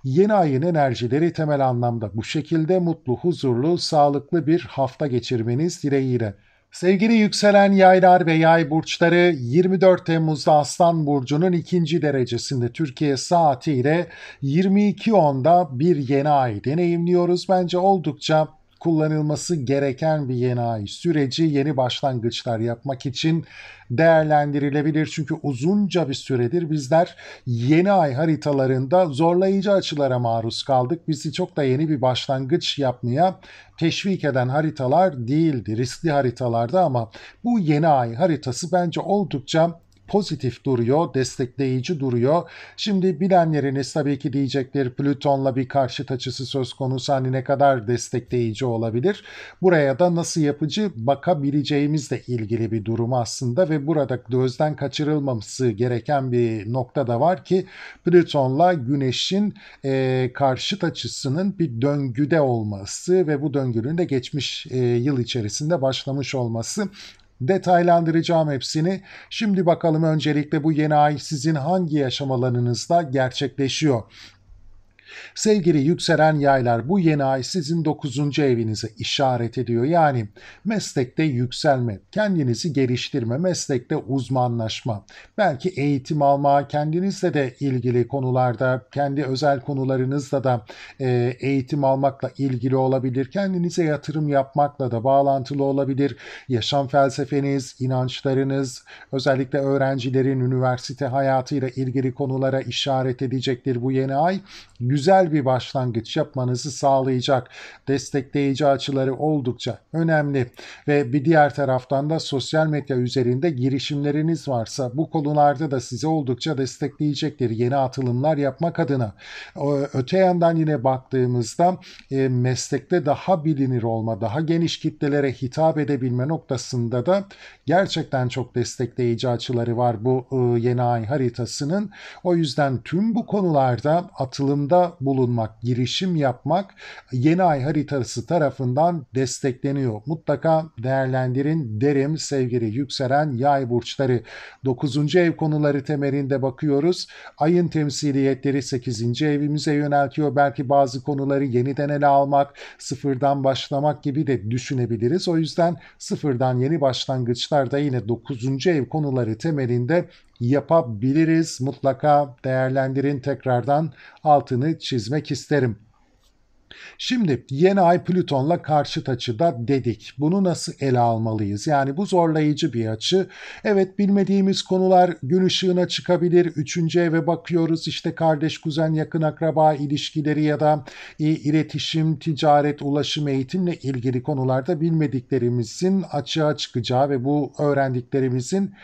Yeni ayın enerjileri temel anlamda bu şekilde mutlu, huzurlu, sağlıklı bir hafta geçirmeniz dileğiyle. Sevgili yükselen yaylar ve yay burçları 24 Temmuz'da Aslan Burcu'nun 2. derecesinde Türkiye saatiyle 22.10'da bir yeni ay deneyimliyoruz. Bence oldukça kullanılması gereken bir yeni ay süreci yeni başlangıçlar yapmak için değerlendirilebilir. Çünkü uzunca bir süredir bizler yeni ay haritalarında zorlayıcı açılara maruz kaldık. Bizi çok da yeni bir başlangıç yapmaya teşvik eden haritalar değildi. Riskli haritalarda ama bu yeni ay haritası bence oldukça pozitif duruyor, destekleyici duruyor. Şimdi bilenleriniz tabii ki diyecekler Plüton'la bir karşıt açısı söz konusu hani ne kadar destekleyici olabilir. Buraya da nasıl yapıcı bakabileceğimizle ilgili bir durum aslında ve burada gözden kaçırılmaması gereken bir nokta da var ki Plüton'la Güneş'in karşıt açısının bir döngüde olması ve bu döngünün de geçmiş yıl içerisinde başlamış olması. Detaylandıracağım hepsini. Şimdi bakalım öncelikle bu yeni ay sizin hangi yaşam alanınızda gerçekleşiyor? Sevgili yükselen yaylar bu yeni ay sizin 9. evinize işaret ediyor. Yani meslekte yükselme, kendinizi geliştirme, meslekte uzmanlaşma, belki eğitim alma, kendinizle de ilgili konularda, kendi özel konularınızla da eğitim almakla ilgili olabilir. Kendinize yatırım yapmakla da bağlantılı olabilir. Yaşam felsefeniz, inançlarınız, özellikle öğrencilerin üniversite hayatıyla ilgili konulara işaret edecektir bu yeni ay. Güzel bir başlangıç yapmanızı sağlayacak destekleyici açıları oldukça önemli ve bir diğer taraftan da sosyal medya üzerinde girişimleriniz varsa bu konularda da size oldukça destekleyecektir yeni atılımlar yapmak adına. Öte yandan yine baktığımızda meslekte daha bilinir olma, daha geniş kitlelere hitap edebilme noktasında da gerçekten çok destekleyici açıları var bu yeni ay haritasının. O yüzden tüm bu konularda atılımda alanda bulunmak, girişim yapmak yeni ay haritası tarafından destekleniyor. Mutlaka değerlendirin derim sevgili yükselen yay burçları. 9. ev konuları temelinde bakıyoruz. Ayın temsiliyetleri 8. evimize yöneltiyor. Belki bazı konuları yeniden ele almak, sıfırdan başlamak gibi de düşünebiliriz. O yüzden sıfırdan yeni başlangıçlar da yine 9. ev konuları temelinde yapabiliriz. Mutlaka değerlendirin, tekrardan altını çizmek isterim. Şimdi yeni ay Plüton'la karşıt açıda dedik. Bunu nasıl ele almalıyız? Yani bu zorlayıcı bir açı. Evet, bilmediğimiz konular gün ışığına çıkabilir. 3. eve bakıyoruz, işte kardeş, kuzen, yakın akraba ilişkileri ya da iletişim, ticaret, ulaşım, eğitimle ilgili konularda bilmediklerimizin açığa çıkacağı ve bu öğrendiklerimizin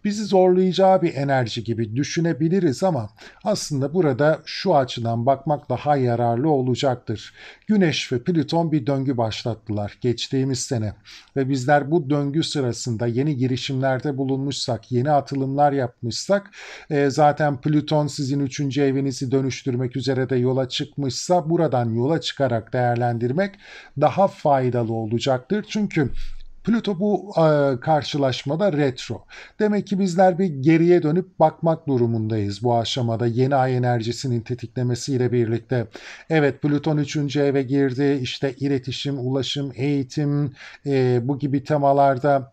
bizi zorlayacağı bir enerji gibi düşünebiliriz ama aslında burada şu açıdan bakmak daha yararlı olacaktır. Güneş ve Plüton bir döngü başlattılar geçtiğimiz sene ve bizler bu döngü sırasında yeni girişimlerde bulunmuşsak, yeni atılımlar yapmışsak, zaten Plüton sizin 3. evinizi dönüştürmek üzere de yola çıkmışsa buradan yola çıkarak değerlendirmek daha faydalı olacaktır. Çünkü Plüto bu karşılaşmada retro. Demek ki bizler bir geriye dönüp bakmak durumundayız bu aşamada yeni ay enerjisinin tetiklemesiyle birlikte. Evet, Plüton 3. eve girdi. İşte iletişim, ulaşım, eğitim bu gibi temalarda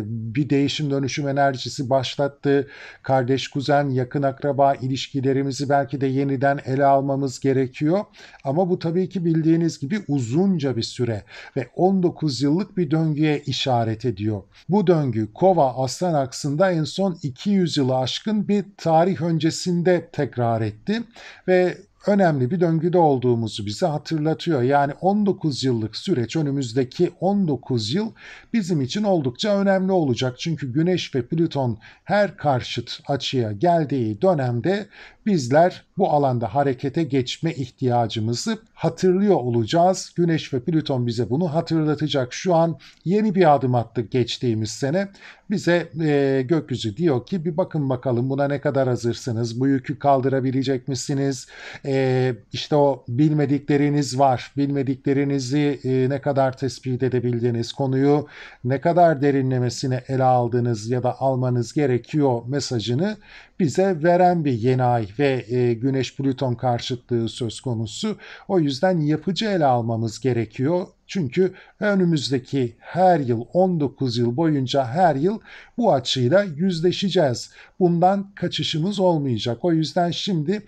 bir değişim dönüşüm enerjisi başlattı. Kardeş, kuzen, yakın akraba ilişkilerimizi belki de yeniden ele almamız gerekiyor. Ama bu tabii ki bildiğiniz gibi uzunca bir süre ve 19 yıllık bir döngüye işaret ediyor. Bu döngü Kova Aslan aksında en son 200 yılı aşkın bir tarih öncesinde tekrar etti ve önemli bir döngüde olduğumuzu bize hatırlatıyor. Yani 19 yıllık süreç, önümüzdeki 19 yıl bizim için oldukça önemli olacak. Çünkü Güneş ve Plüton her karşıt açıya geldiği dönemde bizler bu alanda harekete geçme ihtiyacımızı hatırlıyor olacağız. Güneş ve Plüton bize bunu hatırlatacak. Şu an yeni bir adım attık geçtiğimiz sene. Bize gökyüzü diyor ki bir bakın bakalım buna ne kadar hazırsınız? Bu yükü kaldırabilecek misiniz? İşte o bilmedikleriniz var. Bilmediklerinizi ne kadar tespit edebildiğiniz, konuyu ne kadar derinlemesine ele aldığınız ya da almanız gerekiyor mesajını bize veren bir yeni ay ve Güneş-Plüton karşıtlığı söz konusu. O yüzden yapıcı ele almamız gerekiyor. Çünkü önümüzdeki her yıl 19 yıl boyunca her yıl bu açıyla yüzleşeceğiz. Bundan kaçışımız olmayacak. O yüzden şimdi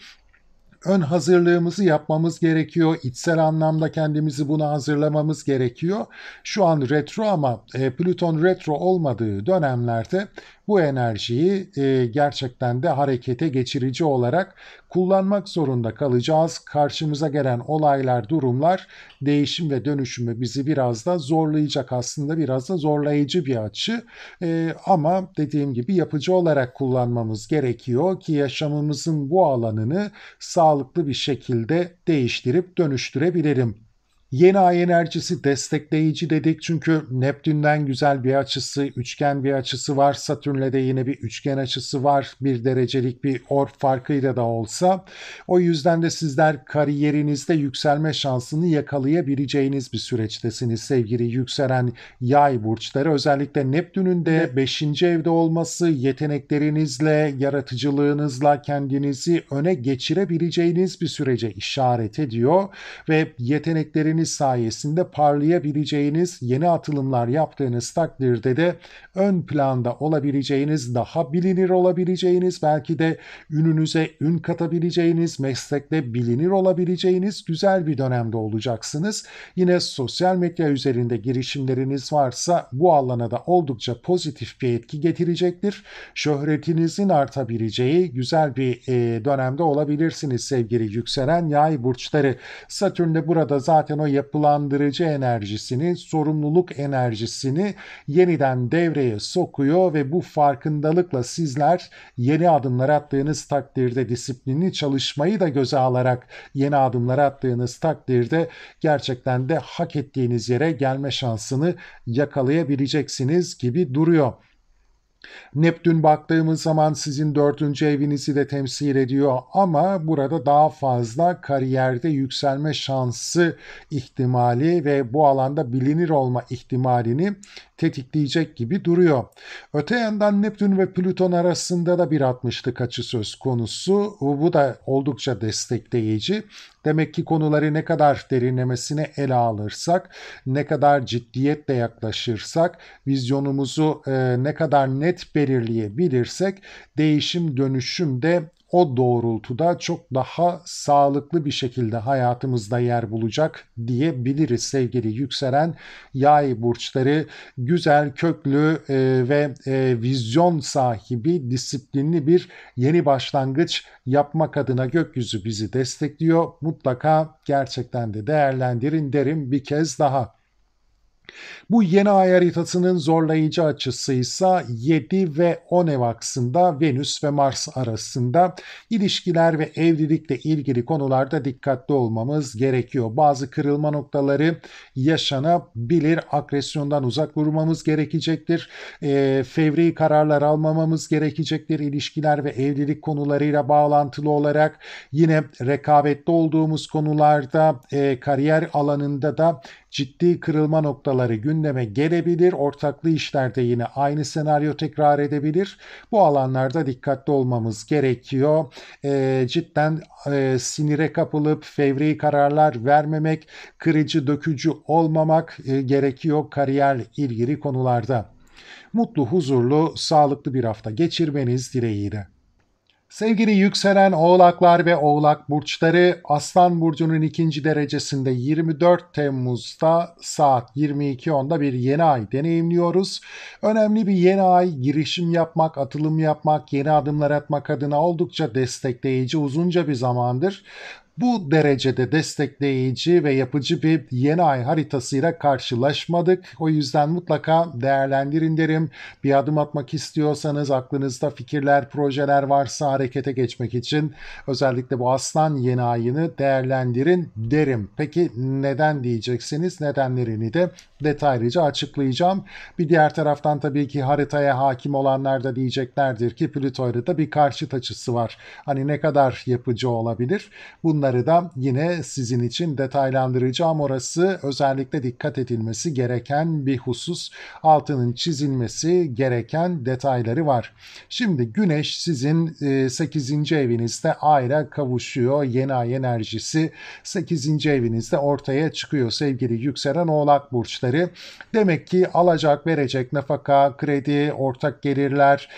ön hazırlığımızı yapmamız gerekiyor. İçsel anlamda kendimizi buna hazırlamamız gerekiyor. Şu an retro ama Plüton retro olmadığı dönemlerde bu enerjiyi gerçekten de harekete geçirici olarak kullanmak zorunda kalacağız. Karşımıza gelen olaylar, durumlar değişim ve dönüşümü bizi biraz da zorlayacak, aslında biraz da zorlayıcı bir açı. Ama dediğim gibi yapıcı olarak kullanmamız gerekiyor ki yaşamımızın bu alanını sağlıklı bir şekilde değiştirip dönüştürebilirim. Yeni ay enerjisi destekleyici dedik çünkü Neptün'den güzel bir açısı, üçgen bir açısı var. Satürn'le de yine bir üçgen açısı var. 1 derecelik bir orb farkıyla da olsa. O yüzden de sizler kariyerinizde yükselme şansını yakalayabileceğiniz bir süreçtesiniz sevgili yükselen yay burçları. Özellikle Neptün'ün de 5. evde olması yeteneklerinizle, yaratıcılığınızla kendinizi öne geçirebileceğiniz bir sürece işaret ediyor ve yetenekleriniz sayesinde parlayabileceğiniz, yeni atılımlar yaptığınız takdirde de ön planda olabileceğiniz, daha bilinir olabileceğiniz, belki de ününüze ün katabileceğiniz, meslekte bilinir olabileceğiniz güzel bir dönemde olacaksınız. Yine sosyal medya üzerinde girişimleriniz varsa bu alana da oldukça pozitif bir etki getirecektir. Şöhretinizin artabileceği güzel bir dönemde olabilirsiniz sevgili yükselen yay burçları. Satürn de burada zaten o yapılandırıcı enerjisini, sorumluluk enerjisini yeniden devreye sokuyor ve bu farkındalıkla sizler yeni adımlar attığınız takdirde, disiplinli çalışmayı da göze alarak yeni adımlar attığınız takdirde gerçekten de hak ettiğiniz yere gelme şansını yakalayabileceksiniz gibi duruyor. Neptün baktığımız zaman sizin 4. evinizi de temsil ediyor ama burada daha fazla kariyerde yükselme şansı ihtimali ve bu alanda bilinir olma ihtimalini tetikleyecek gibi duruyor. Öte yandan Neptün ve Plüton arasında da bir 60'lık açı söz konusu. Bu da oldukça destekleyici. Demek ki konuları ne kadar derinlemesine ele alırsak, ne kadar ciddiyetle yaklaşırsak, vizyonumuzu ne kadar net belirleyebilirsek değişim dönüşüm de o doğrultuda çok daha sağlıklı bir şekilde hayatımızda yer bulacak diyebiliriz sevgili yükselen yay burçları. Güzel, köklü ve vizyon sahibi, disiplinli bir yeni başlangıç yapmak adına gökyüzü bizi destekliyor. Mutlaka gerçekten de değerlendirin derim bir kez daha. Bu yeni ay haritasının zorlayıcı açısı ise 7 ve 10 ev aksında Venüs ve Mars arasında. İlişkiler ve evlilikle ilgili konularda dikkatli olmamız gerekiyor. Bazı kırılma noktaları yaşanabilir. Agresyondan uzak durmamız gerekecektir. Fevri kararlar almamamız gerekecektir. İlişkiler ve evlilik konularıyla bağlantılı olarak yine rekabetli olduğumuz konularda kariyer alanında da ciddi kırılma noktaları gündeme gelebilir. Ortaklı işlerde yine aynı senaryo tekrar edebilir. Bu alanlarda dikkatli olmamız gerekiyor. Cidden sinire kapılıp fevri kararlar vermemek, kırıcı dökücü olmamak gerekiyor kariyerle ilgili konularda. Mutlu, huzurlu, sağlıklı bir hafta geçirmeniz dileğiyle. Sevgili yükselen oğlaklar ve oğlak burçları, Aslan Burcu'nun 2. derecesinde 24 Temmuz'da saat 22.10'da bir yeni ay deneyimliyoruz. Önemli bir yeni ay, girişim yapmak, atılım yapmak, yeni adımlar atmak adına oldukça destekleyici uzunca bir zamandır. Bu derecede destekleyici ve yapıcı bir yeni ay haritasıyla karşılaşmadık. O yüzden mutlaka değerlendirin derim. Bir adım atmak istiyorsanız, aklınızda fikirler, projeler varsa harekete geçmek için özellikle bu aslan yeni ayını değerlendirin derim. Peki neden diyeceksiniz? Nedenlerini de detaylıca açıklayacağım. Bir diğer taraftan tabii ki haritaya hakim olanlar da diyeceklerdir ki Plüto'yla da bir karşıt açısı var. Hani ne kadar yapıcı olabilir? Bunları da yine sizin için detaylandıracağım. Orası özellikle dikkat edilmesi gereken bir husus. Altının çizilmesi gereken detayları var. Şimdi Güneş sizin 8. evinizde Ay'a kavuşuyor. Yeni ay enerjisi 8. evinizde ortaya çıkıyor sevgili yükselen oğlak burçları. Demek ki alacak, verecek, nafaka, kredi, ortak gelirler,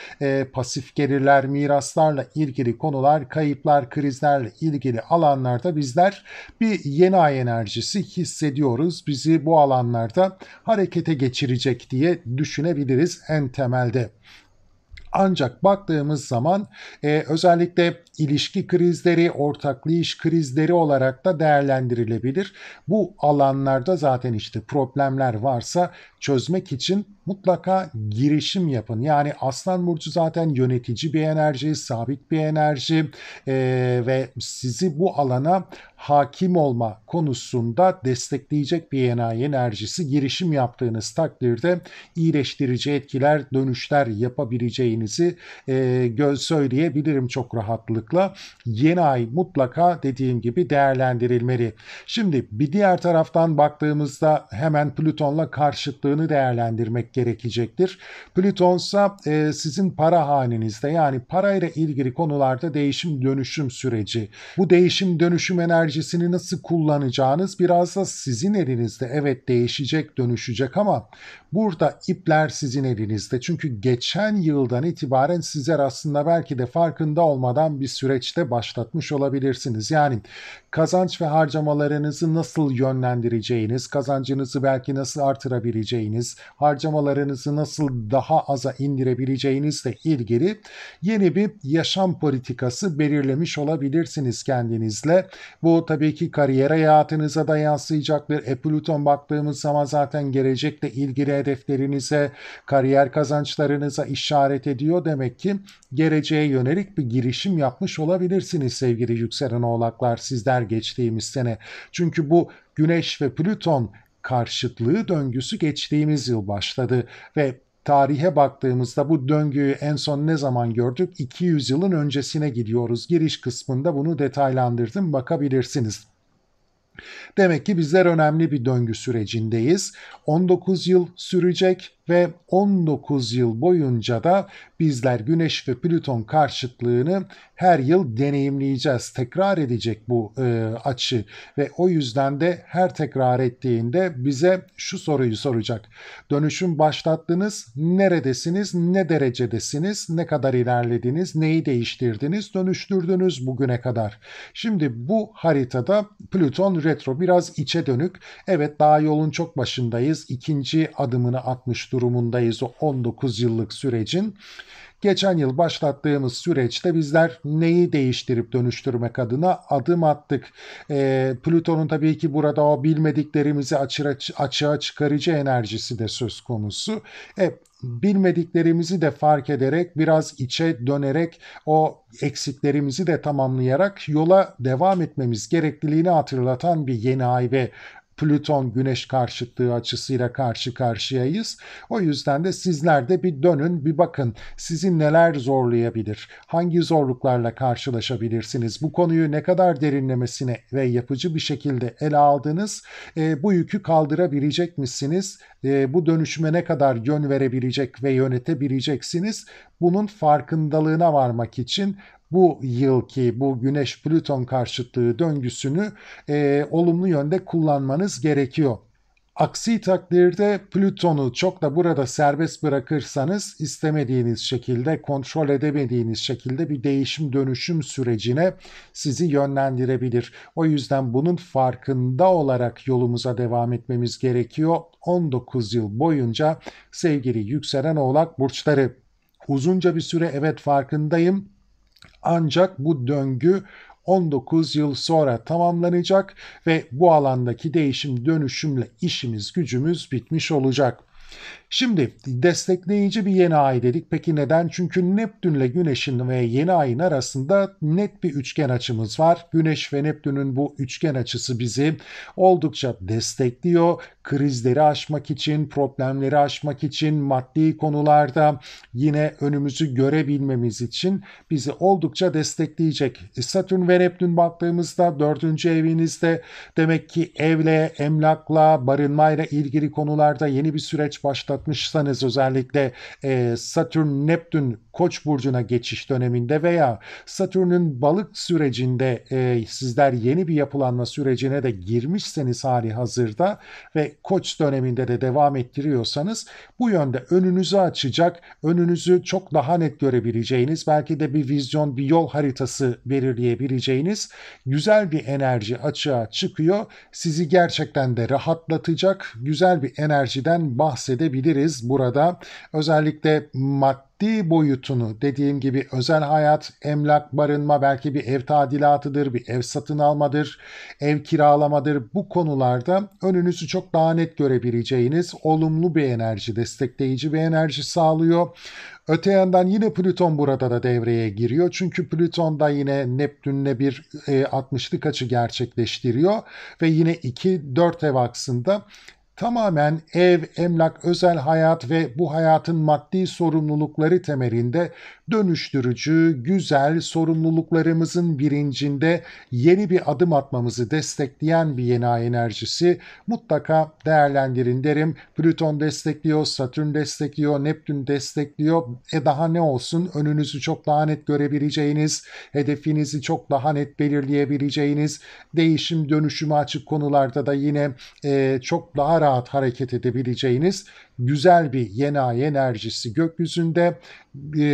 pasif gelirler, miraslarla ilgili konular, kayıplar, krizlerle ilgili alanlarda bizler bir yeni ay enerjisi hissediyoruz. Bizi bu alanlarda harekete geçirecek diye düşünebiliriz en temelde. Ancak baktığımız zaman özellikle ilişki krizleri, ortaklı iş krizleri olarak da değerlendirilebilir. Bu alanlarda zaten işte problemler varsa çözmek için mutlaka girişim yapın. Yani Aslan Burcu zaten yönetici bir enerji, sabit bir enerji ve sizi bu alana hakim olma konusunda destekleyecek bir enerjisi. Girişim yaptığınız takdirde iyileştirici etkiler, dönüşler yapabileceğinizi söyleyebilirim çok rahatlıkla. Yeni ay mutlaka dediğim gibi değerlendirilmeli. Şimdi bir diğer taraftan baktığımızda hemen Plüton'la karşıtlığını değerlendirmek gerekecektir. Plüton ise sizin para hanenizde, yani parayla ilgili konularda değişim dönüşüm süreci. Bu değişim dönüşüm enerjisini nasıl kullanacağınız biraz da sizin elinizde. Evet, değişecek, dönüşecek ama burada ipler sizin elinizde. Çünkü geçen yıldan itibaren sizler aslında belki de farkında olmadan bir süreçte başlatmış olabilirsiniz. Yani kazanç ve harcamalarınızı nasıl yönlendireceğiniz, kazancınızı belki nasıl artırabileceğiniz, harcamalarınızı nasıl daha aza indirebileceğinizle ilgili yeni bir yaşam politikası belirlemiş olabilirsiniz kendinizle. Bu tabii ki kariyer hayatınıza da yansıyacaktır. Plüton baktığımız zaman zaten gelecekle ilgili hedeflerinize, kariyer kazançlarınıza işaret ediyor. Demek ki geleceğe yönelik bir girişim yapmış olabilirsiniz sevgili yükselen oğlaklar sizler geçtiğimiz sene. Çünkü bu Güneş ve Plüton karşıtlığı döngüsü geçtiğimiz yıl başladı ve tarihe baktığımızda bu döngüyü en son ne zaman gördük? 200 yılın öncesine gidiyoruz. Giriş kısmında bunu detaylandırdım, bakabilirsiniz. Demek ki bizler önemli bir döngü sürecindeyiz. 19 yıl sürecek ve 19 yıl boyunca da bizler Güneş ve Plüton karşıtlığını her yıl deneyimleyeceğiz. Tekrar edecek bu açı ve o yüzden de her tekrar ettiğinde bize şu soruyu soracak. Dönüşüm başlattınız, neredesiniz, ne derecedesiniz, ne kadar ilerlediniz, neyi değiştirdiniz, dönüştürdünüz bugüne kadar. Şimdi bu haritada Plüton retro, biraz içe dönük. Evet, daha yolun çok başındayız. İkinci adımını atmış durumundayız o 19 yıllık sürecin. Geçen yıl başlattığımız süreçte bizler neyi değiştirip dönüştürmek adına adım attık. Plüton'un tabii ki burada o bilmediklerimizi açığa çıkarıcı enerjisi de söz konusu. Bilmediklerimizi de fark ederek, biraz içe dönerek, o eksiklerimizi de tamamlayarak yola devam etmemiz gerekliliğini hatırlatan bir yeni ay ve Plüton Güneş karşıtlığı açısıyla karşı karşıyayız. O yüzden de sizler de bir dönün, bir bakın sizi neler zorlayabilir, hangi zorluklarla karşılaşabilirsiniz, bu konuyu ne kadar derinlemesine ve yapıcı bir şekilde ele aldınız, bu yükü kaldırabilecek misiniz, bu dönüşüme ne kadar yön verebilecek ve yönetebileceksiniz, bunun farkındalığına varmak için bu yılki bu Güneş-Plüton karşıtlığı döngüsünü olumlu yönde kullanmanız gerekiyor. Aksi takdirde Plüton'u çok da burada serbest bırakırsanız istemediğiniz şekilde, kontrol edemediğiniz şekilde bir değişim dönüşüm sürecine sizi yönlendirebilir. O yüzden bunun farkında olarak yolumuza devam etmemiz gerekiyor. 19 yıl boyunca sevgili yükselen Oğlak burçları. Uzunca bir süre, evet, farkındayım. Ancak bu döngü 19 yıl sonra tamamlanacak ve bu alandaki değişim dönüşümle işimiz gücümüz bitmiş olacak. Şimdi destekleyici bir yeni ay dedik. Peki neden? Çünkü Neptünle Güneş'in ve yeni ayın arasında net bir üçgen açımız var. Güneş ve Neptün'ün bu üçgen açısı bizi oldukça destekliyor. Krizleri aşmak için, problemleri aşmak için, maddi konularda yine önümüzü görebilmemiz için bizi oldukça destekleyecek. Satürn ve Neptün baktığımızda 4. evinizde, demek ki evle, emlakla, barınmayla ilgili konularda yeni bir süreç başlatmışsanız, özellikle Satürn-Neptün Koç burcuna geçiş döneminde veya Satürn'ün balık sürecinde sizler yeni bir yapılanma sürecine de girmişseniz hali hazırda ve Koç döneminde de devam ettiriyorsanız, bu yönde önünüzü açacak, önünüzü çok daha net görebileceğiniz, belki de bir vizyon, bir yol haritası belirleyebileceğiniz güzel bir enerji açığa çıkıyor. Sizi gerçekten de rahatlatacak güzel bir enerjiden bahsedebiliriz burada. Özellikle maddi boyutunu, dediğim gibi özel hayat, emlak, barınma, belki bir ev tadilatıdır, bir ev satın almadır, ev kiralamadır. Bu konularda önünüzü çok daha net görebileceğiniz olumlu bir enerji, destekleyici bir enerji sağlıyor. Öte yandan yine Plüton burada da devreye giriyor. Çünkü Plüton da yine Neptün'le bir 60'lık açı gerçekleştiriyor ve yine 2-4 ev aksında tamamen ev, emlak, özel hayat ve bu hayatın maddi sorumlulukları temelinde dönüştürücü, güzel, sorumluluklarımızın bilincinde yeni bir adım atmamızı destekleyen bir yeni ay enerjisi. Mutlaka değerlendirin derim. Plüton destekliyor, Satürn destekliyor, Neptün destekliyor. Daha ne olsun, önünüzü çok daha net görebileceğiniz, hedefinizi çok daha net belirleyebileceğiniz, değişim dönüşüme açık konularda da yine çok daha rahat hareket edebileceğiniz güzel bir yeni ay enerjisi gökyüzünde.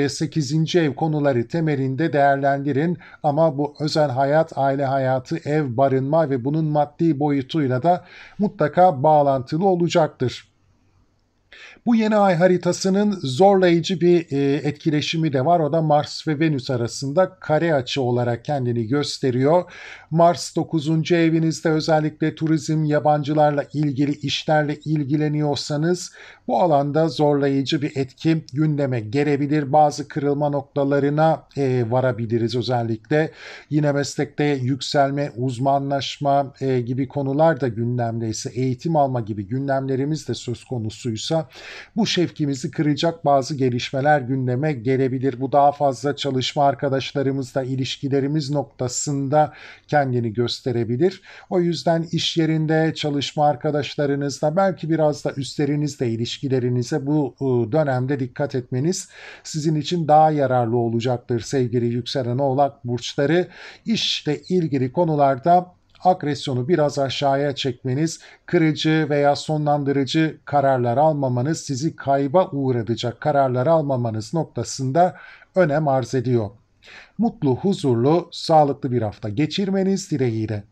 8. ev konuları temelinde değerlendirin ama bu özel hayat, aile hayatı, ev, barınma ve bunun maddi boyutuyla da mutlaka bağlantılı olacaktır. Bu yeni ay haritasının zorlayıcı bir etkileşimi de var. O da Mars ve Venüs arasında kare açı olarak kendini gösteriyor. Mars 9. evinizde, özellikle turizm, yabancılarla ilgili işlerle ilgileniyorsanız bu alanda zorlayıcı bir etki gündeme gelebilir. Bazı kırılma noktalarına varabiliriz özellikle. Yine meslekte yükselme, uzmanlaşma gibi konular da gündemdeyse, eğitim alma gibi gündemlerimiz de söz konusuysa Bu şevkimizi kıracak bazı gelişmeler gündeme gelebilir. Bu daha fazla çalışma arkadaşlarımızla ilişkilerimiz noktasında kendini gösterebilir. O yüzden iş yerinde çalışma arkadaşlarınızla belki biraz da üstlerinizle ilişkilerinize bu dönemde dikkat etmeniz sizin için daha yararlı olacaktır sevgili yükselen oğlak burçları. İşle ilgili konularda agresyonu biraz aşağıya çekmeniz, kırıcı veya sonlandırıcı kararlar almamanız, sizi kayba uğratacak kararlar almamanız noktasında önem arz ediyor. Mutlu, huzurlu, sağlıklı bir hafta geçirmeniz dileğiyle.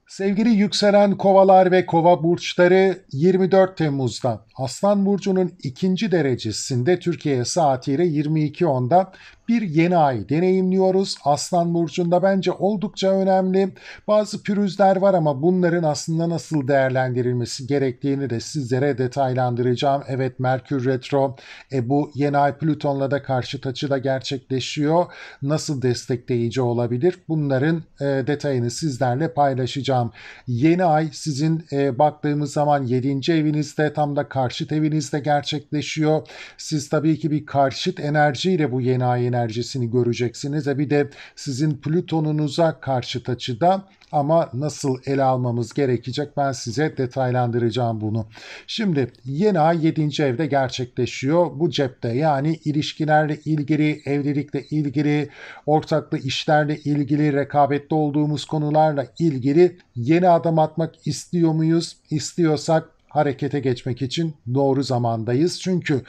Sevgili yükselen kovalar ve kova burçları 24 Temmuz'da Aslan Burcu'nun ikinci derecesinde Türkiye saatiyle 22.10'da bir yeni ay deneyimliyoruz. Aslan Burcu'nda bence oldukça önemli. Bazı pürüzler var ama bunların aslında nasıl değerlendirilmesi gerektiğini de sizlere detaylandıracağım. Evet, Merkür Retro bu yeni ay Plüton'la da karşıt açıda gerçekleşiyor. Nasıl destekleyici olabilir? Bunların detayını sizlerle paylaşacağım. Yeni ay sizin baktığımız zaman 7. evinizde, tam da karşıt evinizde gerçekleşiyor. Siz tabii ki bir karşıt enerjiyle bu yeni ay enerjisini göreceksiniz. Bir de sizin Plüton'unuza karşıt açıda, ama nasıl ele almamız gerekecek ben size detaylandıracağım bunu. Şimdi yeni ay 7. evde gerçekleşiyor. Bu cepte, yani ilişkilerle ilgili, evlilikle ilgili, ortaklı işlerle ilgili, rekabette olduğumuz konularla ilgili yeni adım atmak istiyor muyuz? İstiyorsak harekete geçmek için doğru zamandayız. Çünkü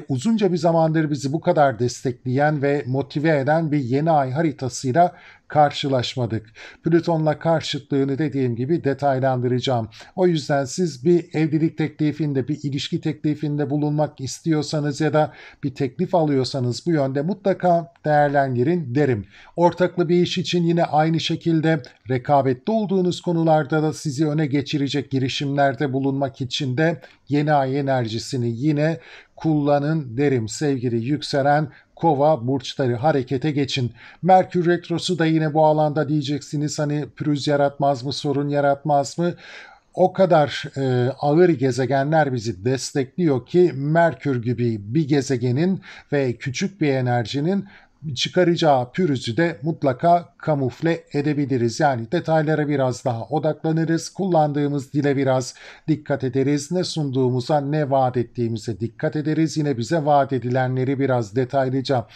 uzunca bir zamandır bizi bu kadar destekleyen ve motive eden bir yeni ay haritasıyla karşılaşmadık. Plüton'la karşıtlığını dediğim gibi detaylandıracağım. O yüzden siz bir evlilik teklifinde, bir ilişki teklifinde bulunmak istiyorsanız ya da bir teklif alıyorsanız bu yönde mutlaka değerlendirin derim. Ortaklı bir iş için yine aynı şekilde rekabette olduğunuz konularda da sizi öne geçirecek girişimlerde bulunmak için de yeni ay enerjisini yine kullanın derim sevgili yükselen Kova burçları, harekete geçin. Merkür Retrosu da yine bu alanda diyeceksiniz, hani pürüz yaratmaz mı, sorun yaratmaz mı? O kadar ağır gezegenler bizi destekliyor ki Merkür gibi bir gezegenin ve küçük bir enerjinin çıkaracağı pürüzü de mutlaka kamufle edebiliriz. Yani detaylara biraz daha odaklanırız. Kullandığımız dile biraz dikkat ederiz. Ne sunduğumuza, ne vaat ettiğimize dikkat ederiz. Yine bize vaat edilenleri biraz detaylıca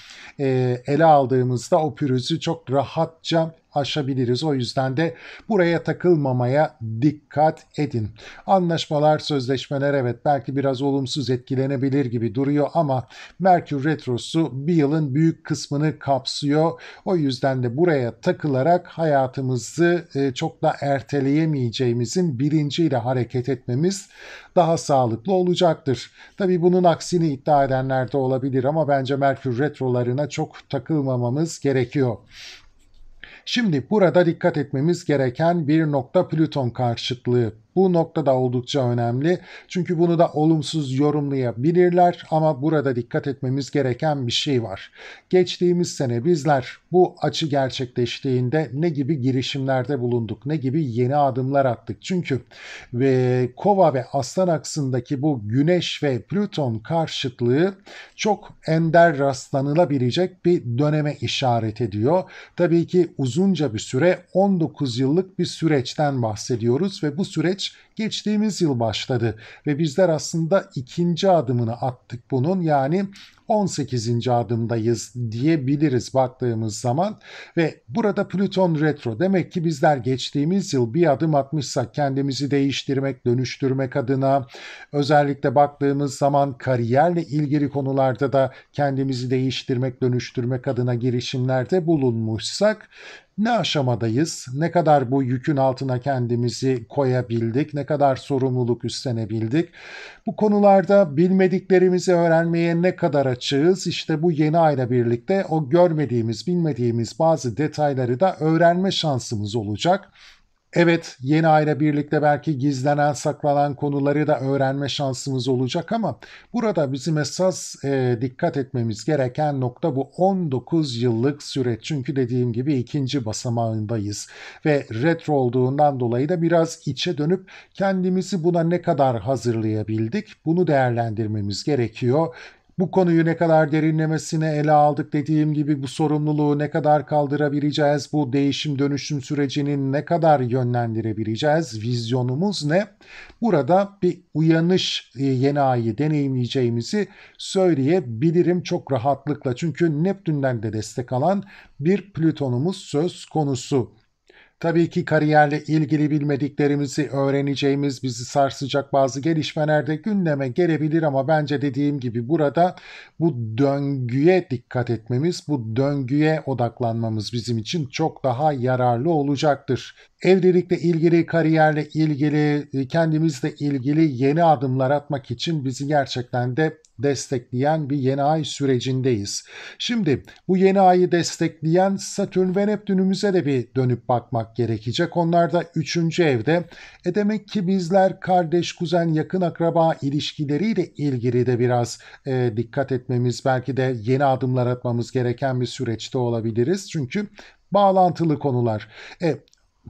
ele aldığımızda o pürüzü çok rahatça aşabiliriz. O yüzden de buraya takılmamaya dikkat edin. Anlaşmalar, sözleşmeler evet belki biraz olumsuz etkilenebilir gibi duruyor ama Merkür Retrosu bir yılın büyük kısmını kapsıyor. O yüzden de buraya takılarak hayatımızı çok da erteleyemeyeceğimizin bilinciyle hareket etmemiz daha sağlıklı olacaktır. Tabii bunun aksini iddia edenler de olabilir ama bence Merkür Retrolarına çok takılmamamız gerekiyor. Şimdi burada dikkat etmemiz gereken bir nokta Plüton karşıtlığı. Bu nokta da oldukça önemli. Çünkü bunu da olumsuz yorumlayabilirler ama burada dikkat etmemiz gereken bir şey var. Geçtiğimiz sene bizler bu açı gerçekleştiğinde ne gibi girişimlerde bulunduk, ne gibi yeni adımlar attık. Çünkü Kova ve Aslan aksındaki bu Güneş ve Plüton karşıtlığı çok ender rastlanılabilecek bir döneme işaret ediyor. Tabii ki uzunca bir süre, 19 yıllık bir süreçten bahsediyoruz ve bu süreç geçtiğimiz yıl başladı ve bizler aslında ikinci adımını attık bunun, yani 18. adımdayız diyebiliriz baktığımız zaman ve burada Plüton retro, demek ki bizler geçtiğimiz yıl bir adım atmışsak kendimizi değiştirmek, dönüştürmek adına, özellikle baktığımız zaman kariyerle ilgili konularda da kendimizi değiştirmek, dönüştürmek adına girişimlerde bulunmuşsak ne aşamadayız? Ne kadar bu yükün altına kendimizi koyabildik? Ne kadar sorumluluk üstlenebildik? Bu konularda bilmediklerimizi öğrenmeye ne kadar açığız? İşte bu yeni ayla birlikte o görmediğimiz, bilmediğimiz bazı detayları da öğrenme şansımız olacak. Evet, yeni ayla birlikte belki gizlenen, saklanan konuları da öğrenme şansımız olacak ama burada bizim esas dikkat etmemiz gereken nokta bu 19 yıllık süreç. Çünkü dediğim gibi ikinci basamağındayız ve retro olduğundan dolayı da biraz içe dönüp kendimizi buna ne kadar hazırlayabildik bunu değerlendirmemiz gerekiyor. Bu konuyu ne kadar derinlemesine ele aldık, dediğim gibi bu sorumluluğu ne kadar kaldırabileceğiz, bu değişim dönüşüm sürecini ne kadar yönlendirebileceğiz, vizyonumuz ne? Burada bir uyanış yeni ayı deneyimleyeceğimizi söyleyebilirim çok rahatlıkla. Çünkü Neptün'den de destek alan bir Plüton'umuz söz konusu. Tabii ki kariyerle ilgili bilmediklerimizi öğreneceğimiz, bizi sarsacak bazı gelişmeler de gündeme gelebilir ama bence dediğim gibi burada bu döngüye dikkat etmemiz, bu döngüye odaklanmamız bizim için çok daha yararlı olacaktır. Evlilikle ilgili, kariyerle ilgili, kendimizle ilgili yeni adımlar atmak için bizi gerçekten de destekleyen bir yeni ay sürecindeyiz. Şimdi bu yeni ayı destekleyen Satürn ve Neptünümüze de bir dönüp bakmak gerekecek. Onlar da 3. evde. Demek ki bizler kardeş, kuzen, yakın akraba ilişkileriyle ilgili de biraz dikkat etmemiz, belki de yeni adımlar atmamız gereken bir süreçte olabiliriz. Çünkü bağlantılı konular.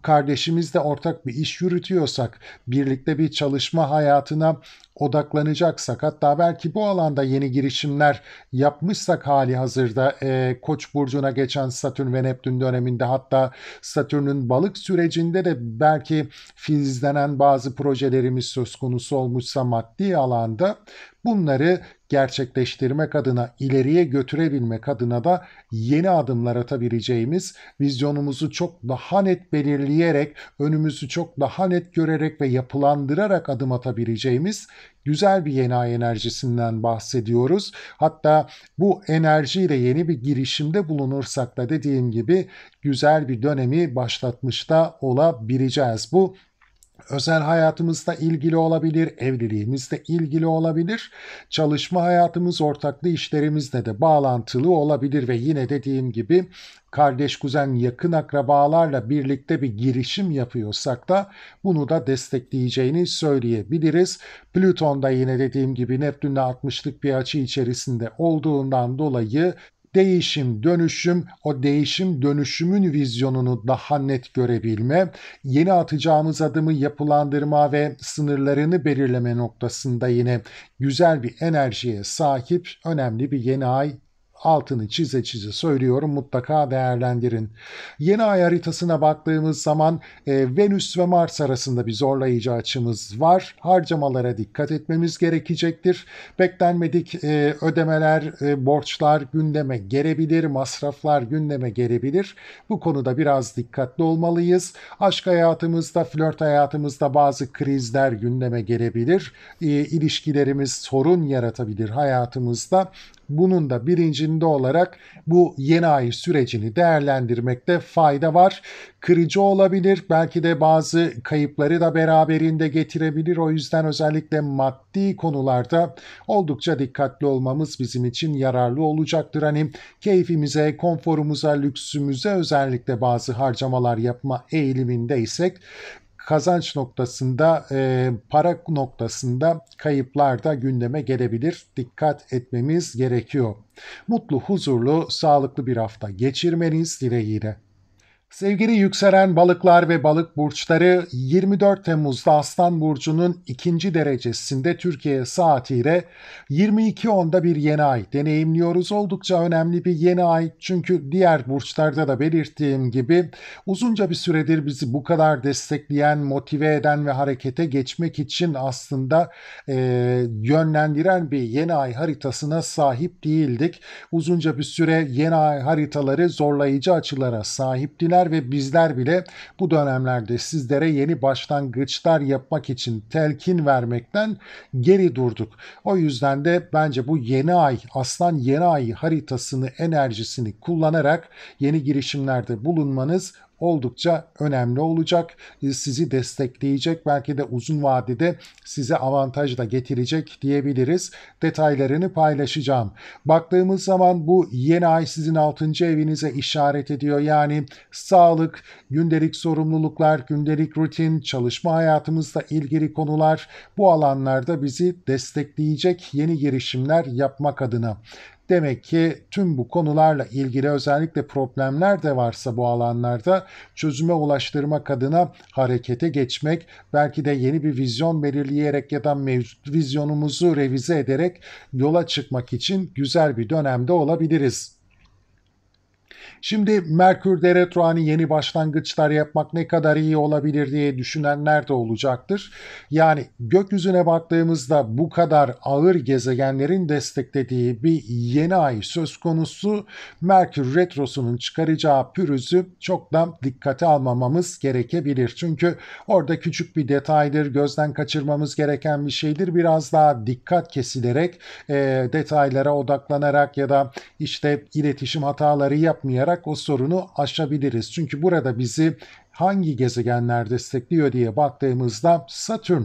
Kardeşimizle ortak bir iş yürütüyorsak, birlikte bir çalışma hayatına odaklanacaksak, hatta belki bu alanda yeni girişimler yapmışsak hali hazırda Koç burcuna geçen Satürn ve Neptün döneminde, hatta Satürn'ün balık sürecinde de belki filizlenen bazı projelerimiz söz konusu olmuşsa maddi alanda, bunları gerçekleştirmek adına, ileriye götürebilmek adına da yeni adımlar atabileceğimiz, vizyonumuzu çok daha net belirleyerek, önümüzü çok daha net görerek ve yapılandırarak adım atabileceğimiz güzel bir yeni ay enerjisinden bahsediyoruz. Hatta bu enerjiyle yeni bir girişimde bulunursak da dediğim gibi güzel bir dönemi başlatmış da olabileceğiz. Bu özel hayatımızla ilgili olabilir, evliliğimizle ilgili olabilir, çalışma hayatımız, ortaklı işlerimizle de bağlantılı olabilir ve yine dediğim gibi kardeş, kuzen, yakın akrabalarla birlikte bir girişim yapıyorsak da bunu da destekleyeceğini söyleyebiliriz. Plüton da yine dediğim gibi Neptün'le 60'lık bir açı içerisinde olduğundan dolayı değişim, dönüşüm, o değişim dönüşümün vizyonunu daha net görebilme, yeni atacağımız adımı yapılandırma ve sınırlarını belirleme noktasında yine güzel bir enerjiye sahip önemli bir yeni ay. Altını çize çize söylüyorum, mutlaka değerlendirin. Yeni ay haritasına baktığımız zaman Venüs ve Mars arasında bir zorlayıcı açımız var. Harcamalara dikkat etmemiz gerekecektir. Beklenmedik ödemeler, borçlar gündeme gelebilir, masraflar gündeme gelebilir. Bu konuda biraz dikkatli olmalıyız. Aşk hayatımızda, flört hayatımızda bazı krizler gündeme gelebilir. İlişkilerimiz sorun yaratabilir hayatımızda. Bunun da bilincinde olarak bu yeni ay sürecini değerlendirmekte fayda var. Kırıcı olabilir, belki de bazı kayıpları da beraberinde getirebilir. O yüzden özellikle maddi konularda oldukça dikkatli olmamız bizim için yararlı olacaktır. Hani keyfimize, konforumuza, lüksümüze özellikle bazı harcamalar yapma eğilimindeysek, kazanç noktasında, para noktasında kayıplar da gündeme gelebilir. Dikkat etmemiz gerekiyor. Mutlu, huzurlu, sağlıklı bir hafta geçirmeniz dileğiyle. Sevgili yükselen balıklar ve balık burçları, 24 Temmuz'da Aslan Burcu'nun 2. derecesinde Türkiye saatiyle 22.10'da bir yeni ay deneyimliyoruz. Oldukça önemli bir yeni ay, çünkü diğer burçlarda da belirttiğim gibi uzunca bir süredir bizi bu kadar destekleyen, motive eden ve harekete geçmek için aslında yönlendiren bir yeni ay haritasına sahip değildik. Uzunca bir süre yeni ay haritaları zorlayıcı açılara sahiptiler ve bizler bile bu dönemlerde sizlere yeni başlangıçlar yapmak için telkin vermekten geri durduk. O yüzden de bence bu yeni ay, Aslan yeni ay haritasını, enerjisini kullanarak yeni girişimlerde bulunmanız oldukça önemli olacak. Sizi destekleyecek, belki de uzun vadede size avantaj da getirecek diyebiliriz. Detaylarını paylaşacağım. Baktığımız zaman bu yeni ay sizin 6. evinize işaret ediyor. Yani sağlık, gündelik sorumluluklar, gündelik rutin, çalışma hayatımızla ilgili konular, bu alanlarda bizi destekleyecek yeni girişimler yapmak adına. Demek ki tüm bu konularla ilgili özellikle problemler de varsa bu alanlarda çözüme ulaştırmak adına harekete geçmek, belki de yeni bir vizyon belirleyerek ya da mevcut vizyonumuzu revize ederek yola çıkmak için güzel bir dönemde olabiliriz. Şimdi Merkür'de retro, hani yeni başlangıçlar yapmak ne kadar iyi olabilir diye düşünenler de olacaktır. Yani gökyüzüne baktığımızda bu kadar ağır gezegenlerin desteklediği bir yeni ay söz konusu. Merkür retrosunun çıkaracağı pürüzü çok da dikkate almamamız gerekebilir. Çünkü orada küçük bir detaydır, gözden kaçırmamız gereken bir şeydir. Biraz daha dikkat kesilerek, detaylara odaklanarak ya da işte iletişim hataları yapmayarak o sorunu aşabiliriz. Çünkü burada bizi hangi gezegenler destekliyor diye baktığımızda Satürn,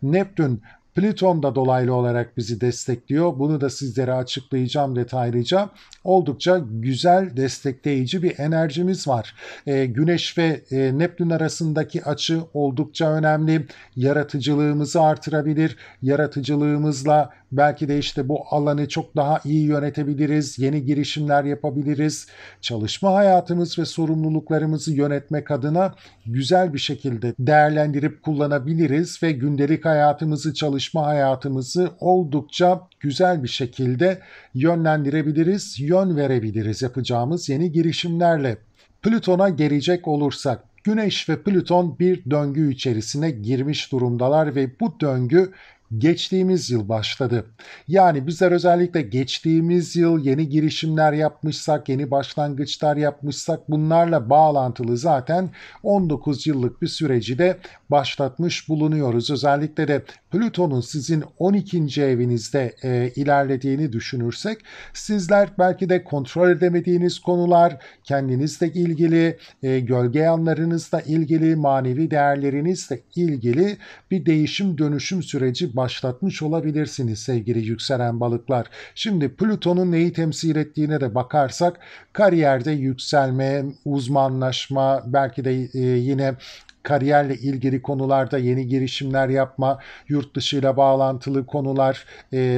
Neptün, Plüton da dolaylı olarak bizi destekliyor. Bunu da sizlere açıklayacağım detaylıca. Oldukça güzel, destekleyici bir enerjimiz var. Güneş ve Neptün arasındaki açı oldukça önemli. Yaratıcılığımızı artırabilir. Yaratıcılığımızla belki de işte bu alanı çok daha iyi yönetebiliriz. Yeni girişimler yapabiliriz. Çalışma hayatımız ve sorumluluklarımızı yönetmek adına güzel bir şekilde değerlendirip kullanabiliriz ve gündelik hayatımızı, çalışma hayatımızı oldukça güzel bir şekilde yönlendirebiliriz, yön verebiliriz yapacağımız yeni girişimlerle. Plüton'a gelecek olursak, Güneş ve Plüton bir döngü içerisine girmiş durumdalar ve bu döngü geçtiğimiz yıl başladı. Yani bizler özellikle geçtiğimiz yıl yeni girişimler yapmışsak, yeni başlangıçlar yapmışsak bunlarla bağlantılı zaten 19 yıllık bir süreci de başlatmış bulunuyoruz. Özellikle de Plüton'un sizin 12. evinizde ilerlediğini düşünürsek, sizler belki de kontrol edemediğiniz konular, kendinizle ilgili, gölge yanlarınızla ilgili, manevi değerlerinizle ilgili bir değişim dönüşüm süreci başlatmış olabilirsiniz sevgili yükselen balıklar. Şimdi Plüton'un neyi temsil ettiğine de bakarsak, kariyerde yükselme, uzmanlaşma, belki de yine kariyerle ilgili konularda yeni girişimler yapma, yurt dışıyla bağlantılı konular,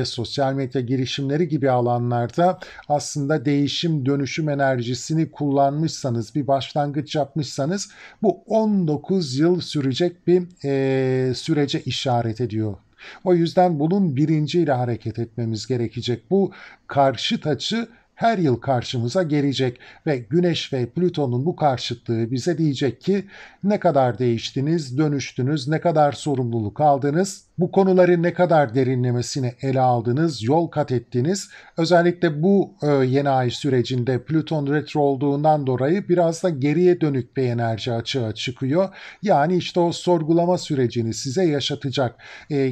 sosyal medya girişimleri gibi alanlarda aslında değişim, dönüşüm enerjisini kullanmışsanız, bir başlangıç yapmışsanız bu 19 yıl sürecek bir sürece işaret ediyor. O yüzden bunun bilinciyle hareket etmemiz gerekecek. Bu karşıt açı her yıl karşımıza gelecek ve Güneş ve Plüton'un bu karşıtlığı bize diyecek ki ne kadar değiştiniz, dönüştünüz, ne kadar sorumluluk aldınız, bu konuları ne kadar derinlemesine ele aldınız, yol kat ettiniz. Özellikle bu yeni ay sürecinde Plüton retro olduğundan dolayı biraz da geriye dönük bir enerji açığa çıkıyor. Yani işte o sorgulama sürecini size yaşatacak.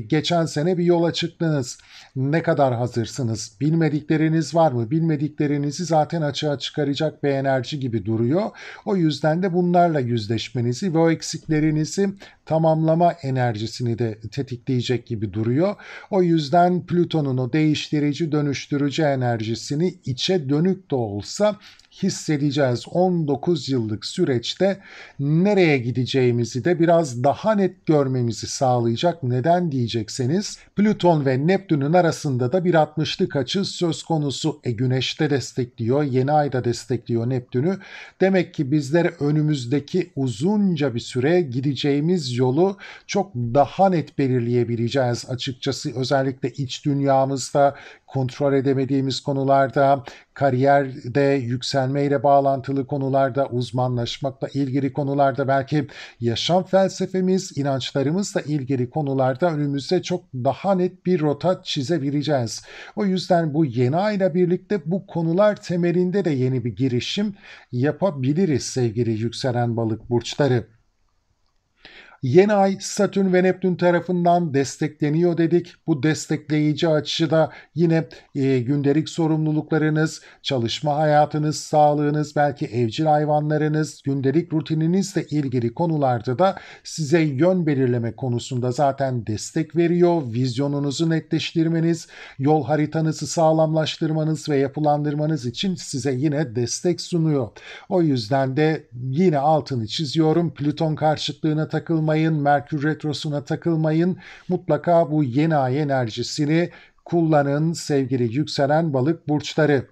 Geçen sene bir yola çıktınız. Ne kadar hazırsınız? Bilmedikleriniz var mı? Bilmediklerinizi zaten açığa çıkaracak bir enerji gibi duruyor. O yüzden de bunlarla yüzleşmenizi ve o eksiklerinizi tamamlama enerjisini de tetikleyecek gibi duruyor. O yüzden Plüton'un o değiştirici, dönüştürücü enerjisini içe dönük de olsa hissedeceğiz. 19 yıllık süreçte nereye gideceğimizi de biraz daha net görmemizi sağlayacak. Neden diyecekseniz, Plüton ve Neptün'ün arasında da bir 60'lık açı söz konusu. Güneş'te destekliyor, yeni ayda destekliyor Neptün'ü. Demek ki bizler önümüzdeki uzunca bir süre gideceğimiz yolu çok daha net belirleyebileceğiz açıkçası. Özellikle iç dünyamızda, kontrol edemediğimiz konularda, kariyerde yükselmeyle bağlantılı konularda, uzmanlaşmakla ilgili konularda, belki yaşam felsefemiz, inançlarımızla ilgili konularda önümüzde çok daha net bir rota çizebileceğiz. O yüzden bu yeni ayla birlikte bu konular temelinde de yeni bir girişim yapabiliriz sevgili yükselen balık burçları. Yeni ay Satürn ve Neptün tarafından destekleniyor dedik. Bu destekleyici açıda yine gündelik sorumluluklarınız, çalışma hayatınız, sağlığınız, belki evcil hayvanlarınız, gündelik rutininizle ilgili konularda da size yön belirleme konusunda zaten destek veriyor. Vizyonunuzu netleştirmeniz, yol haritanızı sağlamlaştırmanız ve yapılandırmanız için size yine destek sunuyor. O yüzden de yine altını çiziyorum. Plüton karşıtlığına takılmayın, Merkür retrosuna takılmayın. Mutlaka bu yeni ay enerjisini kullanın sevgili yükselen balık burçları.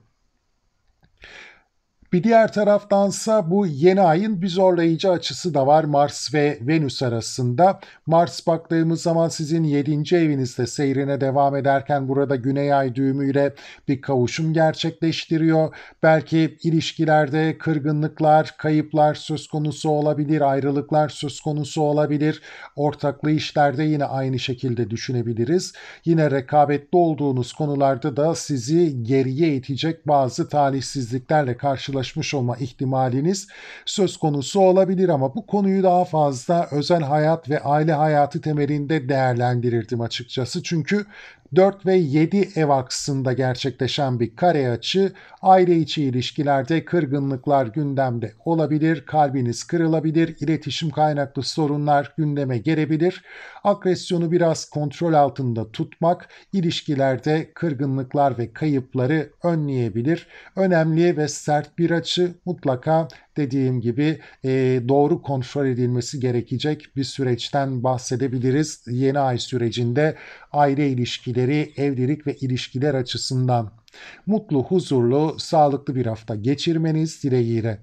Bir diğer taraftansa bu yeni ayın bir zorlayıcı açısı da var Mars ve Venüs arasında. Mars baktığımız zaman sizin 7. evinizde seyrine devam ederken burada Güney Ay düğümüyle bir kavuşum gerçekleştiriyor. Belki ilişkilerde kırgınlıklar, kayıplar söz konusu olabilir, ayrılıklar söz konusu olabilir. Ortaklı işlerde yine aynı şekilde düşünebiliriz. Yine rekabetli olduğunuz konularda da sizi geriye itecek bazı talihsizliklerle karşılaşmış olma ihtimaliniz söz konusu olabilir ama bu konuyu daha fazla özel hayat ve aile hayatı temelinde değerlendirirdim açıkçası. Çünkü 4 ve 7 ev aksında gerçekleşen bir kare açı aile içi ilişkilerde kırgınlıklar gündemde olabilir, kalbiniz kırılabilir, iletişim kaynaklı sorunlar gündeme gelebilir. Agresyonu biraz kontrol altında tutmak ilişkilerde kırgınlıklar ve kayıpları önleyebilir. Önemli ve sert bir açı, mutlaka dediğim gibi doğru kontrol edilmesi gerekecek bir süreçten bahsedebiliriz. Yeni ay sürecinde aile ilişkileri, evlilik ve ilişkiler açısından mutlu, huzurlu, sağlıklı bir hafta geçirmeniz dileğiyle.